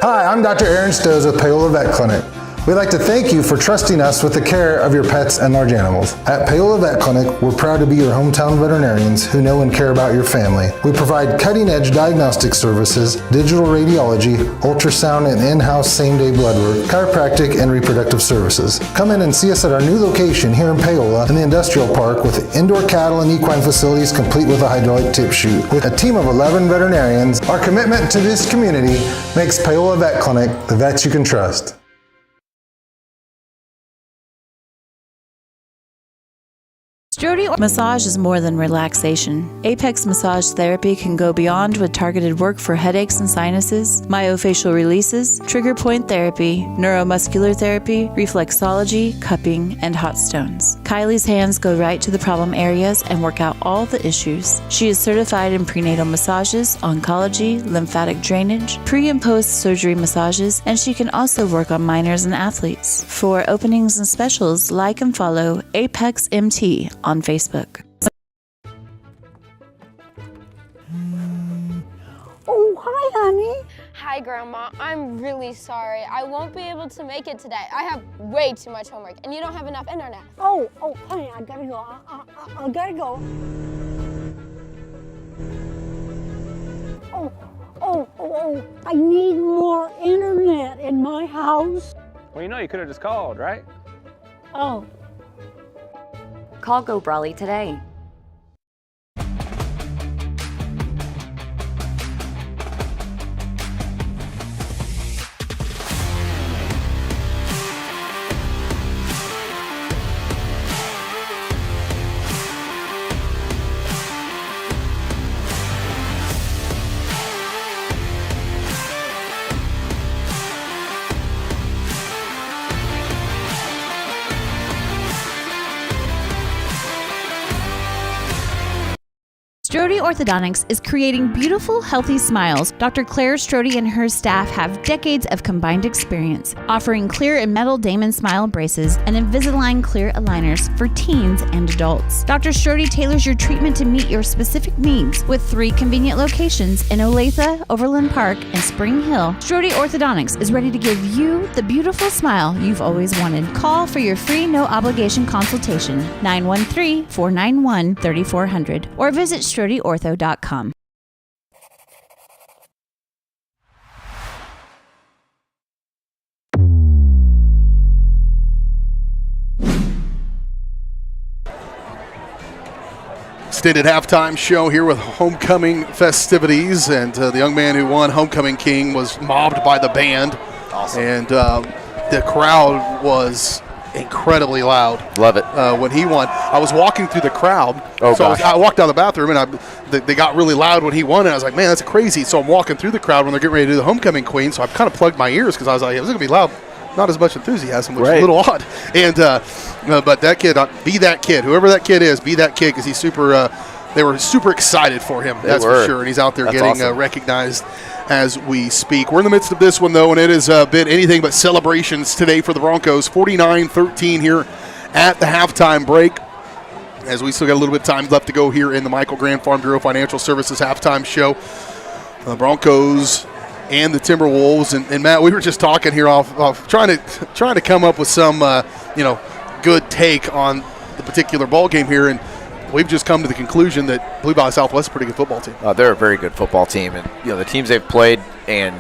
Hi, I'm Dr. Aaron Stos with Paola Vet Clinic. We'd like to thank you for trusting us with the care of your pets and large animals. At Paola Vet Clinic, we're proud to be your hometown veterinarians who know and care about your family. We provide cutting-edge diagnostic services, digital radiology, ultrasound, and in-house same-day blood work, chiropractic, and reproductive services. Come in and see us at our new location here in Paola in the Industrial Park with indoor cattle and equine facilities complete with a hydraulic tip chute. With a team of 11 veterinarians, our commitment to this community makes Paola Vet Clinic the vets you can trust. Strody massage is more than relaxation. Apex Massage Therapy can go beyond with targeted work for headaches and sinuses, myofascial releases, trigger point therapy, neuromuscular therapy, reflexology, cupping, and hot stones. Kylie's hands go right to the problem areas and work out all the issues. She is certified in prenatal massages, oncology, lymphatic drainage, pre and post surgery massages, and she can also work on minors and athletes. For openings and specials, like and follow Apex MT on Facebook. Oh, hi, honey. Hi, Grandma. I'm really sorry. I won't be able to make it today. I have way too much homework, and you don't have enough internet. Oh, honey, I gotta go. I gotta go. Oh, I need more internet in my house. Well, you could have just called, right? Oh. Call Go Brawley today. Strody Orthodontics is creating beautiful, healthy smiles. Dr. Claire Strody and her staff have decades of combined experience, offering clear and metal Damon smile braces and Invisalign clear aligners for teens and adults. Dr. Strody tailors your treatment to meet your specific needs with 3 convenient locations in Olathe, Overland Park, and Spring Hill. Strody Orthodontics is ready to give you the beautiful smile you've always wanted. Call for your free no-obligation consultation, 913-491-3400, or visit StrodyOrtho.com. Extended halftime show here with homecoming festivities, and the young man who won Homecoming King was mobbed by the band. Awesome. And the crowd was incredibly loud. Love it. When he won, I was walking through the crowd. Oh, so gosh. I walked out of the bathroom, and they got really loud when he won, and I was like, man, that's crazy. So I'm walking through the crowd when they're getting ready to do the Homecoming Queen, so I've kind of plugged my ears because I was like, it was going to be loud. Not as much enthusiasm, which is a little odd. And but that kid, be that kid. Whoever that kid is, be that kid, because he's super. They were super excited for him. That's for sure. And he's out there getting awesome. Recognized as we speak. We're in the midst of this one, though, and it has been anything but celebrations today for the Broncos. 49-13 here at the halftime break, as we still got a little bit of time left to go here in the Michael Grand Farm Bureau Financial Services halftime show. The Broncos and the Timberwolves, and Matt, we were just talking here off trying to come up with some good take on the particular ball game here, and we've just come to the conclusion that Blue Valley Southwest is a pretty good football team. They're a very good football team, and the teams they've played, and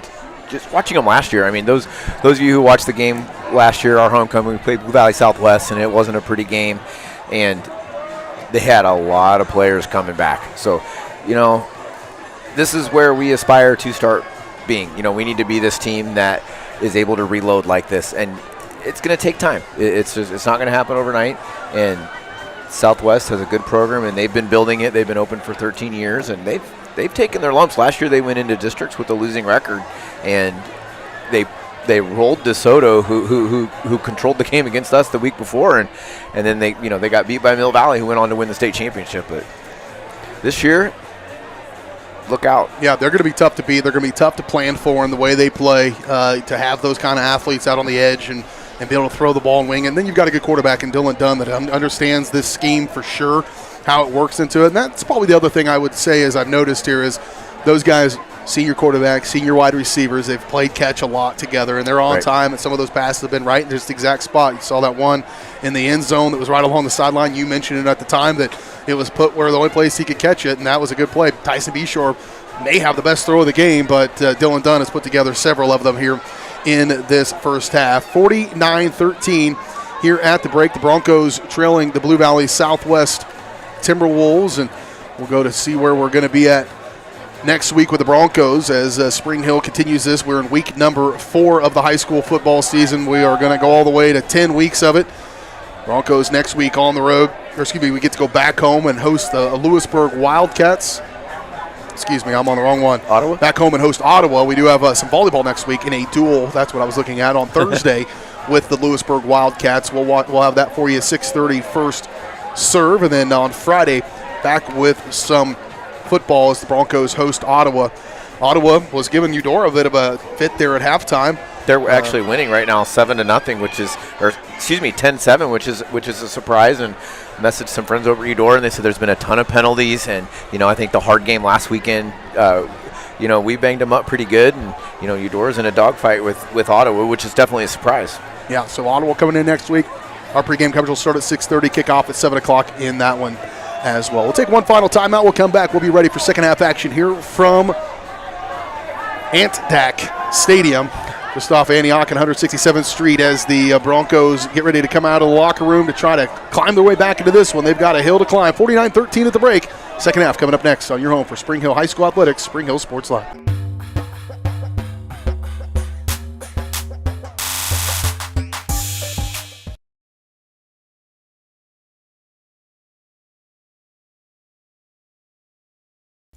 just watching them last year. I mean, those of you who watched the game last year, our homecoming, we played Blue Valley Southwest, and it wasn't a pretty game, and they had a lot of players coming back. So, this is where we aspire to start being. We need to be this team that is able to reload like this, and it's going to take time. It's not going to happen overnight, and Southwest has a good program, and they've been building it. They've been open for 13 years, and they've taken their lumps. Last year they went into districts with a losing record, and they rolled DeSoto, who controlled the game against us the week before, and then they got beat by Mill Valley, who went on to win the state championship. But this year, look out. Yeah, they're going to be tough to beat. They're going to be tough to plan for in the way they play, to have those kind of athletes out on the edge and be able to throw the ball and wing. And then you've got a good quarterback in Dylan Dunn that understands this scheme for sure, how it works into it. And that's probably the other thing I would say is I've noticed here is those guys, senior quarterbacks, senior wide receivers, they've played catch a lot together, and they're on time, and some of those passes have been right in just the exact spot. You saw that one in the end zone that was right along the sideline. You mentioned it at the time that it was put where the only place he could catch it, and that was a good play. Tyson Beshore may have the best throw of the game, but Dylan Dunn has put together several of them here in this first half. 49-13 here at the break. The Broncos trailing the Blue Valley Southwest Timberwolves, and we'll go to see where we're going to be at next week with the Broncos as Spring Hill continues this. We're in week number 4 of the high school football season. We are going to go all the way to 10 weeks of it. Broncos next week on the road. We get to go back home and host the Lewisburg Wildcats. Excuse me, I'm on the wrong one. Ottawa? Back home and host Ottawa. We do have some volleyball next week in a duel. That's what I was looking at on Thursday with the Lewisburg Wildcats. We'll have that for you 6:30 first serve. And then on Friday, back with some football as the Broncos host Ottawa. Ottawa was giving Eudora a bit of a fit there at halftime. They're actually winning right now 7-0, 10-7, which is a surprise. And messaged some friends over at Eudora, and they said there's been a ton of penalties. And I think the hard game last weekend, we banged them up pretty good. And Eudora's in a dogfight with Ottawa, which is definitely a surprise. Yeah. So Ottawa coming in next week. Our pregame coverage will start at 6:30. Kickoff at 7 o'clock in that one as well. We'll take one final timeout. We'll come back. We'll be ready for second half action here from Anthem Stadium, just off Antioch and 167th Street, as the Broncos get ready to come out of the locker room to try to climb their way back into this one. They've got a hill to climb. 49-13 at the break. Second half coming up next on your home for Spring Hill High School Athletics, Spring Hill Sports Live.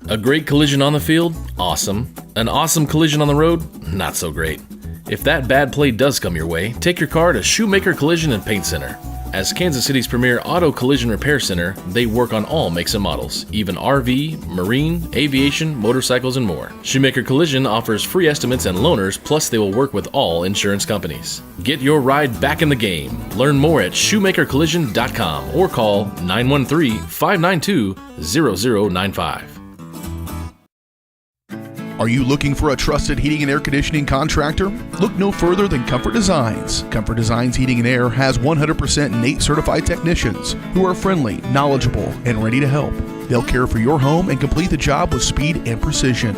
A great collision on the field? Awesome. An awesome collision on the road? Not so great. If that bad play does come your way, take your car to Shoemaker Collision and Paint Center. As Kansas City's premier auto collision repair center, they work on all makes and models, even RV, marine, aviation, motorcycles, and more. Shoemaker Collision offers free estimates and loaners, plus they will work with all insurance companies. Get your ride back in the game. Learn more at shoemakercollision.com or call 913-592-0095. Are you looking for a trusted heating and air conditioning contractor? Look no further than Comfort Designs. Comfort Designs Heating and Air has 100% NATE certified technicians who are friendly, knowledgeable, and ready to help. They'll care for your home and complete the job with speed and precision.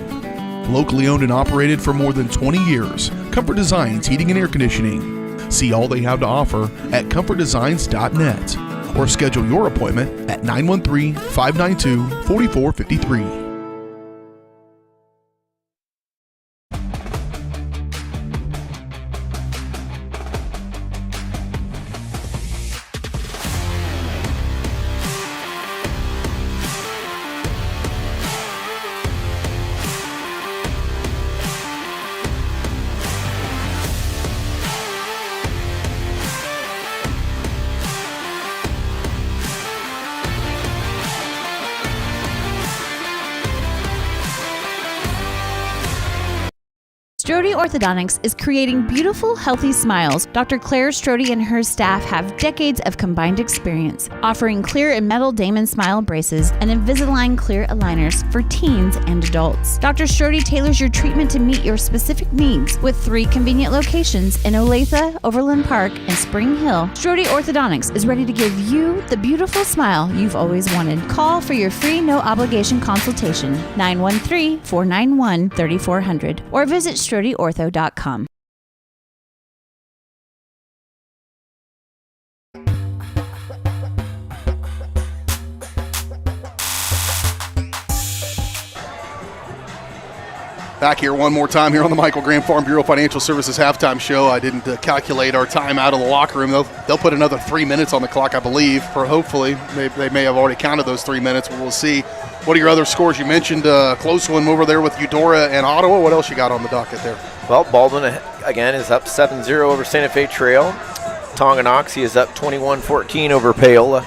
Locally owned and operated for more than 20 years, Comfort Designs Heating and Air Conditioning. See all they have to offer at comfortdesigns.net or schedule your appointment at 913-592-4453. Strode Orthodontics is creating beautiful, healthy smiles. Dr. Claire Strode and her staff have decades of combined experience, offering clear and metal Damon smile braces and Invisalign clear aligners for teens and adults. Dr. Strode tailors your treatment to meet your specific needs with 3 convenient locations in Olathe, Overland Park, and Spring Hill. Strode Orthodontics is ready to give you the beautiful smile you've always wanted. Call for your free no-obligation consultation, 913-491-3400, or visit StrodeOrtho.com. Back here one more time here on the Michael Graham Farm Bureau Financial Services halftime show. I didn't calculate our time out of the locker room. They'll put another 3 minutes on the clock, I believe, for hopefully. They may have already counted those 3 minutes, but we'll see. What are your other scores? You mentioned a close one over there with Eudora and Ottawa. What else you got on the docket there? Well, Baldwin, again, is up 7-0 over Santa Fe Trail. Tonganoxie is up 21-14 over Paola.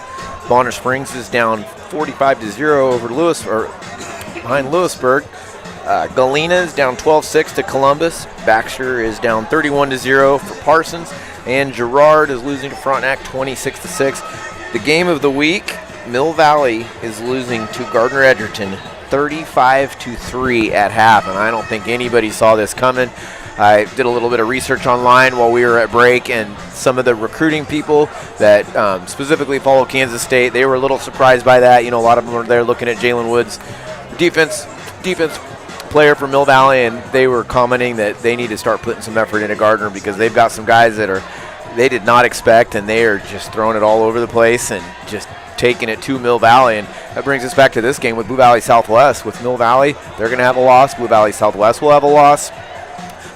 Bonner Springs is down 45-0 over behind Lewisburg. Galena is down 12-6 to Columbus. Baxter is down 31-0 for Parsons. And Girard is losing to Frontenac 26-6. The game of the week, Mill Valley is losing to Gardner Edgerton 35-3 at half. And I don't think anybody saw this coming. I did a little bit of research online while we were at break, and some of the recruiting people that specifically follow Kansas State, they were a little surprised by that. You know, a lot of them were there looking at Jalen Woods, defense player for Mill Valley, and they were commenting that they need to start putting some effort into Gardner because they've got some guys that they did not expect, and they are just throwing it all over the place and just taking it to Mill Valley. And that brings us back to this game with Blue Valley Southwest. With Mill Valley, they're going to have a loss. Blue Valley Southwest will have a loss.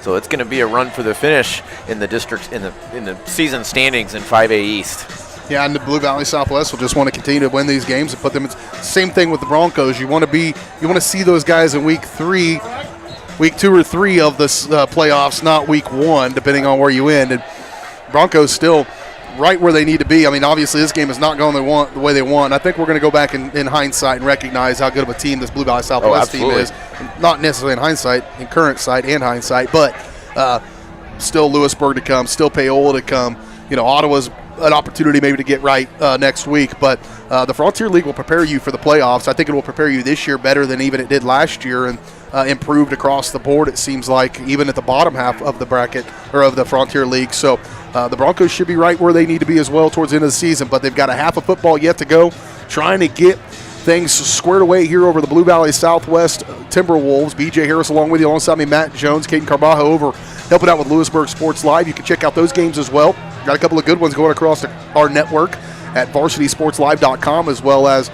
So it's going to be a run for the finish in the district in the season standings in 5A East. Yeah, and the Blue Valley Southwest will just want to continue to win these games and put them. Same thing with the Broncos. You want to see those guys in week 2 or 3 of the playoffs, not week 1, depending on where you end. And Broncos still right where they need to be. I mean, obviously this game is not going the way they want. I think we're going to go back in hindsight and recognize how good of a team this Blue Valley Southwest team is. Not necessarily in hindsight, in current sight and hindsight, but still Lewisburg to come, still Paola to come. Ottawa's an opportunity maybe to get right next week, but the Frontier League will prepare you for the playoffs. I think it will prepare you this year better than even it did last year, and improved across the board, it seems like, even at the bottom half of the bracket or of the Frontier League. So the Broncos should be right where they need to be as well towards the end of the season, but they've got a half of football yet to go, trying to get things squared away here over the Blue Valley Southwest Timberwolves. BJ Harris along with you, alongside me, Matt Jones, Caden Carbajo over helping out with Lewisburg Sports Live. You can check out those games as well. Got a couple of good ones going across our network at varsitysportslive.com, as well as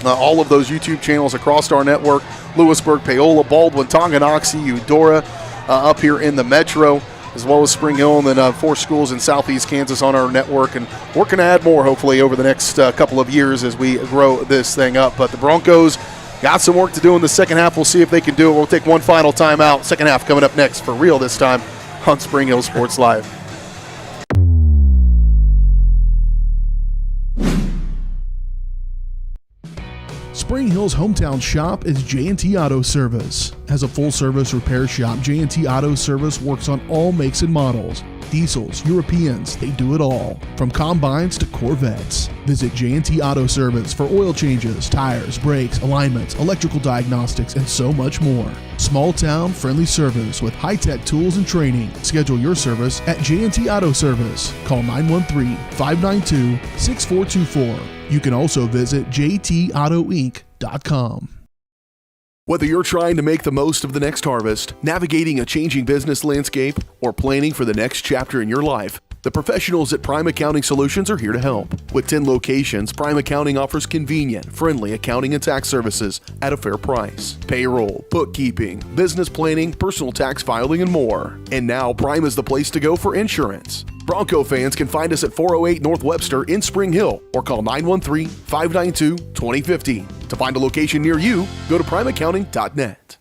all of those YouTube channels across our network. Lewisburg, Paola, Baldwin, Tonganoxie, Eudora, up here in the metro, as well as Spring Hill, and then 4 schools in southeast Kansas on our network, and working to add more hopefully over the next couple of years as we grow this thing up. But the Broncos got some work to do in the second half. We'll see if they can do it. We'll take one final timeout. Second half coming up next, for real this time, on Spring Hill Sports Live. Spring Hill's hometown shop is J&T Auto Service. As a full-service repair shop, J&T Auto Service works on all makes and models. Diesels, Europeans, they do it all. From combines to Corvettes. Visit J&T Auto Service for oil changes, tires, brakes, alignments, electrical diagnostics, and so much more. Small town, friendly service with high-tech tools and training. Schedule your service at J&T Auto Service. Call 913-592-6424. You can also visit jtautoinc.com. Whether you're trying to make the most of the next harvest, navigating a changing business landscape, or planning for the next chapter in your life, the professionals at Prime Accounting Solutions are here to help. With 10 locations, Prime Accounting offers convenient, friendly accounting and tax services at a fair price. Payroll, bookkeeping, business planning, personal tax filing, and more. And now Prime is the place to go for insurance. Bronco fans can find us at 408 North Webster in Spring Hill, or call 913-592-2050. To find a location near you, go to primeaccounting.net.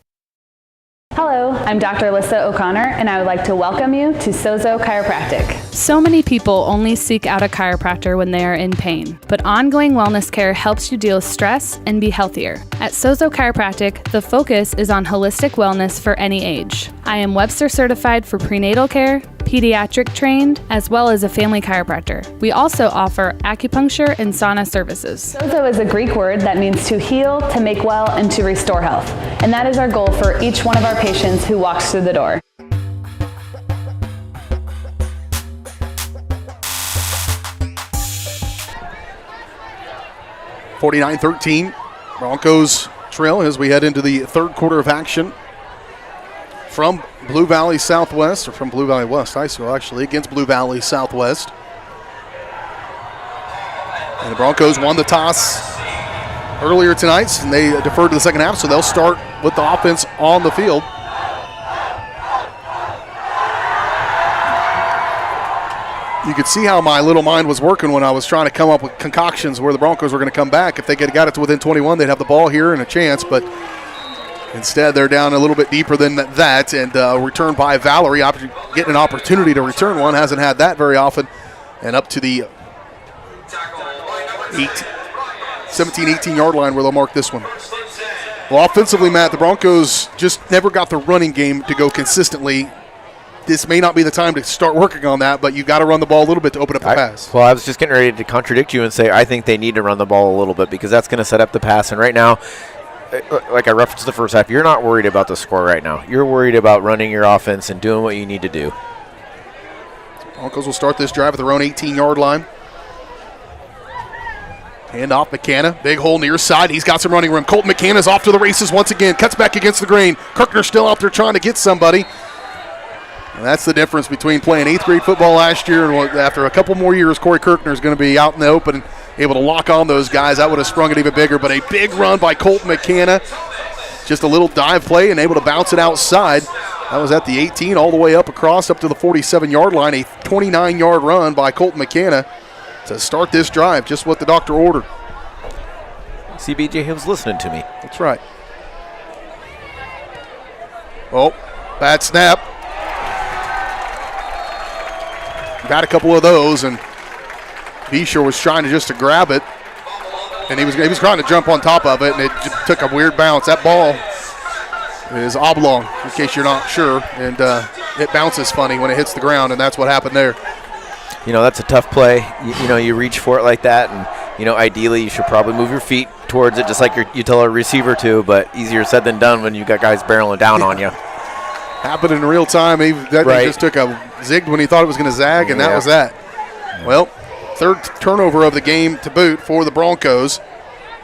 Hello, I'm Dr. Alyssa O'Connor, and I would like to welcome you to Sozo Chiropractic. So many people only seek out a chiropractor when they are in pain, but ongoing wellness care helps you deal with stress and be healthier. At Sozo Chiropractic, the focus is on holistic wellness for any age. I am Webster certified for prenatal care, pediatric trained, as well as a family chiropractor. We also offer acupuncture and sauna services. Sozo is a Greek word that means to heal, to make well, and to restore health. And that is our goal for each one of our patients who walks through the door. (49-13). Broncos trail as we head into the third quarter of action from Blue Valley Southwest, or from Blue Valley West High School, actually, against Blue Valley Southwest. And the Broncos won the toss earlier tonight, and they deferred to the second half, so they'll start with the offense on the field. You could see how my little mind was working when I was trying to come up with concoctions where the Broncos were going to come back. If they got it to within 21, they'd have the ball here and a chance, but instead they're down a little bit deeper than that, and return by Valerie, getting an opportunity to return one. Hasn't had that very often, and up to the 17, 18-yard line where they'll mark this one. Well, offensively, Matt, the Broncos just never got the running game to go consistently. This may not be the time to start working on that, but you've got to run the ball a little bit to open up the pass. Well, I was just getting ready to contradict you and say I think they need to run the ball a little bit because that's going to set up the pass. And right now, like I referenced the first half, you're not worried about the score right now. You're worried about running your offense and doing what you need to do. Broncos will start this drive at their own 18-yard line. Hand off McCanna. Big hole near side. He's got some running room. Colton McCanna's off to the races once again. Cuts back against the grain. Kirkner's still out there trying to get somebody. And that's the difference between playing 8th grade football last year and after a couple more years, Corey Kirkner is going to be out in the open and able to lock on those guys. That would have sprung it even bigger, but a big run by Colton McCanna. Just a little dive play and able to bounce it outside. That was at the 18 all the way up across up to the 47-yard line. A 29-yard run by Colton McCanna. to start this drive, just what the doctor ordered. CBJ, he was listening to me. That's right. Oh, bad snap. Got a couple of those, and Bishore was trying to grab it, and he was trying to jump on top of it, and it just took a weird bounce. That ball is oblong, in case you're not sure, and it bounces funny when it hits the ground, and that's what happened there. That's a tough play. You reach for it like that, and ideally you should probably move your feet towards it, just like you tell a receiver to. But easier said than done when you got guys barreling down on you. Happened in real time. He just took a zig when he thought it was going to zag, and that was that. Well, third turnover of the game to boot for the Broncos.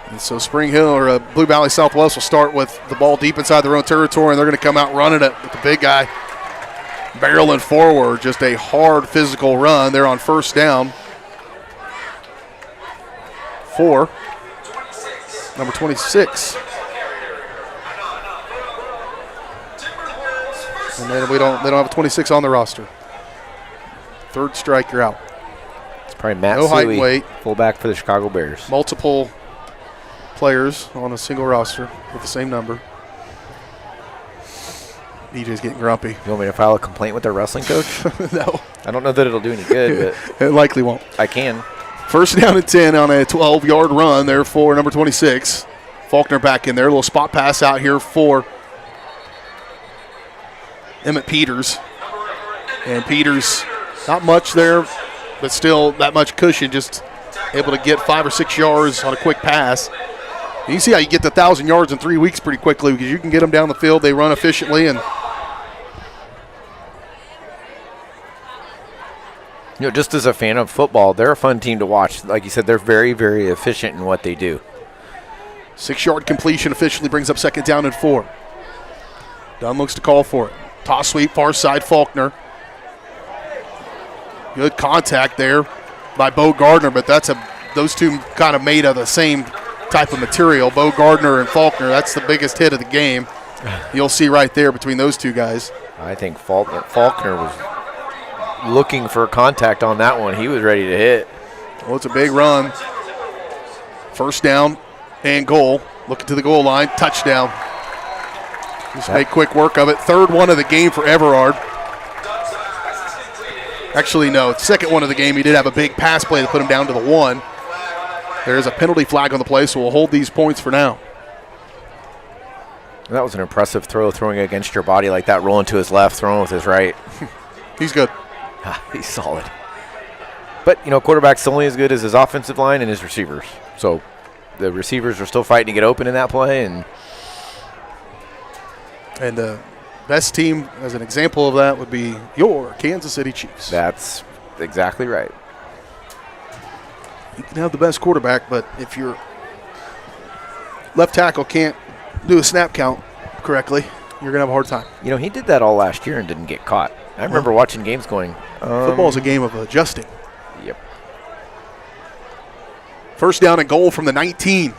And so Spring Hill or Blue Valley Southwest will start with the ball deep inside their own territory, and they're going to come out running it with the big guy barreling forward. Just a hard physical run. They're on first down. 4, number 26. And then they don't have a 26 on the roster. Third strike, you're out. It's probably Matt no height Suey, and weight. Fullback for the Chicago Bears. Multiple players on a single roster with the same number. DJ's getting grumpy. You want me to file a complaint with their wrestling coach? No. I don't know that it'll do any good, but it likely won't. I can. First down and 10 on a 12-yard run there for number 26. Faulkner back in there. A little spot pass out here for Emmett Peters. And Peters, not much there, but still that much cushion, just able to get 5 or 6 yards on a quick pass. And you see how you get the 1,000 yards in 3 weeks pretty quickly, because you can get them down the field. They run efficiently. And just as a fan of football, they're a fun team to watch. Like you said, they're very, very efficient in what they do. 6-yard completion officially brings up second down and 4. Dunn looks to call for it. Toss sweep, far side, Faulkner. Good contact there by Bo Gardner, but those two kind of made of the same type of material. Bo Gardner and Faulkner, that's the biggest hit of the game. You'll see right there between those two guys. I think Faulkner was looking for contact on that one. He was ready to hit. Well, it's a big run. First down and goal. Looking to the goal line. Touchdown. Just make quick work of it. Third one of the game for Everard. Actually, no. Second one of the game. He did have a big pass play to put him down to the 1. There's a penalty flag on the play, so we'll hold these points for now. That was an impressive throw, throwing against your body like that, rolling to his left, throwing with his right. He's good. He's solid. But, quarterback's only as good as his offensive line and his receivers. So the receivers are still fighting to get open in that play. And the best team, as an example of that, would be your Kansas City Chiefs. That's exactly right. You can have the best quarterback, but if your left tackle can't do a snap count correctly, you're going to have a hard time. He did that all last year and didn't get caught. I remember watching games going, football is a game of adjusting. Yep. First down and goal from the 19.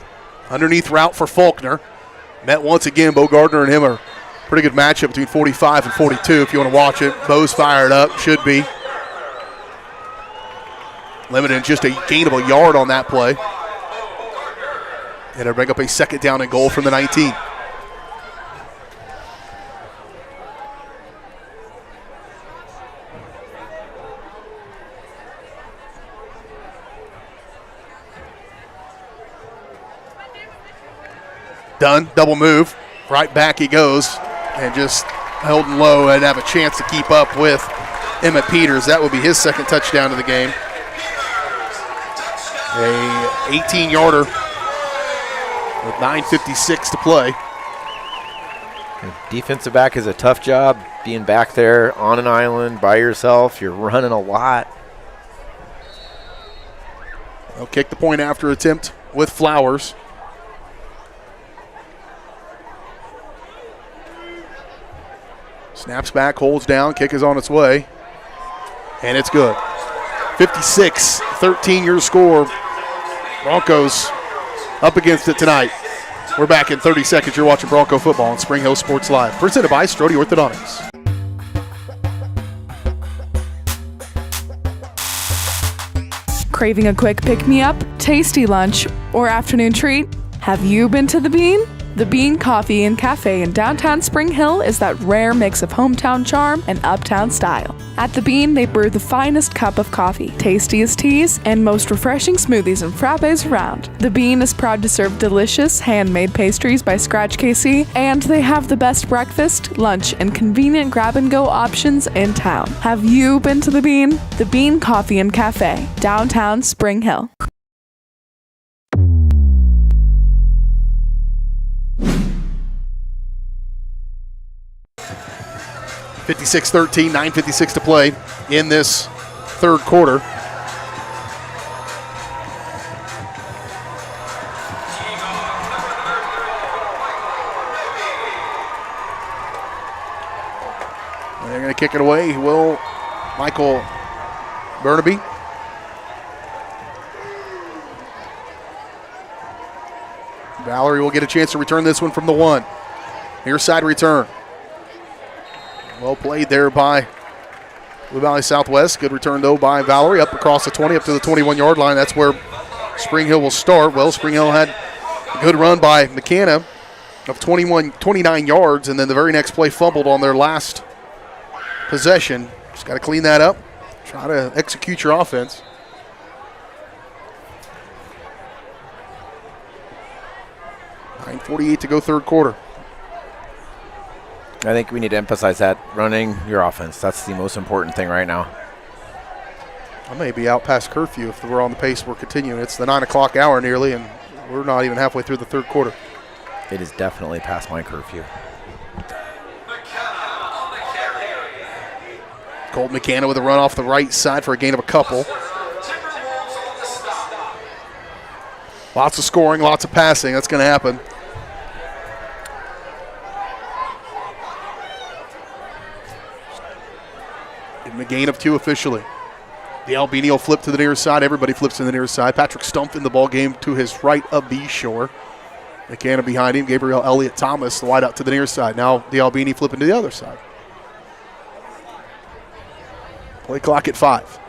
Underneath route for Faulkner. Met once again, Bo Gardner and him are pretty good matchup between 45 and 42 if you want to watch it. Bo's fired up, should be. Limited just a gainable yard on that play. And it'll bring up a second down and goal from the 19. Dunn, double move. Right back he goes. And just held low and have a chance to keep up with Emmett Peters. That will be his second touchdown of the game. A 18-yarder with 9:56 to play. Defensive back is a tough job, being back there on an island by yourself. You're running a lot. They'll kick the point after attempt with Flowers. Snaps back, holds down, kick is on its way. And it's good. 56-13 your score. Broncos up against it tonight. We're back in 30 seconds. You're watching Bronco football on Spring Hill Sports Live. Presented by Strode Orthodontics. Craving a quick pick-me-up, tasty lunch, or afternoon treat? Have you been to the Bean? The Bean Coffee and Cafe in downtown Spring Hill is that rare mix of hometown charm and uptown style. At the Bean, they brew the finest cup of coffee, tastiest teas, and most refreshing smoothies and frappes around. The Bean is proud to serve delicious, handmade pastries by Scratch KC, and they have the best breakfast, lunch, and convenient grab-and-go options in town. Have you been to the Bean? The Bean Coffee and Cafe, downtown Spring Hill. 56-13, 9:56 to play in this third quarter. They're going to kick it away. Will Michael Burnaby. Valerie will get a chance to return this one from the 1. Near side return. Well played there by Blue Valley Southwest. Good return, though, by Valerie up across the 20, up to the 21-yard line. That's where Spring Hill will start. Well, Spring Hill had a good run by McKenna of 29 yards, and then the very next play fumbled on their last possession. Just got to clean that up. Try to execute your offense. .48 to go third quarter. I think we need to emphasize that, running your offense. That's the most important thing right now. I may be out past curfew if we're on the pace we're continuing. It's the 9 o'clock hour nearly, and we're not even halfway through the third quarter. It is definitely past my curfew. Colt McKenna with a run off the right side for a gain of a couple. Lots of scoring, lots of passing. That's going to happen. A gain of 2 officially. The Albini will flip to the near side. Everybody flips to the near side. Patrick Stumpf in the ball game to his right of B shore. McKenna behind him. Gabriel Elliott Thomas, the wide out to the near side. Now the Albini flipping to the other side. Play clock at 5.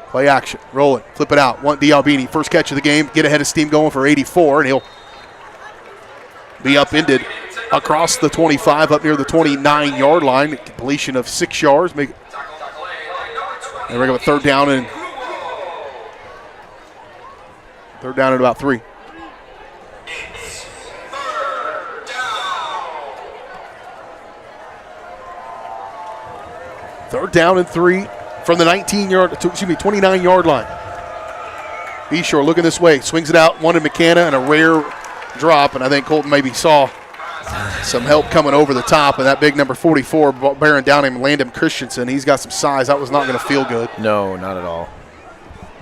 Play action. Roll it. Flip it out. One D. Albini. First catch of the game. Get ahead of steam going for 84, and he'll be upended across the 25 up near the 29-yard line. Completion of 6 yards. And we're going to third down and about 3. Third down and 3 from the 29-yard line. Beshore looking this way, swings it out, wanted McKenna, and a rare drop, and I think Colton maybe saw some help coming over the top, and that big number 44 bearing down him, Landon Christensen. He's got some size. That was not going to feel good. No, not at all.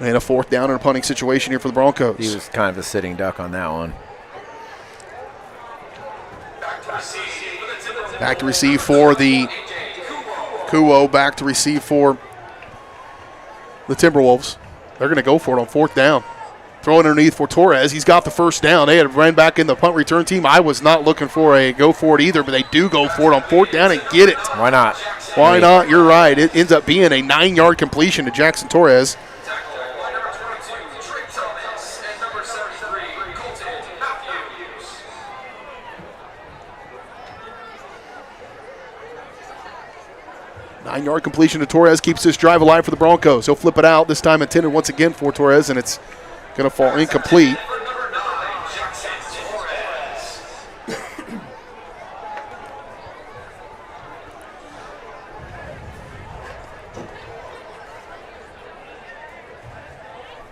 And a fourth down in a punting situation here for the Broncos. He was kind of a sitting duck on that one. Back to receive for the Kuo, back to receive for the Timberwolves. They're going to go for it on fourth down. Throw it underneath for Torres. He's got the first down. They had ran back in the punt return team. I was not looking for a go for it either, but they do go for it on fourth down and get it. Why not? Why not? You're right. It ends up being a 9-yard completion to Jackson Torres. Nine-yard completion to Torres keeps this drive alive for the Broncos. He'll flip it out, this time intended once again for Torres, and it's going to fall incomplete.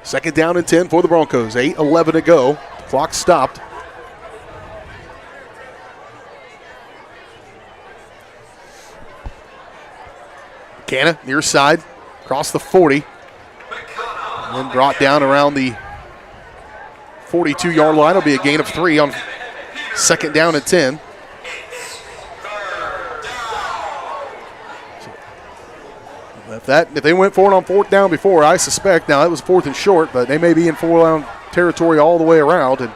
Second down and 10 for the Broncos. 8:11 to go. Clock stopped. McKenna, near side, across the 40. And then brought down around the 42-yard line. It'll be a gain of 3 on second down and 10. If they went for it on fourth down before, I suspect, now it was fourth and short, but they may be in fourth down territory all the way around, and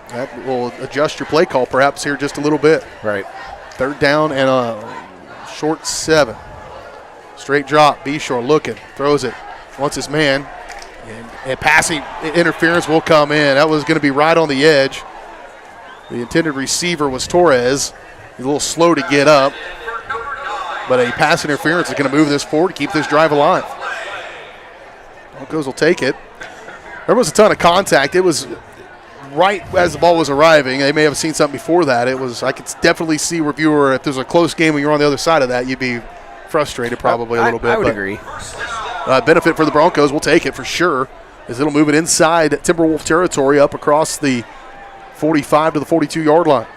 that will adjust your play call perhaps here just a little bit. Right. Third down and a short 7. Straight drop. Beshore looking. Throws it. Wants his man. And passing interference will come in. That was going to be right on the edge. The intended receiver was Torres. He's a little slow to get up. But a pass interference is going to move this forward to keep this drive alive. Broncos will take it. There was a ton of contact. It was right as the ball was arriving. They may have seen something before that. I could definitely see where if there's a close game and you're on the other side of that, you'd be frustrated probably a little bit. I would agree. Benefit for the Broncos. We'll take it for sure, as it'll move it inside Timberwolf territory up across the 45 to the 42-yard line.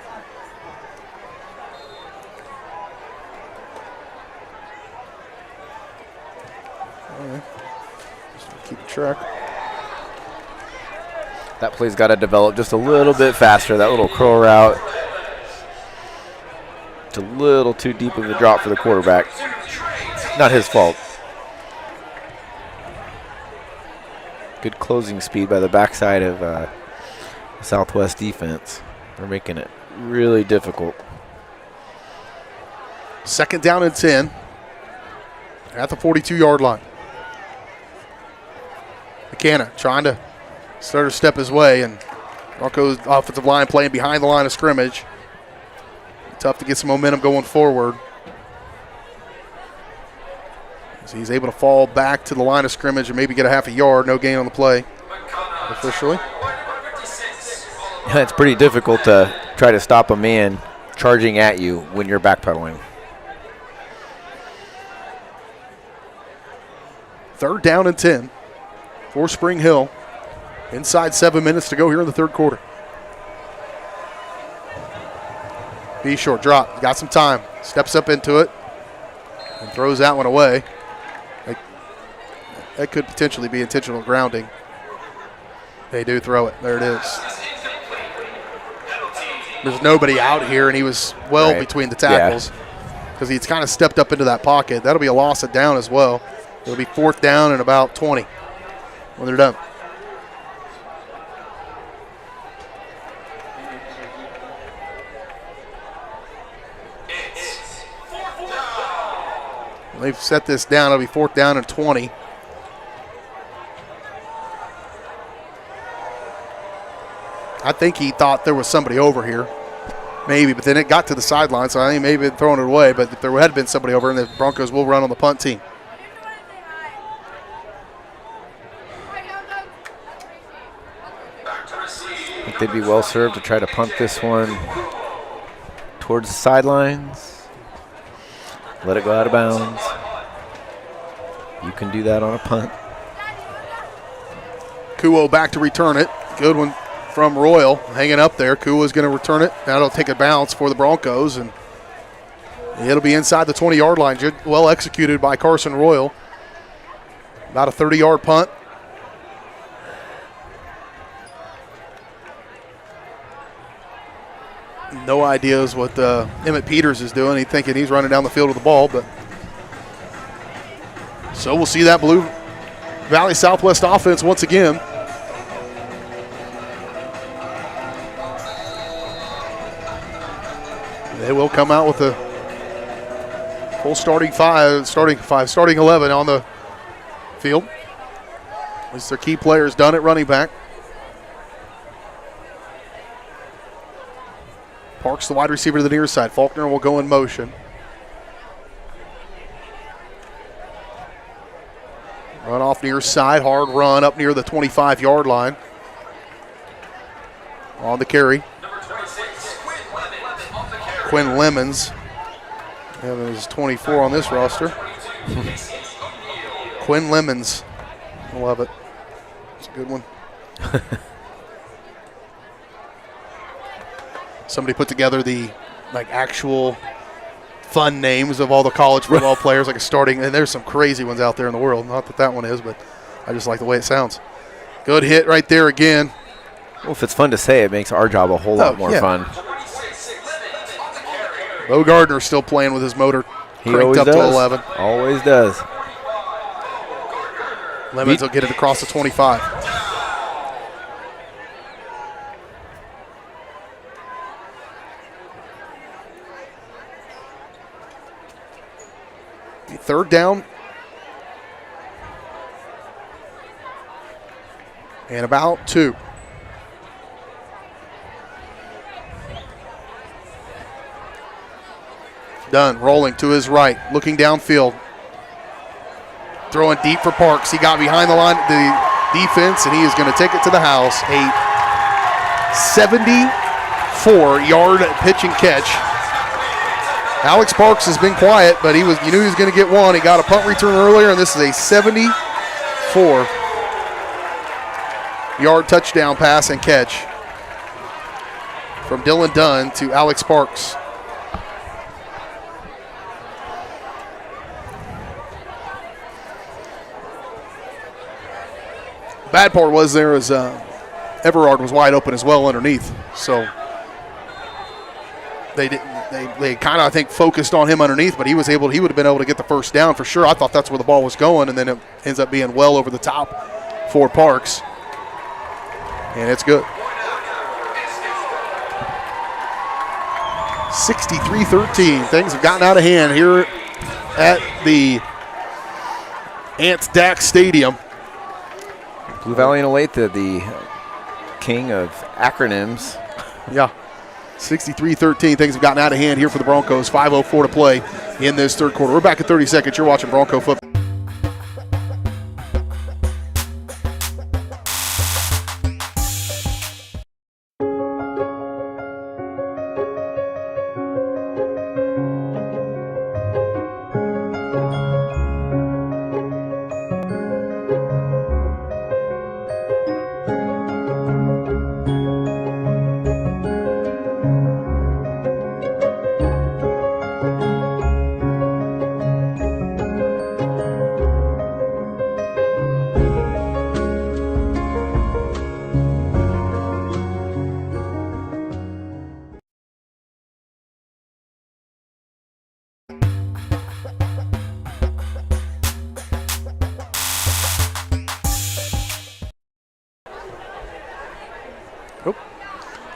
Just keep track. That play's got to develop just a little bit faster. That little curl route. It's a little too deep of a drop for the quarterback. Not his fault. Good closing speed by the backside of Southwest defense. They're making it really difficult. 2nd down and 10 at the 42-yard line. McKenna trying to start to step his way, and Broncos offensive line playing behind the line of scrimmage. Tough to get some momentum going forward. So he's able to fall back to the line of scrimmage and maybe get a half a yard. No gain on the play officially. Yeah, it's pretty difficult to try to stop a man charging at you when you're backpedaling. 3rd down and 10 for Spring Hill. Inside 7 minutes to go here in the 3rd quarter. Beshore drop. Got some time. Steps up into it and throws that one away. That could potentially be intentional grounding. They do throw it. There it is. There's nobody out here, and he was well between the tackles because he's kind of stepped up into that pocket. That'll be a loss of down as well. It'll be 4th down and about 20 when they're done. They've set this down. It'll be 4th down and 20. I think he thought there was somebody over here, maybe, but then it got to the sideline, so I think maybe throwing it away. But if there had been somebody over, and the Broncos will run on the punt team. I think they'd be well served to try to punt this one towards the sidelines. Let it go out of bounds. You can do that on a punt. Kuo back to return it. Good one from Royal, hanging up there. Kuo's going to return it. That'll take a bounce for the Broncos, and it'll be inside the 20-yard line. Well executed by Carson Royal. About a 30-yard punt. No ideas what Emmett Peters is doing. He's thinking he's running down the field with the ball, but so we'll see that Blue Valley Southwest offense once again. They will come out with a full starting 11 on the field. At least their key players done at running back. Parks the wide receiver to the near side. Faulkner will go in motion. Run off near side. Hard run up near the 25-yard line. On the carry. Quinn Lemons. Is 24 on this roster. Quinn Lemons. I love it. It's a good one. Somebody put together the actual fun names of all the college football players, like a starting, and there's some crazy ones out there in the world. Not that one is, but I just like the way it sounds. Good hit right there again. Well, if it's fun to say, it makes our job a whole lot more fun. Bo Gardner's still playing with his motor cranked up to 11. Always does. Lemons will get it across the 25. Third down And about 2. Dunn rolling to his right, looking downfield. Throwing deep for Parks. He got behind the line, the defense, and he is going to take it to the house. A 74-yard pitch and catch. Alex Parks has been quiet, but you knew he was going to get one. He got a punt return earlier, and this is a 74-yard touchdown pass and catch from Dylan Dunn to Alex Parks. Bad part was there is Everard was wide open as well underneath, so they kind of, I think, focused on him underneath, but he would have been able to get the first down for sure. I thought that's where the ball was going, and then it ends up being well over the top for Parks, and it's good. 63-13. Things have gotten out of hand here at the Ants Dax Stadium. Blue Valley and Olathe, the king of acronyms. Yeah, 63-13. Things have gotten out of hand here for the Broncos. 5:04 to play in this third quarter. We're back at 30 seconds. You're watching Bronco football.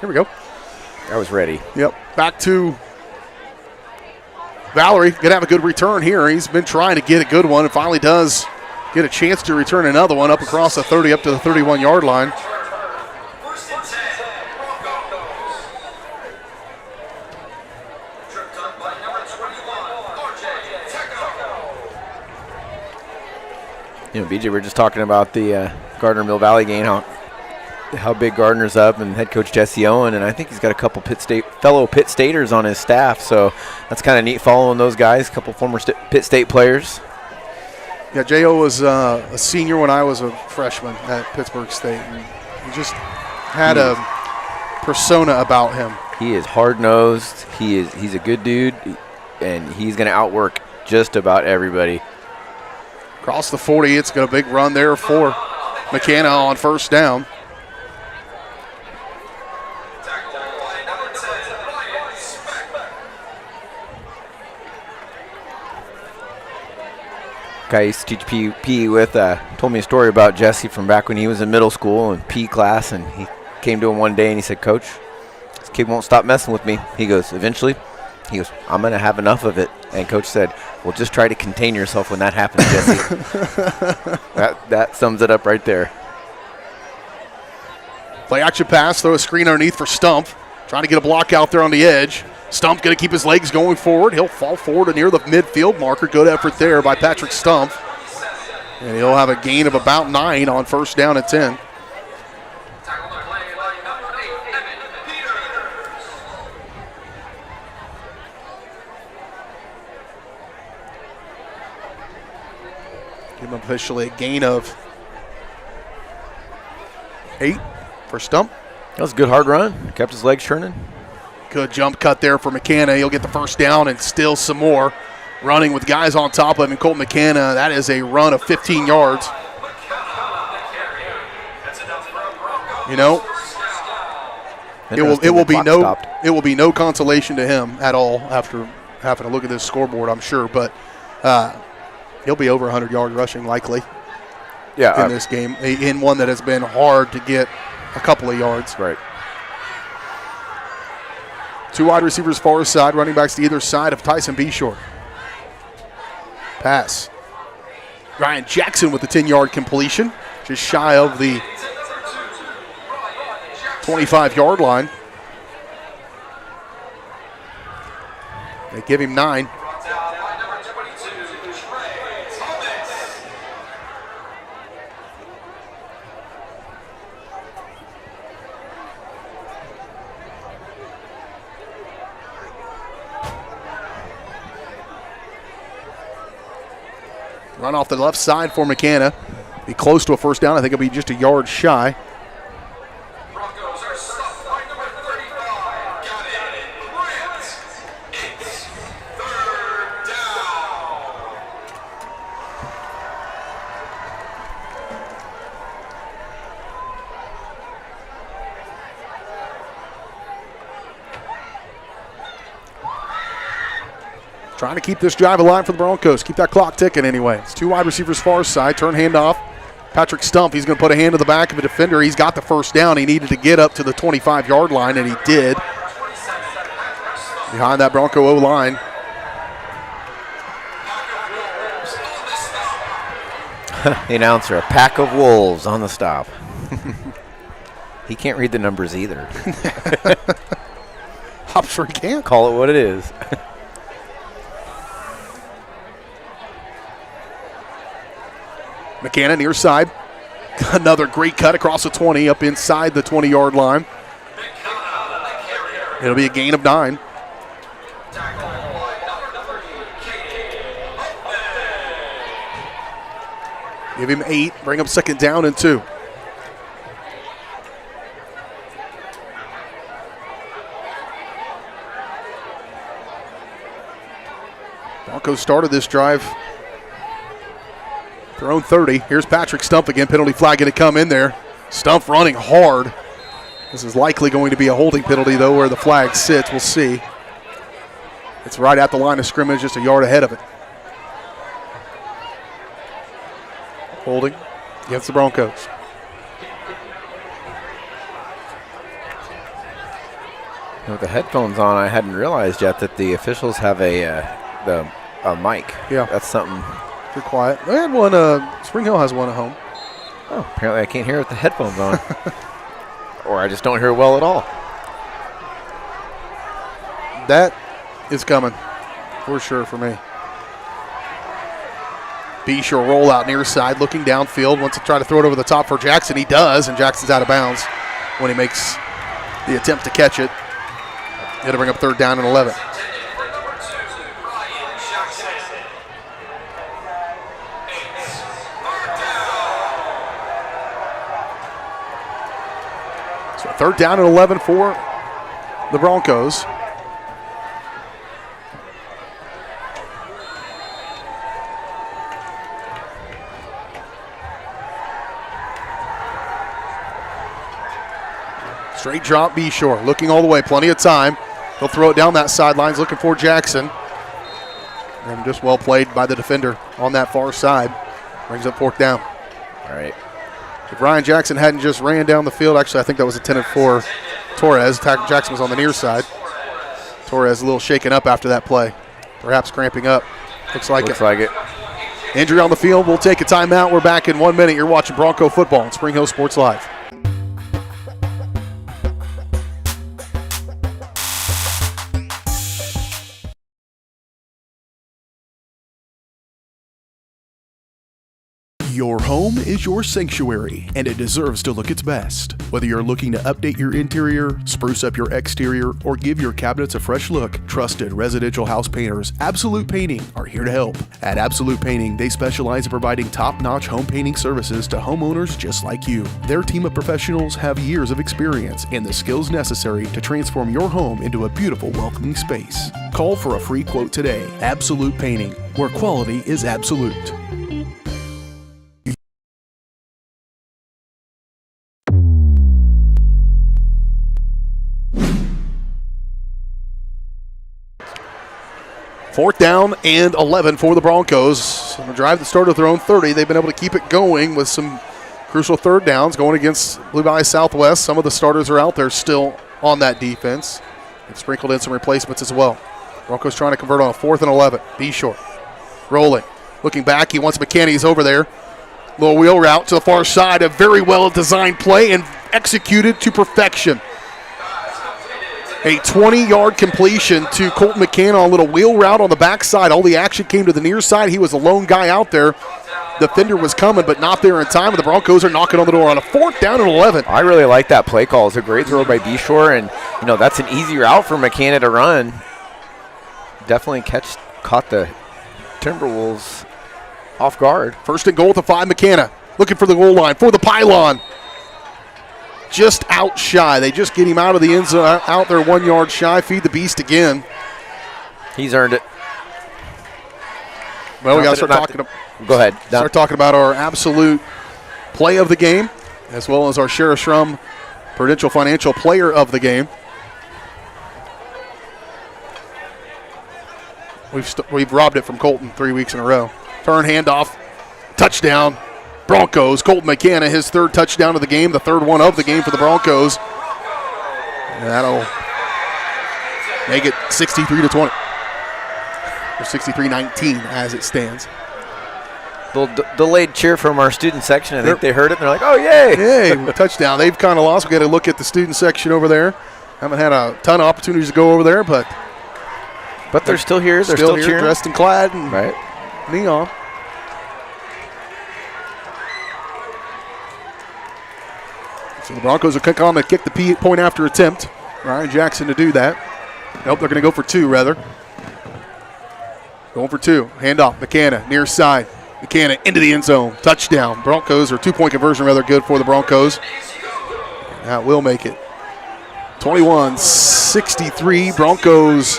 Here we go. I was ready. Yep. Back to Valerie. Going to have a good return here. He's been trying to get a good one and finally does get a chance to return another one up across the 30, up to the 31-yard line. You know, BJ, we were just talking about the Gardner-Mill Valley game, how big Gardner's up, and head coach Jesse Owen, and I think he's got a couple fellow Pitt Staters on his staff, so that's kind of neat following those guys, a couple former Pitt State players. Yeah, J.O. was a senior when I was a freshman at Pittsburgh State, and he just had a persona about him. He is hard-nosed, he's a good dude, and he's going to outwork just about everybody. Across the 40, it's got a big run there for McKenna on first down. Guy I used to teach PE with told me a story about Jesse from back when he was in middle school in PE class, and he came to him one day and he said, "Coach, this kid won't stop messing with me." He goes, "Eventually," he goes, "I'm going to have enough of it." And Coach said, "Well, just try to contain yourself when that happens, Jesse." that sums it up right there. Play action pass, throw a screen underneath for Stump. Trying to get a block out there on the edge. Stump going to keep his legs going forward. He'll fall forward to near the midfield marker. Good effort there by Patrick Stump. And he'll have a gain of about 9 on first down at 10. Give him officially a gain of 8 for Stump. That was a good hard run. Kept his legs turning. Good jump cut there for McKenna. He'll get the first down and still some more. Running with guys on top of him. Colt McKenna, that is a run of 15 yards. You know, it will be no consolation to him at all after having to look at this scoreboard, I'm sure. But he'll be over 100 yards rushing likely in this game, in one that has been hard to get a couple of yards. Right. 2 wide receivers far side, running backs to either side of Tyson Beshore. Pass. Ryan Jackson with the 10-yard completion, just shy of the 25-yard line. They give him 9. Run off the left side for McKenna. Be close to a first down. I think it'll be just a yard shy. Broncos are stopped by number 35. Got it. Grant. It's 3rd down. Trying to keep this drive alive for the Broncos. Keep that clock ticking anyway. It's 2 wide receivers far side. Turn handoff. Patrick Stump, he's going to put a hand to the back of a defender. He's got the first down. He needed to get up to the 25-yard line, and he did. Behind that Bronco O-line. The announcer, a pack of wolves on the stop. He can't read the numbers either. I'm sure he can't. Call it what it is. McKenna near side. Another great cut across the 20 up inside the 20-yard line. It'll be a gain of 9. Give him 8. Bring up second down and 2. Broncos started this drive. Their own 30. Here's Patrick Stump again. Penalty flag going to come in there. Stump running hard. This is likely going to be a holding penalty, though, where the flag sits. We'll see. It's right at the line of scrimmage, just a yard ahead of it. Holding against the Broncos. With the headphones on, I hadn't realized yet that the officials have a mic. Yeah. That's something. You're quiet. They had one. Spring Hill has one at home. Oh, apparently I can't hear it with the headphones on. Or I just don't hear it well at all. That is coming for sure for me. Beecher roll out near side, looking downfield. Wants to try to throw it over the top for Jackson. He does, and Jackson's out of bounds when he makes the attempt to catch it. It'll bring up 3rd down and 11. So 3rd down and 11 for the Broncos. Straight drop, Beshore, looking all the way, plenty of time. He'll throw it down that sidelines, looking for Jackson. And just well played by the defender on that far side. Brings up 4th down. All right. If Ryan Jackson hadn't just ran down the field, actually I think that was intended for Torres. Jackson was on the near side. Torres a little shaken up after that play. Perhaps cramping up. Looks like it. Injury on the field. We'll take a timeout. We're back in 1 minute. You're watching Bronco football on Spring Hill Sports Live. Your home is your sanctuary, and it deserves to look its best. Whether you're looking to update your interior, spruce up your exterior, or give your cabinets a fresh look, trusted residential house painters Absolute Painting are here to help. At Absolute Painting, they specialize in providing top-notch home painting services to homeowners just like you. Their team of professionals have years of experience and the skills necessary to transform your home into a beautiful, welcoming space. Call for a free quote today. Absolute Painting, where quality is absolute. Fourth down and 11 for the Broncos. On the drive that started with their own 30, they've been able to keep it going with some crucial 3rd downs going against Blue Valley Southwest. Some of the starters are out there still on that defense. They've sprinkled in some replacements as well. Broncos trying to convert on a 4th and 11. Beshore rolling. Looking back, he wants McKinney. He's over there. Little wheel route to the far side. A very well-designed play, and executed to perfection. A 20-yard completion to Colton McCann on a little wheel route on the backside. All the action came to the near side. He was the lone guy out there. Defender was coming, but not there in time, and the Broncos are knocking on the door on a 4th down and 11. I really like that play call. It's a great throw by Beshore, and that's an easy route for McCann to run. Definitely caught the Timberwolves off guard. 1st and goal at the 5. McCann looking for the goal line for the pylon. Just out shy. They just get him out of the end zone, out there 1 yard shy. Feed the beast again. He's earned it. Well, we got to start talking. Go ahead. Start talking about our absolute play of the game, as well as our Sheriff Shrum Prudential Financial Player of the game. We've robbed it from Colton 3 weeks in a row. Turn, handoff, touchdown. Broncos. Colton McCann, his 3rd touchdown of the game, the 3rd one of the game for the Broncos. And that'll make it 63-20. Or 63-19 as it stands. Little delayed cheer from our student section. I think they heard it, and they're like, oh, yay. Yay, touchdown. They've kind of lost. We've got to look at the student section over there. Haven't had a ton of opportunities to go over there, but they're still here. They're still here, cheering. Dressed and clad and neon. So the Broncos will kick on to kick the point after attempt. Ryan Jackson to do that. Nope, they're going to go for 2, rather. Going for 2. Handoff. McCann, near side. McCann into the end zone. Touchdown. Broncos, or 2-point conversion, rather good for the Broncos. That will make it 21-63. Broncos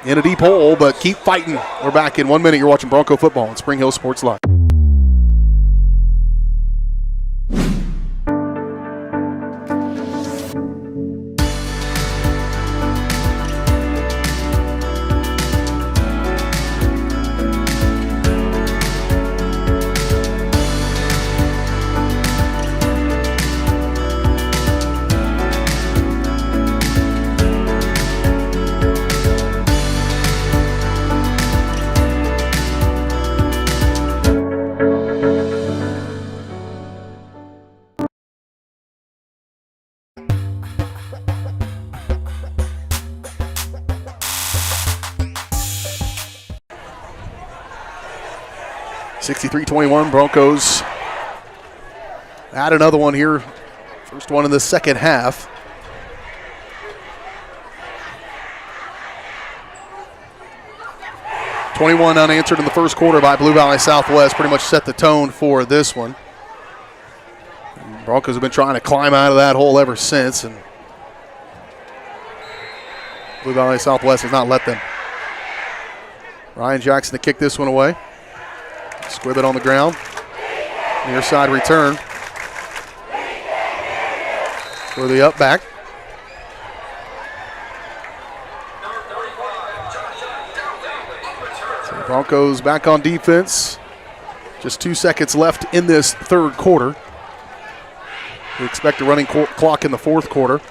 in a deep hole, but keep fighting. We're back in 1 minute. You're watching Bronco football on Spring Hill Sports Live. Broncos add another one here. First one in the second half. $21 unanswered in the first quarter by Blue Valley Southwest. Pretty much set the tone for this one. And Broncos have been trying to climb out of that hole ever since, and Blue Valley Southwest has not let them. Ryan Jackson to kick this one away. Squib it on the ground. Near side return for the up back. So the Broncos back on defense. Just 2 seconds left in this third quarter. We expect a running clock in the fourth quarter.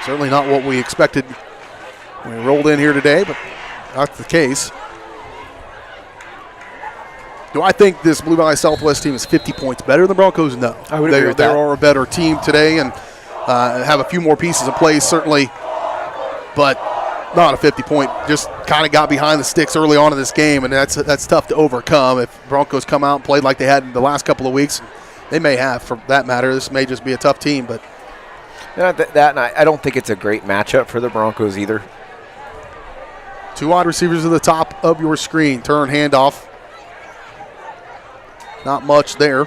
Certainly not what we expected when we rolled in here today, but that's the case. Do I think this Blue Valley Southwest team is 50 points better than the Broncos? No. I would agree with that. They are a better team today and have a few more pieces in place, certainly, but not a 50-point. Just kind of got behind the sticks early on in this game, and that's tough to overcome. If Broncos come out and played like they had in the last couple of weeks, they may have, for that matter. This may just be a tough team. But and I don't think it's a great matchup for the Broncos either. 2 wide receivers at the top of your screen. Turn, handoff. Not much there.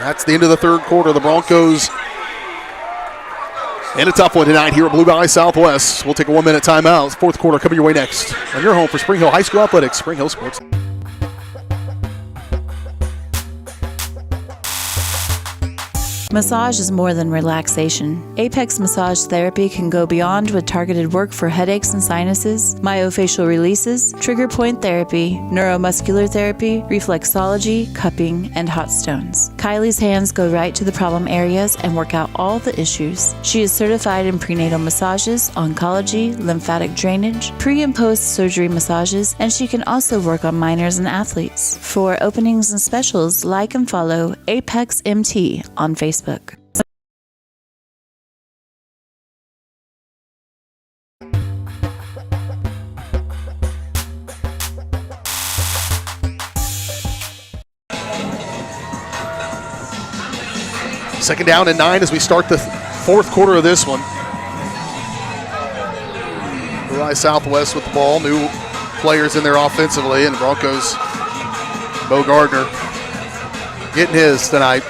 That's the end of the third quarter. The Broncos in a tough one tonight here at Blue Valley Southwest. We'll take a 1-minute timeout. Fourth quarter coming your way next on your home for Spring Hill High School Athletics, Spring Hill Sports. Massage is more than relaxation. Apex Massage Therapy can go beyond with targeted work for headaches and sinuses, myofascial releases, trigger point therapy, neuromuscular therapy, reflexology, cupping, and hot stones. Kylie's hands go right to the problem areas and work out all the issues. She is certified in prenatal massages, oncology, lymphatic drainage, pre- and post-surgery massages, and she can also work on minors and athletes. For openings and specials, like and follow Apex MT on Facebook. Second down and 9 as we start the fourth quarter of this one. Lehigh Southwest with the ball. New players in there offensively, and the Broncos, Bo Gardner getting his tonight.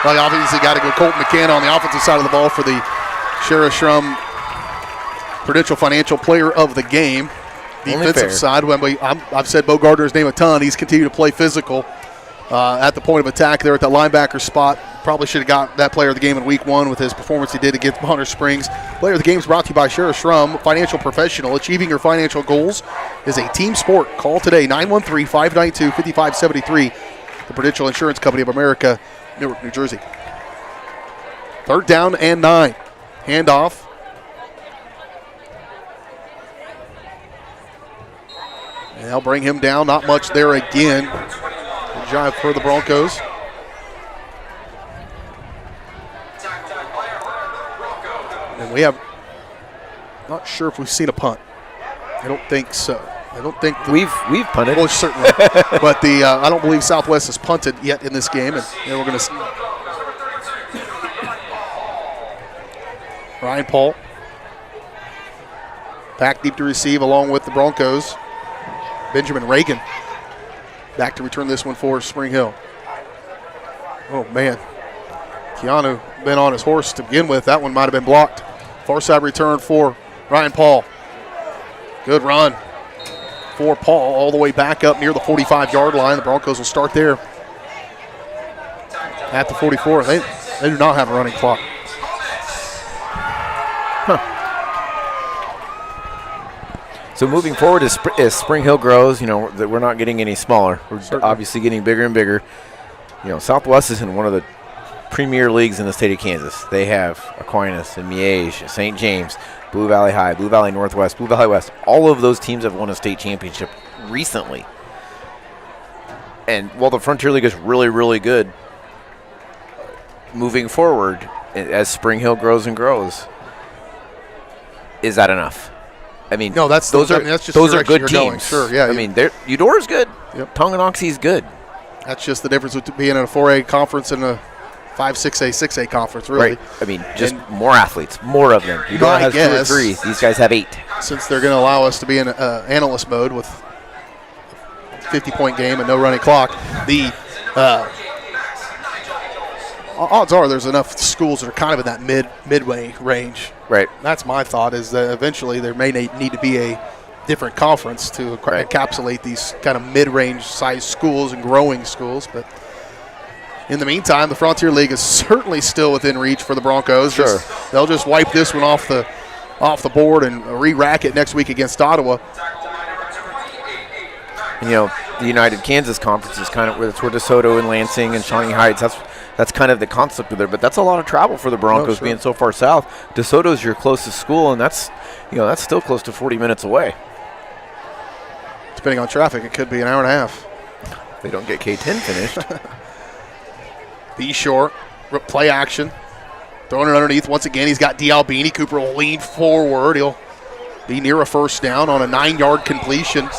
Well, obviously got to go Colton McCann on the offensive side of the ball for the Sheriff Shrum Prudential Financial Player of the Game. Defensive side, I've said Bo Gardner's name a ton. He's continued to play physical at the point of attack there at that linebacker spot. Probably should have got that player of the game in week 1 with his performance he did against Bonner Springs. Player of the game is brought to you by Sheriff Shrum, financial professional. Achieving your financial goals is a team sport. Call today, 913-592-5573. The Prudential Insurance Company of America, Newark, New Jersey. Third down and 9. Handoff. And they'll bring him down. Not much there again. Good job for the Broncos. And we have, not sure if we've seen a punt. I don't think so. I don't think we've punted. Well, certainly, but I don't believe Southwest has punted yet in this game, and we're going to. Ryan Paul back deep to receive along with the Broncos. Benjamin Reagan back to return this one for Spring Hill. Oh man, Keanu been on his horse to begin with. That one might have been blocked. Far side return for Ryan Paul. Good run for Paul all the way back up near the 45-yard line. The Broncos will start there at the 44. They do not have a running clock. So moving forward, as Spring Hill grows, we're not getting any smaller. We're obviously getting bigger and bigger. Southwest is in one of the premier leagues in the state of Kansas. They have Aquinas and Miege, St. James, Blue Valley High, Blue Valley Northwest, Blue Valley West. All of those teams have won a state championship recently. And while the Frontier League is really, really good, moving forward, as Spring Hill grows and grows, is that enough? I mean, no, that's those are good teams. Going. Sure, yeah. I mean, Eudora's good. Yep. Tonganoxie's good. That's just the difference with being in a 4A conference and a 5-6A, 6A conference, really. Right. I mean, just more athletes, more of them. Eudora has 2 or 3. These guys have 8. Since they're going to allow us to be in analyst mode with 50-point game and no running clock, the odds are there's enough schools that are kind of in that midway range. Right. That's my thought, is that eventually there may need to be a different conference to encapsulate these kind of mid-range size schools and growing schools. But in the meantime, the Frontier League is certainly still within reach for the Broncos. Sure. They'll just wipe this one off the board and re-rack it next week against Ottawa. And, the United Kansas Conference is kind of where DeSoto and Lansing and Shawnee Heights, that's kind of the concept of there. But that's a lot of travel for the Broncos being so far south. DeSoto's your closest school, and that's still close to 40 minutes away. Depending on traffic, it could be an hour and a half. If they don't get K-10 finished. Be short, play action. Throwing it underneath once again. He's got D. Albini. Cooper will lean forward. He'll be near a first down on a 9-yard completion.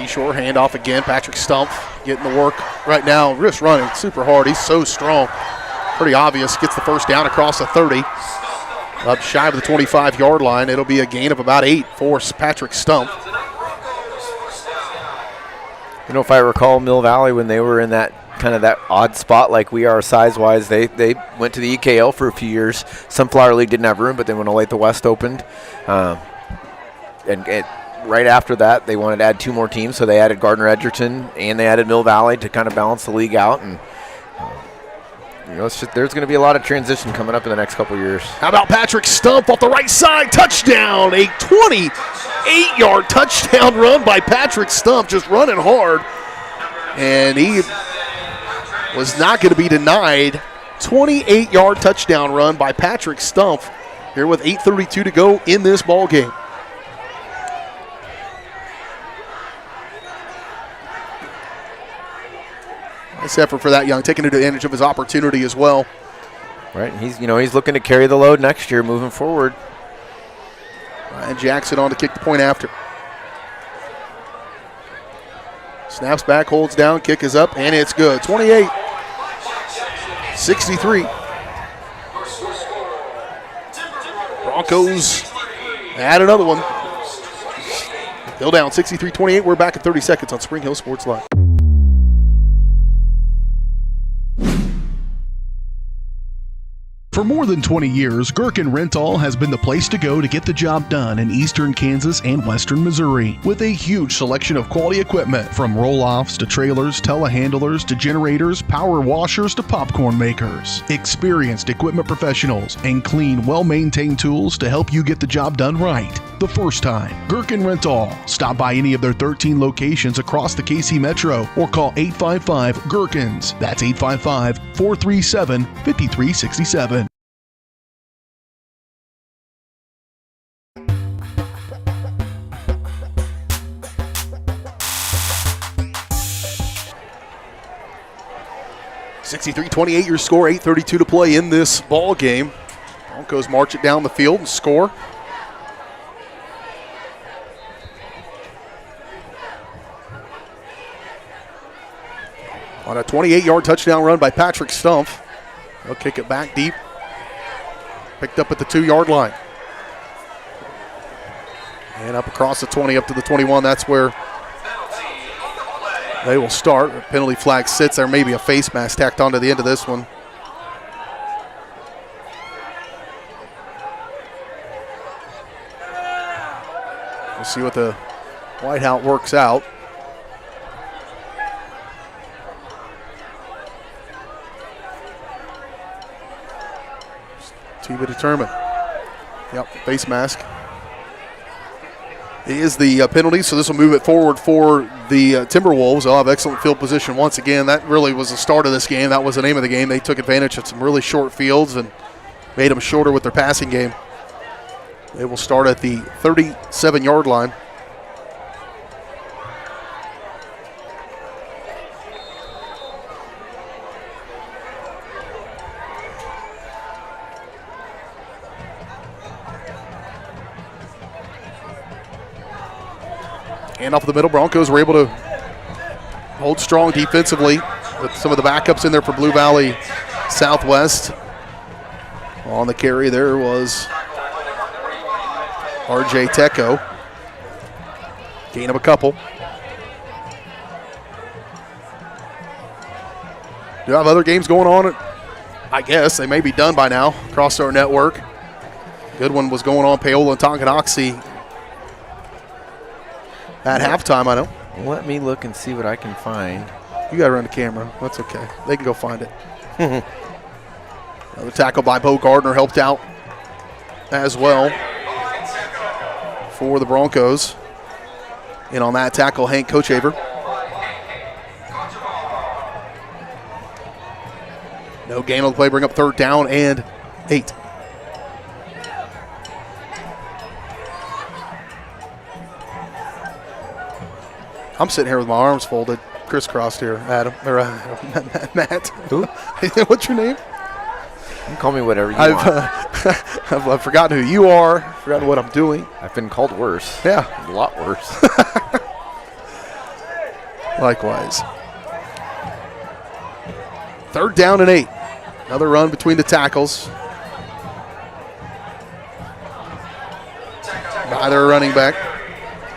Shore handoff again. Patrick Stump getting the work right now. Just running super hard. He's so strong. Pretty obvious. Gets the first down across the 30. up shy of the 25-yard line. It'll be a gain of about 8 for Patrick Stump. You know, if I recall, Mill Valley, when they were in that kind of that odd spot like we are size-wise, they went to the EKL for a few years. Sunflower League didn't have room, but then when Olathe West opened, and right after that, they wanted to add 2 more teams, so they added Gardner Edgerton and they added Mill Valley to kind of balance the league out. And you know, there's going to be a lot of transition coming up in the next couple of years. How about Patrick Stump off the right side? Touchdown! A 28-yard touchdown run by Patrick Stump, just running hard. And he was not going to be denied. 28-yard touchdown run by Patrick Stump here with 8:32 to go in this ball game. Nice effort for that young, taking advantage of his opportunity as well. Right, he's looking to carry the load next year moving forward. Ryan Jackson on to kick the point after. Snaps back, holds down, kick is up, and it's good. 28-63. Broncos add another one. Still down 63-28. We're back at 30 seconds on Spring Hill Sports Live. For more than 20 years, Gherkin Rental has been the place to go to get the job done in eastern Kansas and western Missouri. With a huge selection of quality equipment, from roll-offs to trailers, telehandlers to generators, power washers to popcorn makers. Experienced equipment professionals and clean, well-maintained tools to help you get the job done right the first time. Gherkin Rental. Stop by any of their 13 locations across the KC Metro or call 855-GHERKINS. That's 855-437-5367. (63-28) your score, 8:32 to play in this ball game. Broncos march it down the field and score. On a 28-yard touchdown run by Patrick Stump. They'll kick it back deep. Picked up at the 2-yard line. And up across the 20, up to the 21. That's where they will start. A penalty flag sits there. Maybe a face mask tacked onto the end of this one. We'll see what the whiteout works out. To be determined. Yep, face mask. It is the penalty, so this will move it forward for the Timberwolves. They'll have excellent field position once again. That really was the start of this game. That was the name of the game. They took advantage of some really short fields and made them shorter with their passing game. They will start at the 37-yard line. And off the middle, Broncos were able to hold strong defensively with some of the backups in there for Blue Valley Southwest. On the carry there was R.J. Tecco. Gain of a couple. Do have other games going on? I guess they may be done by now across our network. Good one was going on, Paola and Tonganoxie. At halftime, I know. Let me look and see what I can find. You got to run the camera. That's okay. They can go find it. Another tackle by Bo Gardner helped out as well for the Broncos. And on that tackle, Hank Kochaver. No gain on the play. Bring up 3rd down and 8. I'm sitting here with my arms folded, crisscrossed here, Adam, or Matt. Who? What's your name? You can call me whatever you want. I've forgotten who you are, forgotten what I'm doing. I've been called worse. Yeah. A lot worse. Likewise. 3rd down and 8. Another run between the tackles. Neither running back,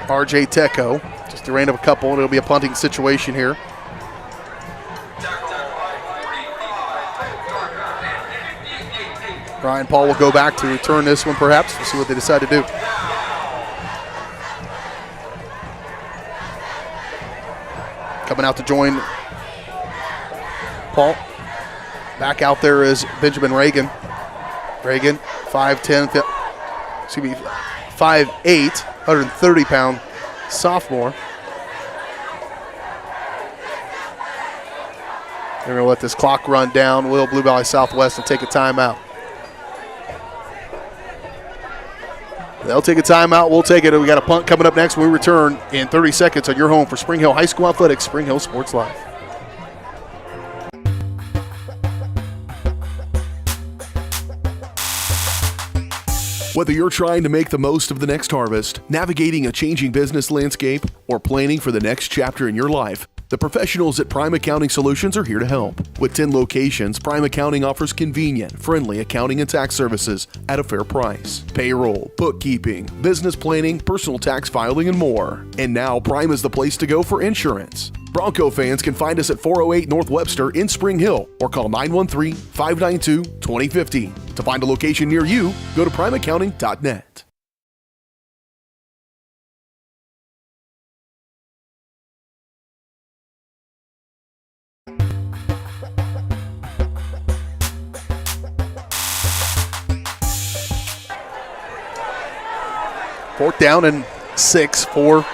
R.J. Tecco. Just a rain of a couple, and it'll be a punting situation here. Ryan Paul will go back to return this one, perhaps. We'll see what they decide to do. Coming out to join Paul. Back out there is Benjamin Reagan. Reagan, 5'10", 5'8", 130-pound sophomore. They're going to let this clock run down. Will Blue Valley Southwest will take a timeout. They'll take a timeout. We'll take it. We got a punt coming up next when we return in 30 seconds on your home for Spring Hill High School Athletics, Spring Hill Sports Live. Whether you're trying to make the most of the next harvest, navigating a changing business landscape, or planning for the next chapter in your life, the professionals at Prime Accounting Solutions are here to help. With 10 locations, Prime Accounting offers convenient, friendly accounting and tax services at a fair price. Payroll, bookkeeping, business planning, personal tax filing, and more. And now Prime is the place to go for insurance. Bronco fans can find us at 408 North Webster in Spring Hill or call 913-592-2050. To find a location near you, go to primeaccounting.net. Fourth down and 6 for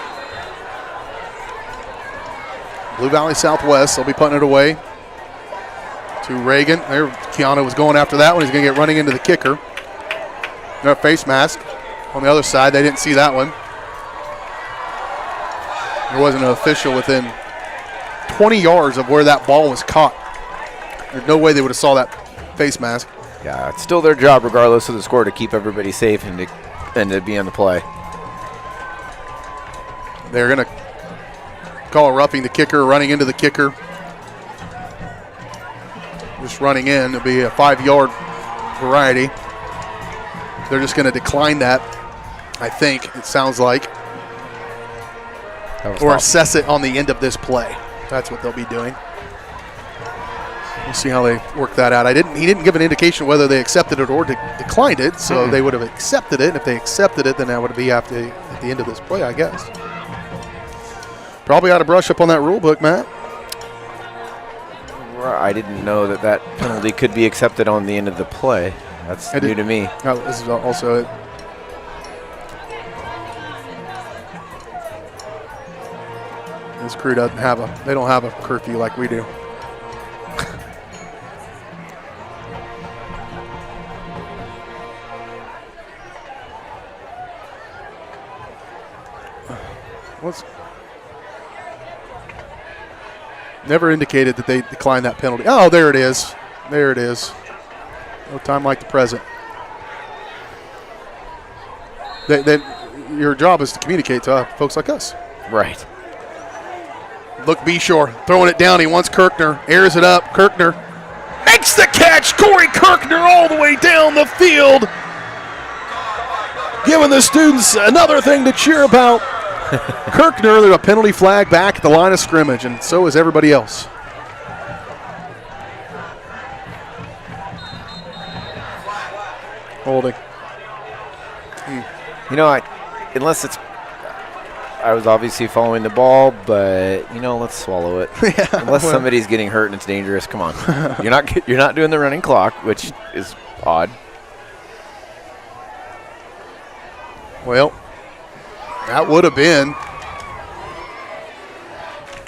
Blue Valley Southwest. They'll be punting it away to Reagan. There, Keanu was going after that one. He's going to get running into the kicker. No face mask on the other side. They didn't see that one. There wasn't an official within 20 yards of where that ball was caught. There's no way they would have saw that face mask. Yeah, it's still their job, regardless of the score, to keep everybody safe and to be on the play. They're going to call a roughing the kicker, running into the kicker. Just running in. It'll be a 5-yard variety. They're just going to decline that, I think, it sounds like. Or assess it on the end of this play. That's what they'll be doing. We'll see how they work that out. He didn't give an indication whether they accepted it or declined it, so they would have accepted it. And if they accepted it, then that would be at the end of this play, I guess. Probably ought to brush up on that rule book, Matt. I didn't know that penalty could be accepted on the end of the play. That's new to me. No, this is also it. This crew doesn't have they don't have a curfew like we do. Never indicated that they declined that penalty. Oh, there it is. There it is. No time like the present. Your job is to communicate to folks like us. Right. Look, Beshore throwing it down. He wants Kirkner. Airs it up. Kirkner makes the catch. Corey Kirkner all the way down the field. Giving the students another thing to cheer about. Kirkner, there's a penalty flag back at the line of scrimmage, and so is everybody else. Holding. You know, unless it's, I was obviously following the ball, but let's swallow it. Unless somebody's getting hurt and it's dangerous, come on. You're not doing the running clock, which is odd. Well, that would have been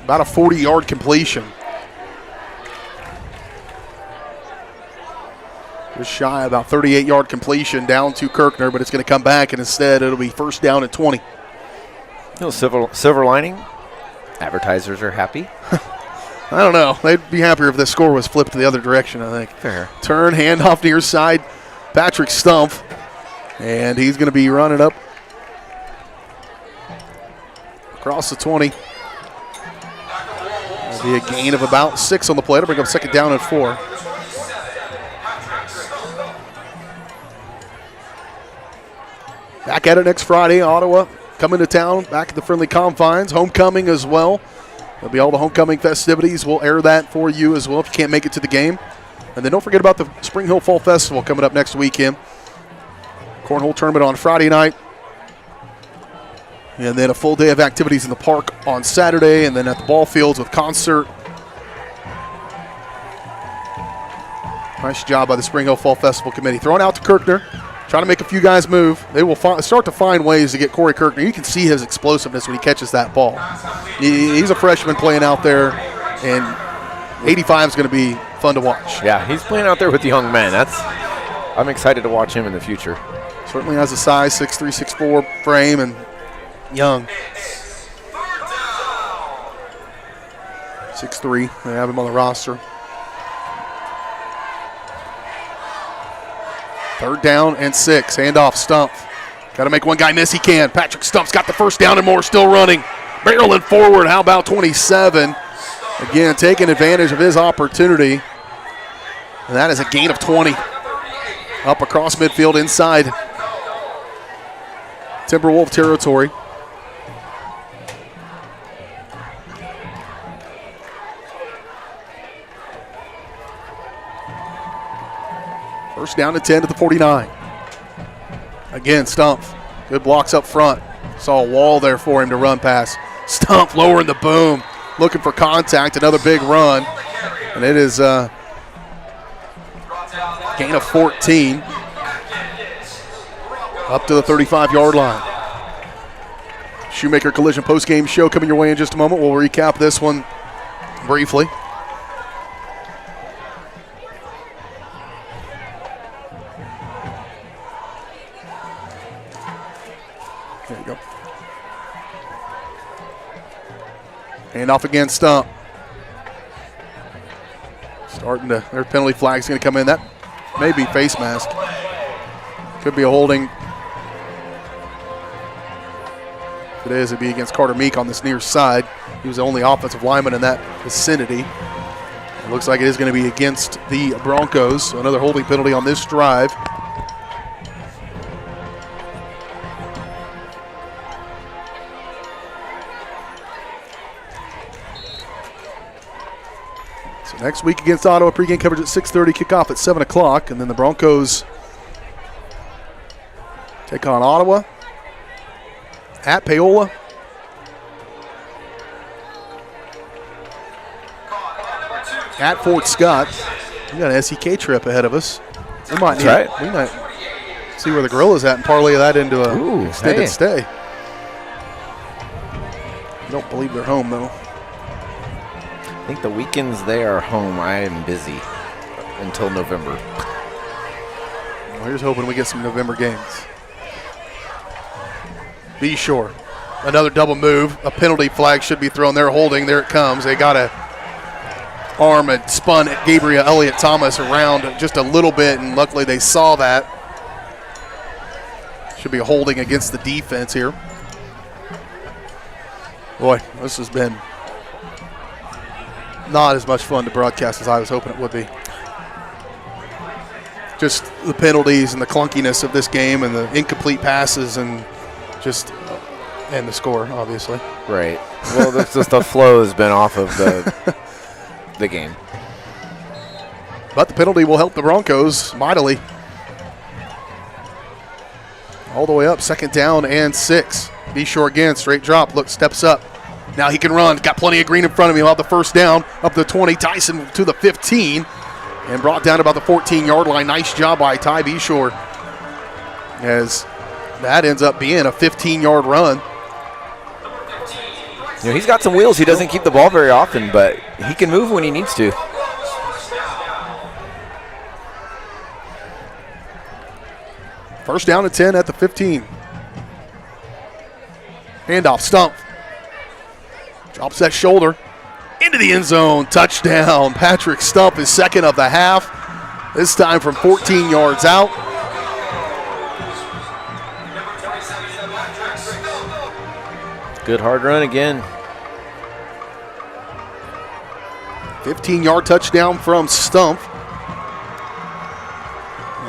about a 40-yard completion. Just shy, about 38-yard completion down to Kirkner, but it's going to come back, and instead it'll be first down at 20. Silver lining, advertisers are happy. I don't know. They'd be happier if the score was flipped the other direction, I think. Fair. Turn, handoff near side, Patrick Stumpf, and he's going to be running up across the 20. That'll be a gain of about 6 on the play to bring up second down and 4. Back at it next Friday. Ottawa coming to town, back at the friendly confines. Homecoming as well. There'll be all the homecoming festivities. We'll air that for you as well if you can't make it to the game. And then don't forget about the Spring Hill Fall Festival coming up next weekend. Cornhole tournament on Friday night. And then a full day of activities in the park on Saturday, and then at the ball fields with concert. Nice job by the Spring Hill Fall Festival Committee. Throwing out to Kirkner, trying to make a few guys move. They will start to find ways to get Corey Kirkner. You can see his explosiveness when he catches that ball. He's a freshman playing out there, and 85 is going to be fun to watch. Yeah, he's playing out there with young men. I'm excited to watch him in the future. Certainly has a size, 6'3", 6'4" frame, and young. 6'3", they have him on the roster. 3rd down and 6. Handoff, Stump. Got to make one guy miss. He can. Patrick Stump's got the first down and more. Still running. Barreling forward. How about 27? Again, taking advantage of his opportunity. And that is a gain of 20. Up across midfield inside Timberwolf territory. First down and 10 to the 49. Again, Stump. Good blocks up front. Saw a wall there for him to run past. Stump lowering the boom. Looking for contact. Another big run. And it is a gain of 14. Up to the 35-yard line. Shoemaker Collision postgame show coming your way in just a moment. We'll recap this one briefly. There you go. Handoff again, Stump. Their penalty flag's going to come in. That may be face mask. Could be a holding. If it is, it'd be against Carter Meek on this near side. He was the only offensive lineman in that vicinity. It looks like it is going to be against the Broncos. So another holding penalty on this drive. So next week against Ottawa, pregame coverage at 6:30, kickoff at 7 o'clock. And then the Broncos take on Ottawa at Paola. At Fort Scott. We got an SEK trip ahead of us. We might see where the grill is at and parlay that into a extended stay. I don't believe they're home, though. I think the weekends they are home. I am busy until November. Well, here's hoping we get some November games. Be sure. Another double move. A penalty flag should be thrown. They're holding. There it comes. They got a arm and spun Gabriel Elliott Thomas around just a little bit, and luckily they saw that. Should be a holding against the defense here. Boy, this has been not as much fun to broadcast as I was hoping it would be. Just the penalties and the clunkiness of this game and the incomplete passes and the score, obviously. Right. Well, that's just the flow has been off of the game. But the penalty will help the Broncos mightily. All the way up, 2nd down and 6. Be sure again, straight drop, steps up. Now he can run, got plenty of green in front of him. He'll have the first down, up to 20. Tyson to the 15, and brought down about the 14-yard line. Nice job by Ty Beshore, as that ends up being a 15-yard run. You know, he's got some wheels. He doesn't keep the ball very often, but he can move when he needs to. First down and 10 at the 15. Handoff, Stump. Drops that shoulder into the end zone. Touchdown. Patrick Stump is second of the half. This time from 14 yards out. Good hard run again. 15-yard touchdown from Stump.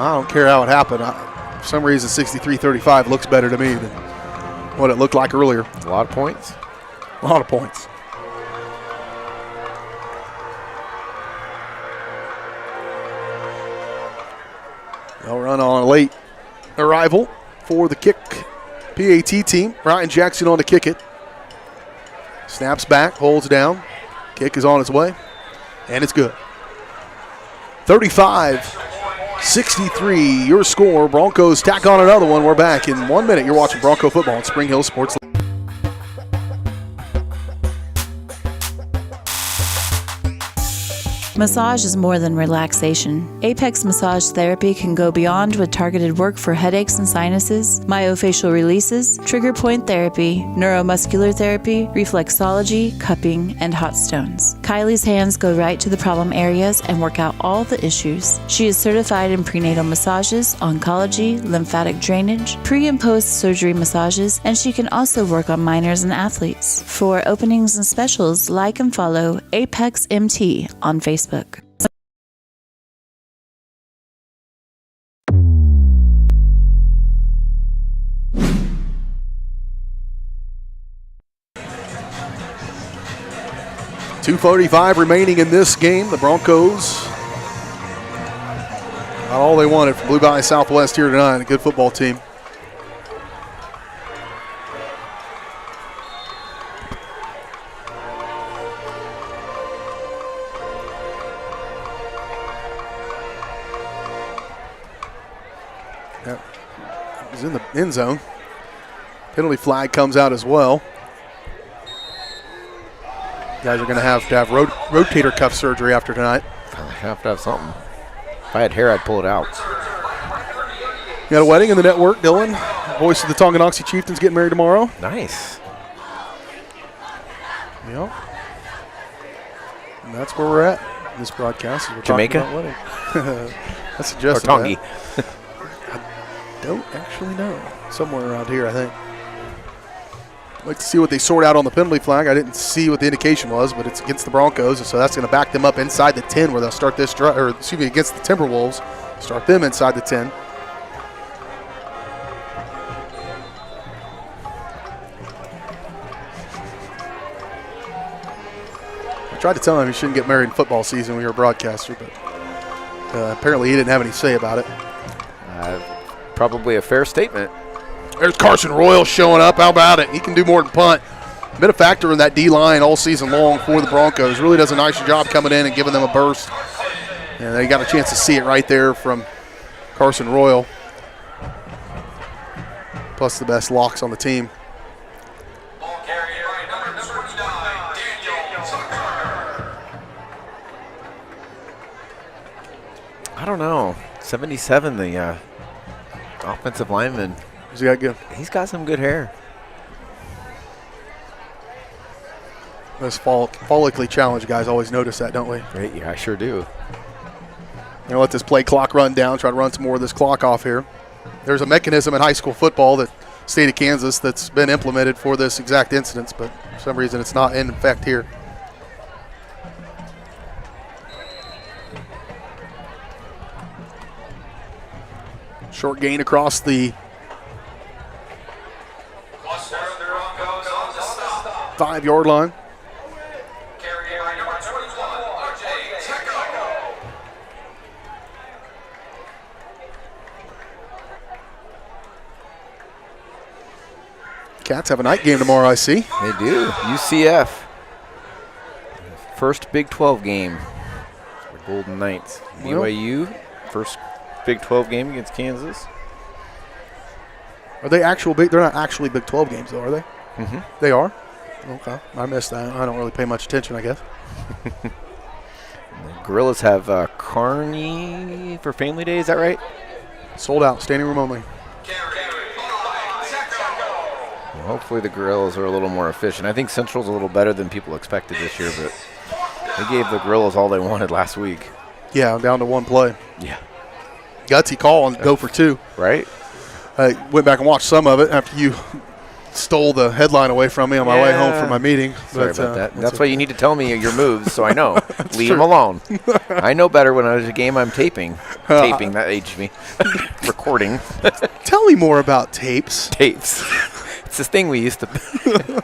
I don't care how it happened. For some reason, 63-35 looks better to me than what it looked like earlier. A lot of points. A lot of points. They'll run on a late arrival for the kick PAT team. Ryan Jackson on to kick it. Snaps back, holds down. Kick is on its way, and it's good. 35-63, your score. Broncos tack on another one. We're back in 1 minute. You're watching Bronco football on Spring Hill Sports. Massage is more than relaxation. Apex Massage Therapy can go beyond with targeted work for headaches and sinuses, myofascial releases, trigger point therapy, neuromuscular therapy, reflexology, cupping, and hot stones. Kylie's hands go right to the problem areas and work out all the issues. She is certified in prenatal massages, oncology, lymphatic drainage, pre- and post-surgery massages, and she can also work on minors and athletes. For openings and specials, like and follow Apex MT on Facebook. 2:45 remaining in this game. The Broncos got all they wanted from Blue Valley Southwest here tonight. A good football team. He's in the end zone. Penalty flag comes out as well. Guys are going to have rotator cuff surgery after tonight. I have to have something. If I had hair, I'd pull it out. You got a wedding in the network, Dylan. Voice of the Tonganoxie Chieftains getting married tomorrow. Nice. Yep. And that's where we're at in this broadcast. We're Jamaica? talking about wedding. That's suggested. Or Tongi. I don't actually know. Somewhere around here, I think. I'd like to see what they sort out on the penalty flag. I didn't see what the indication was, but it's against the Broncos, and so that's going to back them up inside the 10 where they'll start this drive, or excuse me, against the Timberwolves. Start them inside the 10. I tried to tell him he shouldn't get married in football season when you're a broadcaster, but apparently he didn't have any say about it. Probably a fair statement. There's Carson Royal showing up. How about it? He can do more than punt. Been a factor in that D-line all season long for the Broncos. Really does a nice job coming in and giving them a burst. And they got a chance to see it right there from Carson Royal. Plus the best locks on the team. I don't know. 77, the offensive lineman. He's got good. He's got some good hair. Those follically challenged guys always notice that, don't we? Right, yeah, I sure do. Let this play clock run down. Try to run some more of this clock off here. There's a mechanism in high school football that state of Kansas that's been implemented for this exact instance, but for some reason it's not in effect here. Short gain across the 5-yard line. Cats have a night game tomorrow, I see. They do. UCF. First Big 12 game for Golden Knights. BYU, first Big 12 game against Kansas. Are they actual big? They're not actually Big 12 games, though, are they? Mm-hmm. They are? Okay. I missed that. I don't really pay much attention, I guess. The Gorillas have Kearney for Family Day, is that right? Sold out, standing room only. Well, hopefully the Gorillas are a little more efficient. I think Central's a little better than people expected this year, but they gave the Gorillas all they wanted last week. Yeah, down to one play. Yeah. Gutsy call and go for two. Right. I went back and watched some of it after you stole the headline away from me on my way home from my meeting. Sorry about that. That's why you need to tell me your moves so I know. Leave them alone. I know better when there's a game I'm taping. Taping, that aged me. Recording. Tell me more about tapes. Tapes. It's this thing we used to.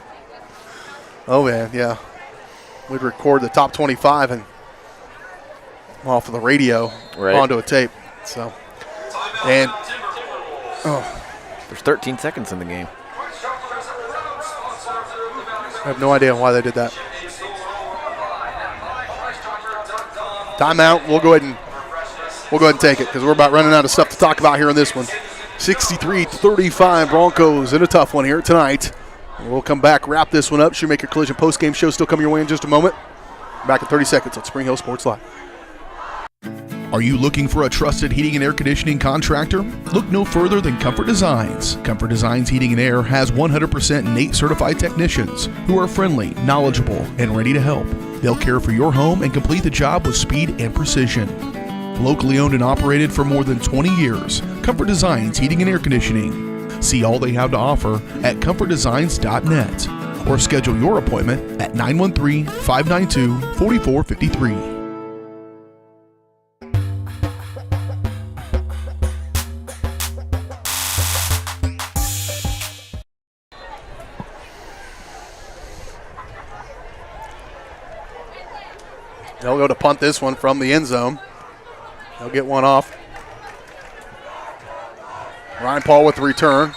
Oh, man, yeah. We'd record the top 25 and off of the radio onto a tape. So, and there's 13 seconds in the game. I have no idea why they did that. Timeout. We'll go ahead and take it because we're about running out of stuff to talk about here in this one. 63-35 Broncos in a tough one here tonight. We'll come back, wrap this one up. Shoemaker Collision postgame show still coming your way in just a moment. Back in 30 seconds on Spring Hill Sports Live. Are you looking for a trusted heating and air conditioning contractor? Look no further than Comfort Designs. Comfort Designs Heating and Air has 100% NATE certified technicians who are friendly, knowledgeable, and ready to help. They'll care for your home and complete the job with speed and precision. Locally owned and operated for more than 20 years, Comfort Designs Heating and Air Conditioning. See all they have to offer at comfortdesigns.net or schedule your appointment at 913-592-4453. They'll go to punt this one from the end zone. They'll get one off. Ryan Paul with the return.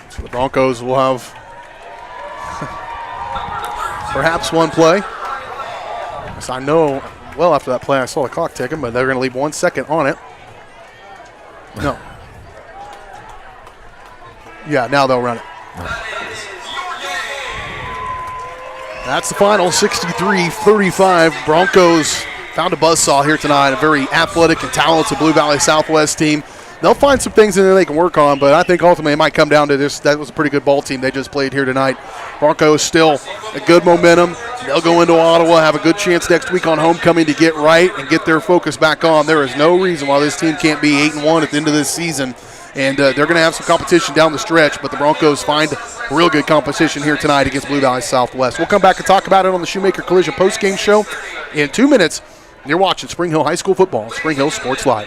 So the Broncos will have perhaps one play. So I know well after that play I saw the clock ticking, but they're going to leave 1 second on it. No. Yeah, now they'll run it. That's the final, 63-35. Broncos found a buzzsaw here tonight, a very athletic and talented Blue Valley Southwest team. They'll find some things in there they can work on, but I think ultimately it might come down to this. That was a pretty good ball team they just played here tonight. Broncos still a good momentum. They'll go into Ottawa, have a good chance next week on homecoming to get right and get their focus back on. There is no reason why this team can't be 8-1 at the end of this season. And they're going to have some competition down the stretch, but the Broncos find real good competition here tonight against Blue Valley Southwest. We'll come back and talk about it on the Shoemaker Collision postgame show in 2 minutes. You're watching Spring Hill High School football, Spring Hill Sports Live.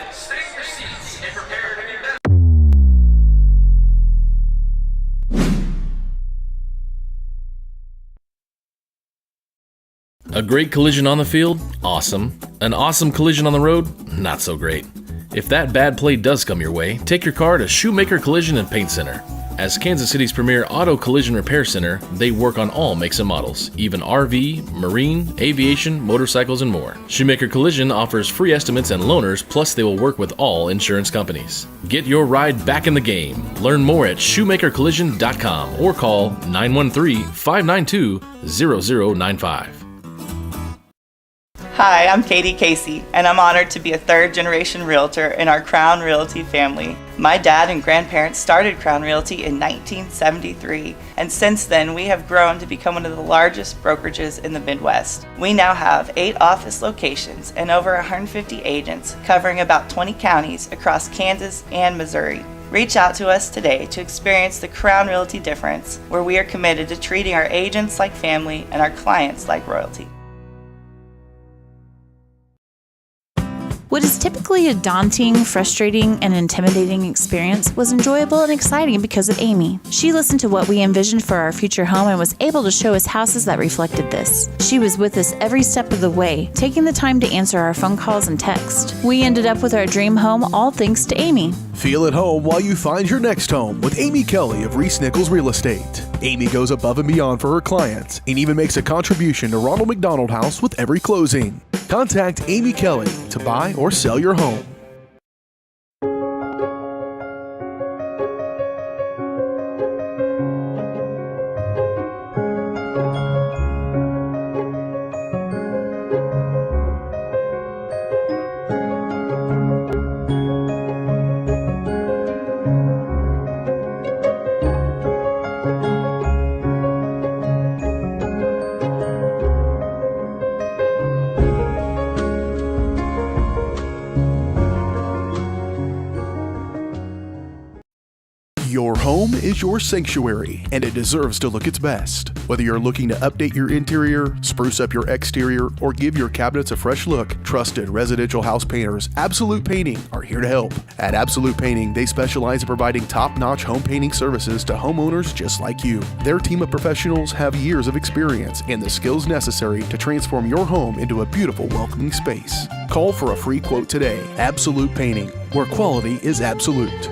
A great collision on the field? Awesome. An awesome collision on the road? Not so great. If that bad play does come your way, take your car to Shoemaker Collision and Paint Center. As Kansas City's premier auto collision repair center, they work on all makes and models, even RV, marine, aviation, motorcycles, and more. Shoemaker Collision offers free estimates and loaners, plus they will work with all insurance companies. Get your ride back in the game. Learn more at shoemakercollision.com or call 913-592-0095. Hi, I'm Katie Casey, and I'm honored to be a third-generation realtor in our Crown Realty family. My dad and grandparents started Crown Realty in 1973, and since then we have grown to become one of the largest brokerages in the Midwest. We now have 8 office locations and over 150 agents covering about 20 counties across Kansas and Missouri. Reach out to us today to experience the Crown Realty difference, where we are committed to treating our agents like family and our clients like royalty. What is typically a daunting, frustrating, and intimidating experience was enjoyable and exciting because of Amy. She listened to what we envisioned for our future home and was able to show us houses that reflected this. She was with us every step of the way, taking the time to answer our phone calls and text. We ended up with our dream home all thanks to Amy. Feel at home while you find your next home with Amy Kelly of Reese Nichols Real Estate. Amy goes above and beyond for her clients and even makes a contribution to Ronald McDonald House with every closing. Contact Amy Kelly to buy or sell your home. Your home is your sanctuary, and it deserves to look its best. Whether you're looking to update your interior, spruce up your exterior, or give your cabinets a fresh look, trusted residential house painters Absolute Painting are here to help. At Absolute Painting, they specialize in providing top-notch home painting services to homeowners just like you. Their team of professionals have years of experience and the skills necessary to transform your home into a beautiful, welcoming space. Call for a free quote today. Absolute Painting, where quality is absolute.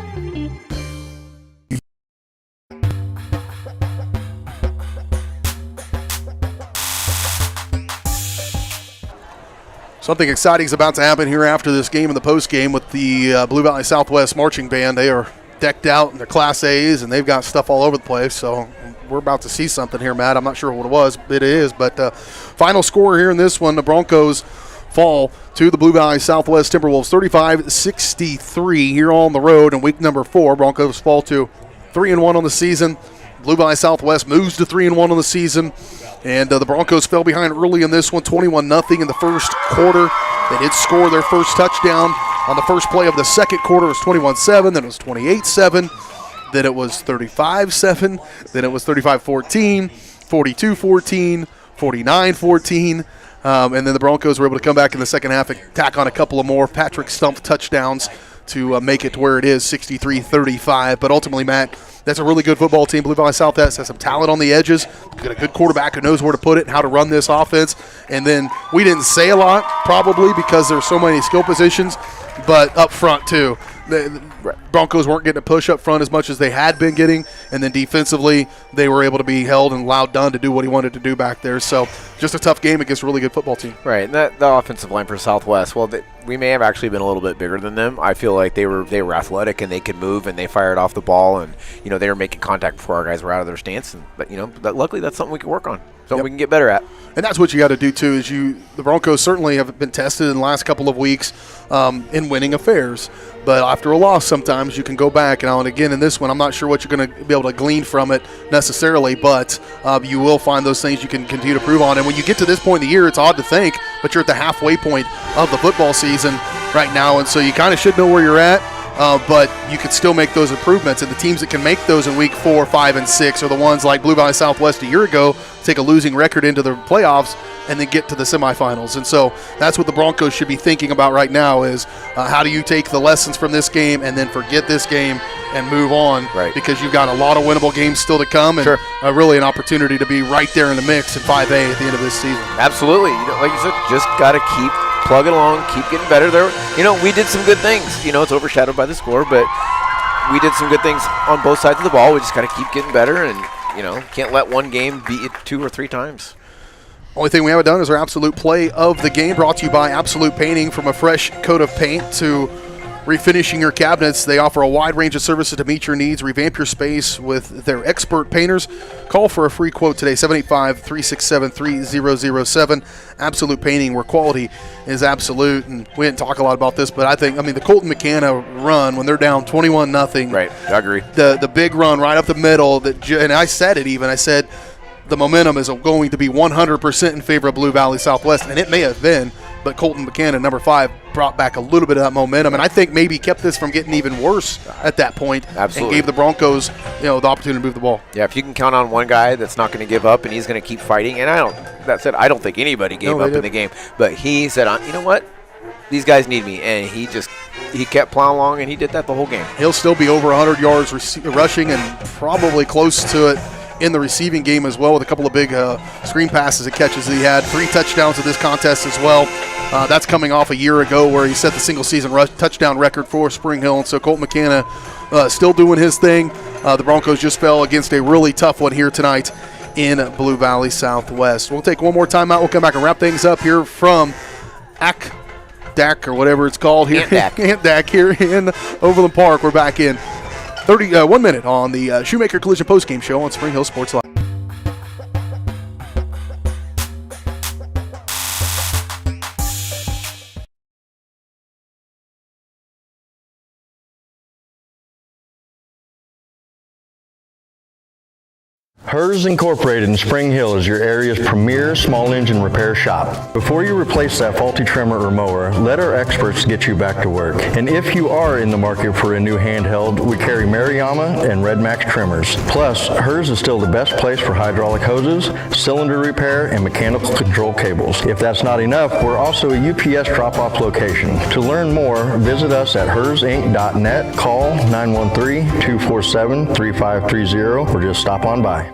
Something exciting is about to happen here after this game in the postgame with the Blue Valley Southwest Marching Band. They are decked out in their Class A's, and they've got stuff all over the place. So we're about to see something here, Matt. I'm not sure what it is, but final score here in this one, the Broncos fall to the Blue Valley Southwest Timberwolves 35-63 here on the road in week number 4. Broncos fall to 3-1 on the season. Blue Valley Southwest moves to 3-1 on the season. And the Broncos fell behind early in this one, 21-0 in the first quarter. They did score their first touchdown on the first play of the second quarter. It was 21-7, then it was 28-7, then it was 35-7, then it was 35-14, 42-14, 49-14. And then the Broncos were able to come back in the second half and tack on a couple of more Patrick Stump touchdowns to make it to where it is, 63-35. But ultimately, Matt, that's a really good football team. Blue Valley Southwest has some talent on the edges. Got a good quarterback who knows where to put it and how to run this offense. And then we didn't say a lot, probably because there's so many skill positions, but up front too. The Broncos weren't getting a push up front as much as they had been getting, and then defensively they were able to be held and allowed Dunn to do what he wanted to do back there. So just a tough game against a really good football team. Right, and the offensive line for Southwest, well, we may have actually been a little bit bigger than them. I feel like they were athletic and they could move and they fired off the ball, and they were making contact before our guys were out of their stance. But luckily that's something we can work on, something we can get better at. And that's what you got to do too. The Broncos certainly have been tested in the last couple of weeks in winning affairs. But after a loss, sometimes you can go back. And again, in this one, I'm not sure what you're going to be able to glean from it necessarily, but you will find those things you can continue to improve on. And when you get to this point in the year, it's odd to think, but you're at the halfway point of the football season right now, and so you kind of should know where you're at. But you could still make those improvements, and the teams that can make those in week 4, 5, and 6 are the ones like Blue Valley Southwest a year ago, take a losing record into the playoffs and then get to the semifinals. And so that's what the Broncos should be thinking about right now is how do you take the lessons from this game and then forget this game and move on, right? Because you've got a lot of winnable games still to come, and really an opportunity to be right there in the mix in 5A at the end of this season. Absolutely. Like you said, just got to keep plugging along, keep getting better. We did some good things. It's overshadowed by the score, but we did some good things on both sides of the ball. We just got to keep getting better, and can't let one game beat it 2 or 3 times. Only thing we haven't done is our absolute play of the game, brought to you by Absolute Painting. From a fresh coat of paint to refinishing your cabinets, they offer a wide range of services to meet your needs. Revamp your space with their expert painters. Call for a free quote today, 785-367-3007. Absolute Painting, where quality is absolute. And we didn't talk a lot about this, but the Colton McKenna run when they're down 21-0. Right, I agree. The big run right up the middle, and I said it even. I said the momentum is going to be 100% in favor of Blue Valley Southwest, and it may have been, but Colton McKenna, number 5, brought back a little bit of that momentum, and I think maybe kept this from getting even worse at that point. Absolutely. And gave the Broncos the opportunity to move the ball. Yeah, if you can count on one guy that's not going to give up and he's going to keep fighting, and I don't think anybody gave up in the game, but he said, you know what, these guys need me, and he kept plowing along, and he did that the whole game. He'll still be over 100 yards rushing and probably close to it in the receiving game as well, with a couple of big screen passes and catches that he had. 3 touchdowns in this contest as well. That's coming off a year ago where he set the single-season touchdown record for Spring Hill. And so Colton McKenna still doing his thing. The Broncos just fell against a really tough one here tonight in Blue Valley Southwest. We'll take one more timeout. We'll come back and wrap things up here from DAC or whatever it's called here. Ant DAC here in Overland Park. We're back in 1 minute on the Shoemaker Collision postgame show on Spring Hill Sports Live. Hers Incorporated in Spring Hill is your area's premier small engine repair shop. Before you replace that faulty trimmer or mower, let our experts get you back to work. And if you are in the market for a new handheld, we carry Maruyama and Red Max trimmers. Plus, Hers is still the best place for hydraulic hoses, cylinder repair, and mechanical control cables. If that's not enough, we're also a UPS drop-off location. To learn more, visit us at hersinc.net, call 913-247-3530, or just stop on by.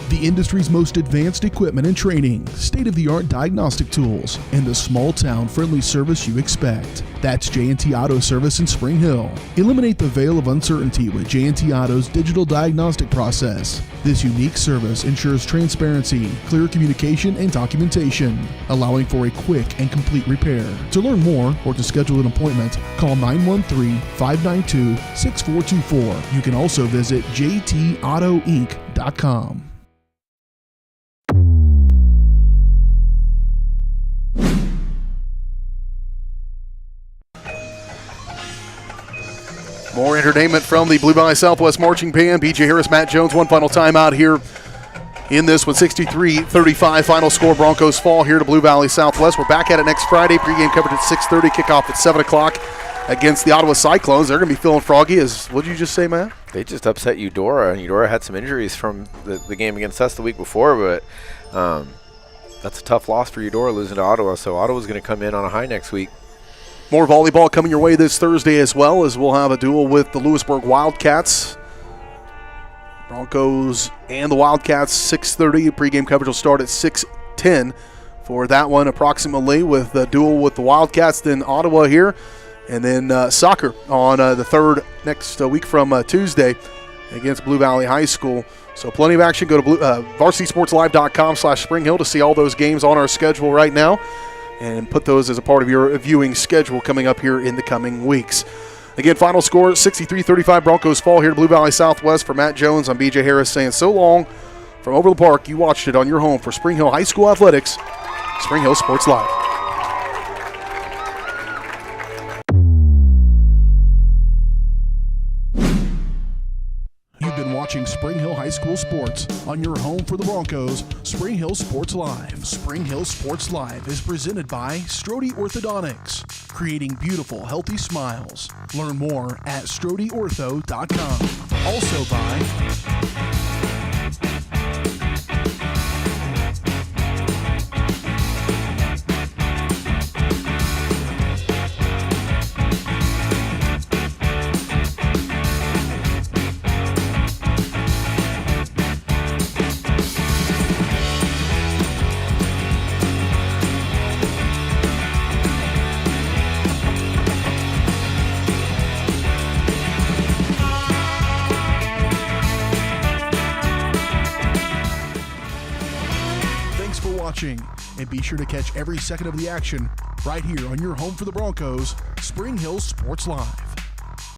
The industry's most advanced equipment and training, state-of-the-art diagnostic tools, and the small-town friendly service you expect. That's J&T Auto Service in Spring Hill. Eliminate the veil of uncertainty with J&T Auto's digital diagnostic process. This unique service ensures transparency, clear communication, and documentation, allowing for a quick and complete repair. To learn more or to schedule an appointment, call 913-592-6424. You can also visit jtautoinc.com. More entertainment from the Blue Valley Southwest Marching Band. B.J. Harris, Matt Jones, one final timeout here in this one. 63-35 final score. Broncos fall here to Blue Valley Southwest. We're back at it next Friday. Pregame coverage at 6:30. Kickoff at 7 o'clock against the Ottawa Cyclones. They're going to be feeling froggy. What did you just say, Matt? They just upset Eudora, and Eudora had some injuries from the game against us the week before, but that's a tough loss for Eudora losing to Ottawa, so Ottawa's going to come in on a high next week. More volleyball coming your way this Thursday as well, as we'll have a duel with the Lewisburg Wildcats. Broncos and the Wildcats, 6:30. Pregame coverage will start at 6:10 for that one approximately, with the duel with the Wildcats, then Ottawa here, and then soccer on the third next week from Tuesday against Blue Valley High School. So plenty of action. Go to varsitysportslive.com/Spring Hill to see all those games on our schedule right now, and put those as a part of your viewing schedule coming up here in the coming weeks. Again, final score, 63-35 Broncos fall here to Blue Valley Southwest. For Matt Jones, I'm B.J. Harris saying so long from over the park. You watched it on your home for Spring Hill High School Athletics, Spring Hill Sports Live. You've been watching Spring Hill High School Sports on your home for the Broncos, Spring Hill Sports Live. Spring Hill Sports Live is presented by Strode Orthodontics, creating beautiful, healthy smiles. Learn more at StrodeOrtho.com. Also by and be sure to catch every second of the action right here on your home for the Broncos, Spring Hill Sports Live.